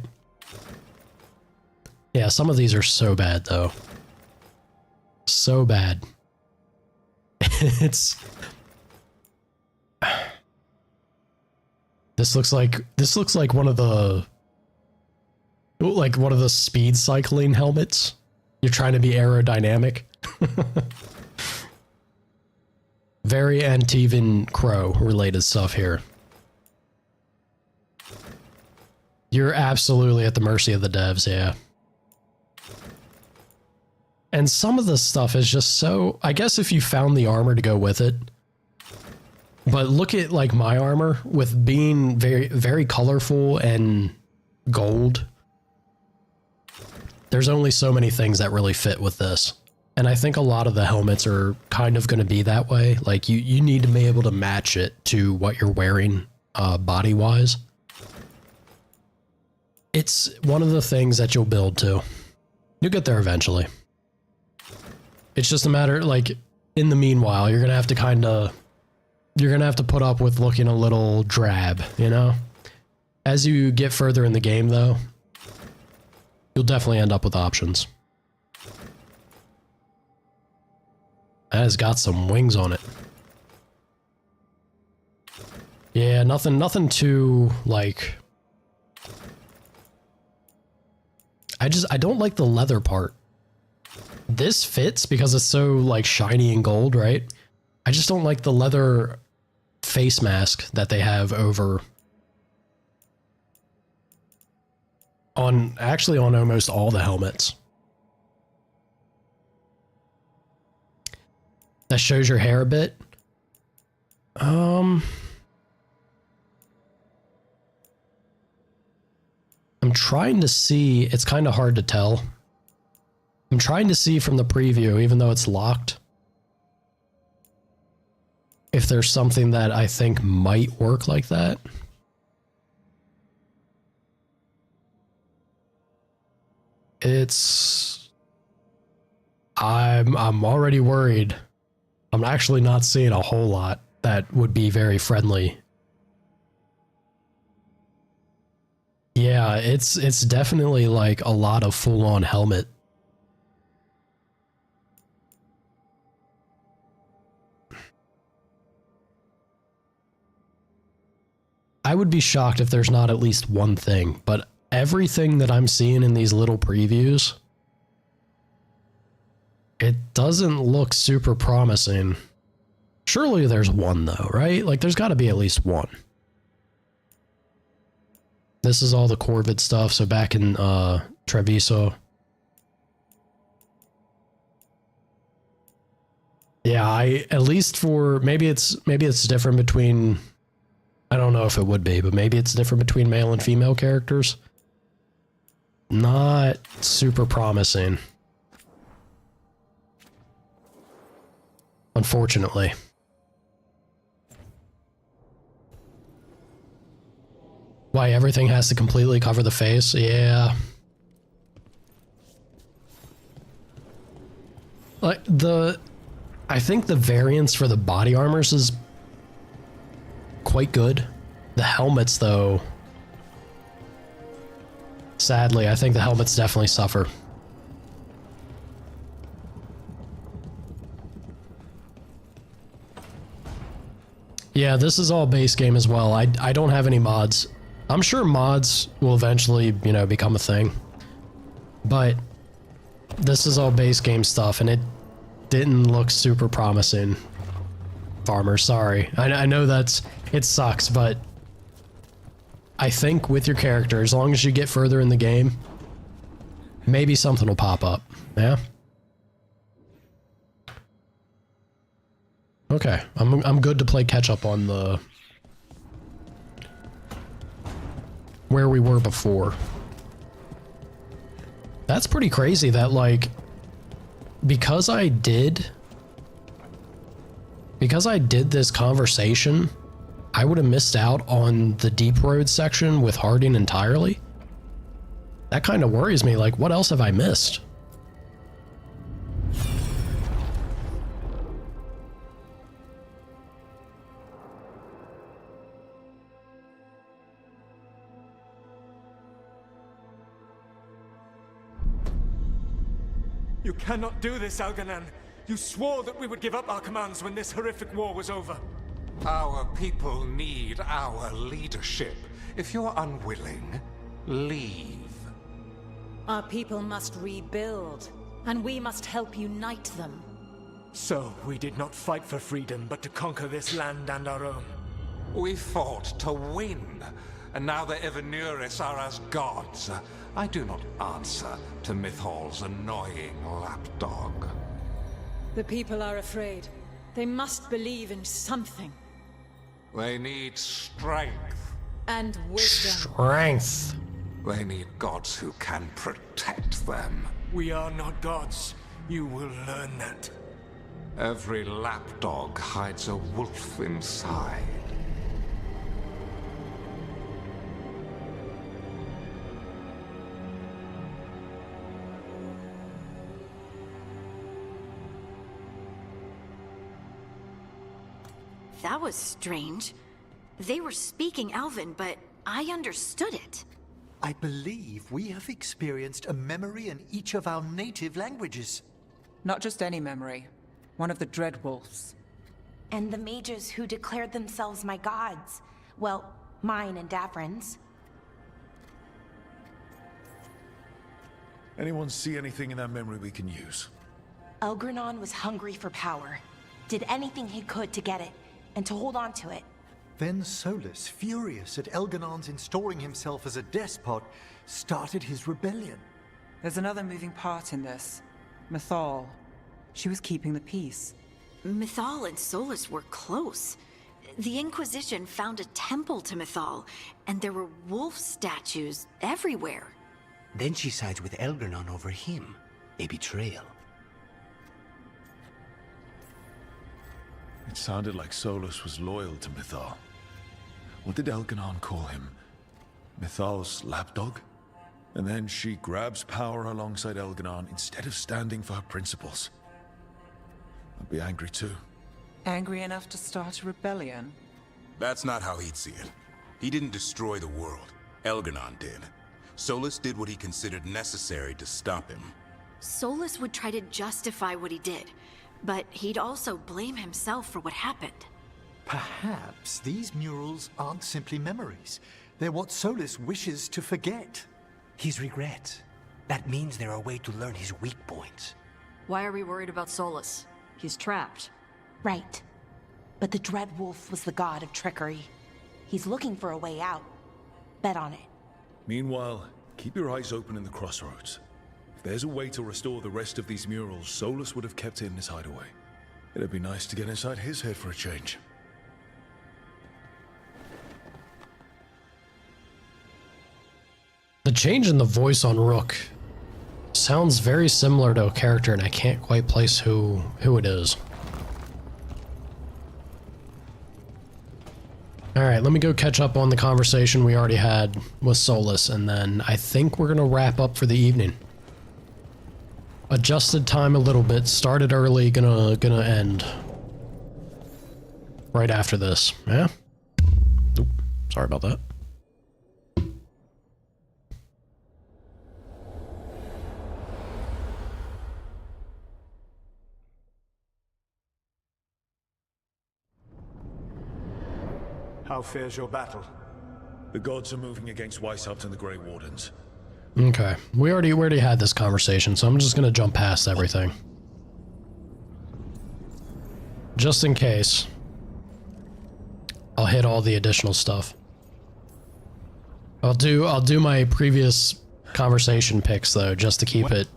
Yeah, some of these are so bad though. So bad. This looks like one of the speed cycling helmets. You're trying to be aerodynamic. Very Antivan Crow related stuff here. You're absolutely at the mercy of the devs, yeah. And some of the stuff is just so... I guess if you found the armor to go with it. But look at like my armor with being very, very colorful and gold. There's only so many things that really fit with this. And I think a lot of the helmets are kind of going to be that way. Like you need to be able to match it to what you're wearing body-wise. It's one of the things that you'll build to. You'll get there eventually. It's just a matter, like, in the meanwhile, you're going to have to you're going to have to put up with looking a little drab, you know? As you get further in the game, though, you'll definitely end up with options. That has got some wings on it. Yeah, nothing too, like... I don't like the leather part. This fits because it's so like shiny and gold, right? I just don't like the leather face mask that they have over actually on almost all the helmets. That shows your hair a bit. I'm trying to see, it's kind of hard to tell. I'm trying to see from the preview, even though it's locked, if there's something that I think might work like that. I'm already worried. I'm actually not seeing a whole lot that would be very friendly. Yeah, it's definitely like a lot of full-on helmet. I would be shocked if there's not at least one thing, but everything that I'm seeing in these little previews, it doesn't look super promising. Surely there's one though, right? Like there's got to be at least one. This is all the Corvid stuff, so back in Treviso. Yeah, at least for maybe it's different between, I don't know if it would be, but maybe it's different between male and female characters. Not super promising. Unfortunately. Why everything has to completely cover the face? Yeah. Like I think the variance for the body armors is quite good. The helmets, though, sadly, I think the helmets definitely suffer. Yeah, this is all base game as well. I don't have any mods. I'm sure mods will eventually, you know, become a thing. But this is all base game stuff, and it didn't look super promising. Farmer, sorry. I know it sucks, but I think with your character, as long as you get further in the game, maybe something will pop up. Yeah? Okay, I'm good to play catch up on the where we were before. That's pretty crazy that, like, because I did this conversation, I would have missed out on the deep road section with Harding entirely. That kind of worries me. Like, what else have I missed?
You cannot do this, Alganan. You swore that we would give up our commands when this horrific war was over.
Our people need our leadership. If you're unwilling, leave.
Our people must rebuild,
and we must help unite them.
So, we did not fight for freedom, but to conquer this land and our own.
We fought to win, and now the Evanuris are as gods. I do not answer to Mythal's annoying lapdog.
The people are afraid. They must believe in something.
They need strength.
And wisdom.
Strength.
They need gods who can protect them.
We are not gods. You will learn that.
Every lapdog hides a wolf inside.
That was strange. They were speaking Elven, but I understood it.
I believe we have experienced a memory in each of our native languages.
Not just any memory. One of the Dreadwolves.
And the mages who declared themselves my gods. Well, mine and Davrin's.
Anyone see anything in that memory we can use?
Elgranon was hungry for power. Did anything he could to get it, and to hold on to it.
Then Solus, furious at Elganon's installing himself as a despot, started his rebellion.
There's another moving part in this. Mythal. She was keeping the peace.
Mythal and Solus were close. The Inquisition found a temple to Mythal, and there were wolf statues everywhere.
Then she sides with Elgranon over him. A betrayal.
It sounded like Solus was loyal to Mythal. What did Elganon call him? Mythal's lapdog? And then she grabs power alongside Elganon instead of standing for her principles. I'd be angry too.
Angry enough to start a rebellion?
That's not how he'd see it. He didn't destroy the world. Elganon did. Solus did what he considered necessary to stop him.
Solus would try to justify what he did, but he'd also blame himself for what happened.
Perhaps these murals aren't simply memories. They're what Solus wishes to forget.
His regret. That means they're a way to learn his weak points.
Why are we worried about Solus? He's trapped.
Right. But the Dreadwolf was the god of trickery. He's looking for a way out. Bet on it.
Meanwhile, keep your eyes open in the crossroads. If there's a way to restore the rest of these murals, Solus would have kept it in his hideaway. It'd be nice to get inside his head for a change.
The change in the voice on Rook sounds very similar to a character, and I can't quite place who it is. Alright, let me go catch up on the conversation we already had with Solus, and then I think we're gonna wrap up for the evening. Adjusted time a little bit, started early, gonna end right after this. Yeah? Oop, sorry about that.
How fares your battle?
The gods are moving against Weishaupt and the Grey Wardens.
Okay, we already had this conversation, so I'm just gonna jump past everything. Just in case. I'll hit all the additional stuff. I'll do my previous conversation picks though, just to keep it,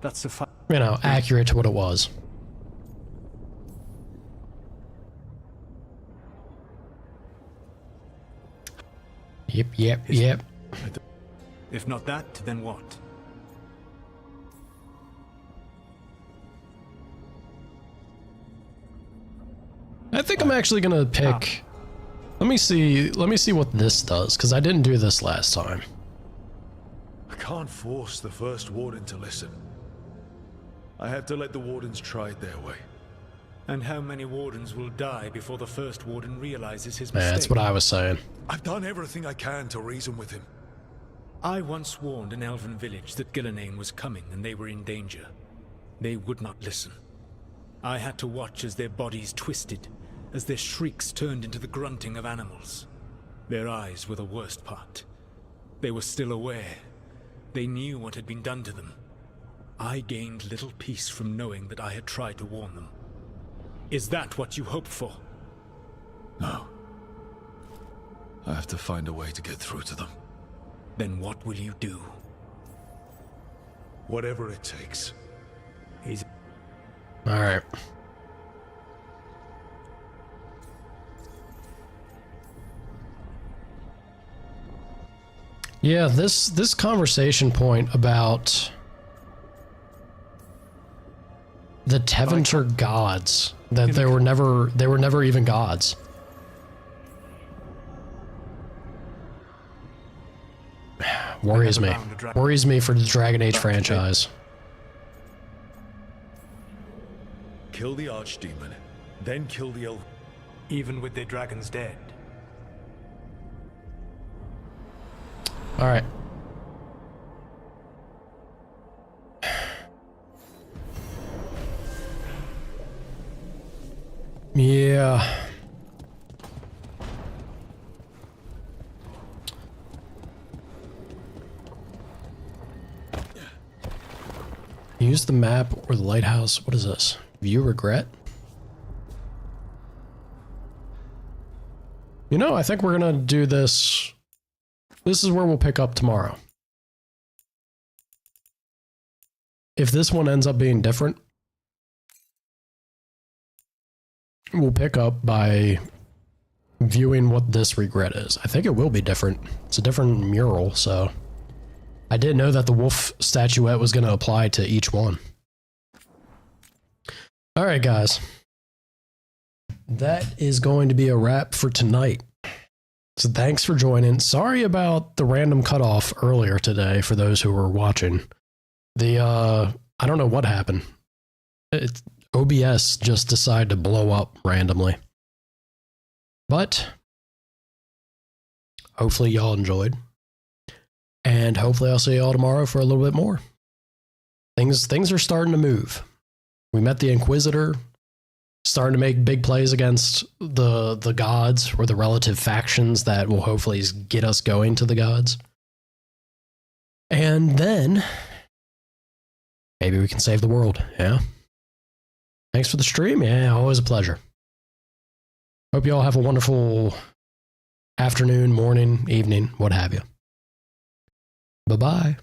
That's a
you know, accurate to what it was. Yep.
If not that, then what?
I think I'm actually gonna pick. Let me see what this does, because I didn't do this last time.
I can't force the first warden to listen. I have to let the wardens try it their way.
And how many wardens will die before the first warden realizes his mistake?
Yeah, that's what I was saying.
I've done everything I can to reason with him.
I once warned an elven village that Gillenane was coming and they were in danger. They would not listen. I had to watch as their bodies twisted, as their shrieks turned into the grunting of animals. Their eyes were the worst part. They were still aware. They knew what had been done to them. I gained little peace from knowing that I had tried to warn them. Is that what you hoped for?
No. I have to find a way to get through to them.
Then what will you do?
Whatever it takes.
All right. Yeah, this conversation point about the Tevinter gods, that they were never even gods. Worries me. Worries me for the Dragon Age franchise.
Kill the Archdemon, then kill the elf.
Even with the dragons dead.
All right. Yeah. Use the map or the lighthouse. What is this? View regret? You know, I think we're gonna do this. This is where we'll pick up tomorrow. If this one ends up being different, we'll pick up by viewing what this regret is. I think it will be different. It's a different mural, so I didn't know that the wolf statuette was going to apply to each one. All right, guys. That is going to be a wrap for tonight. So thanks for joining. Sorry about the random cutoff earlier today for those who were watching. I don't know what happened. OBS just decided to blow up randomly. But hopefully y'all enjoyed. And hopefully I'll see y'all tomorrow for a little bit more. Things are starting to move. We met the Inquisitor, starting to make big plays against the gods or the relative factions that will hopefully get us going to the gods. And then maybe we can save the world, yeah? Thanks for the stream. Yeah, always a pleasure. Hope you all have a wonderful afternoon, morning, evening, what have you. Bye-bye.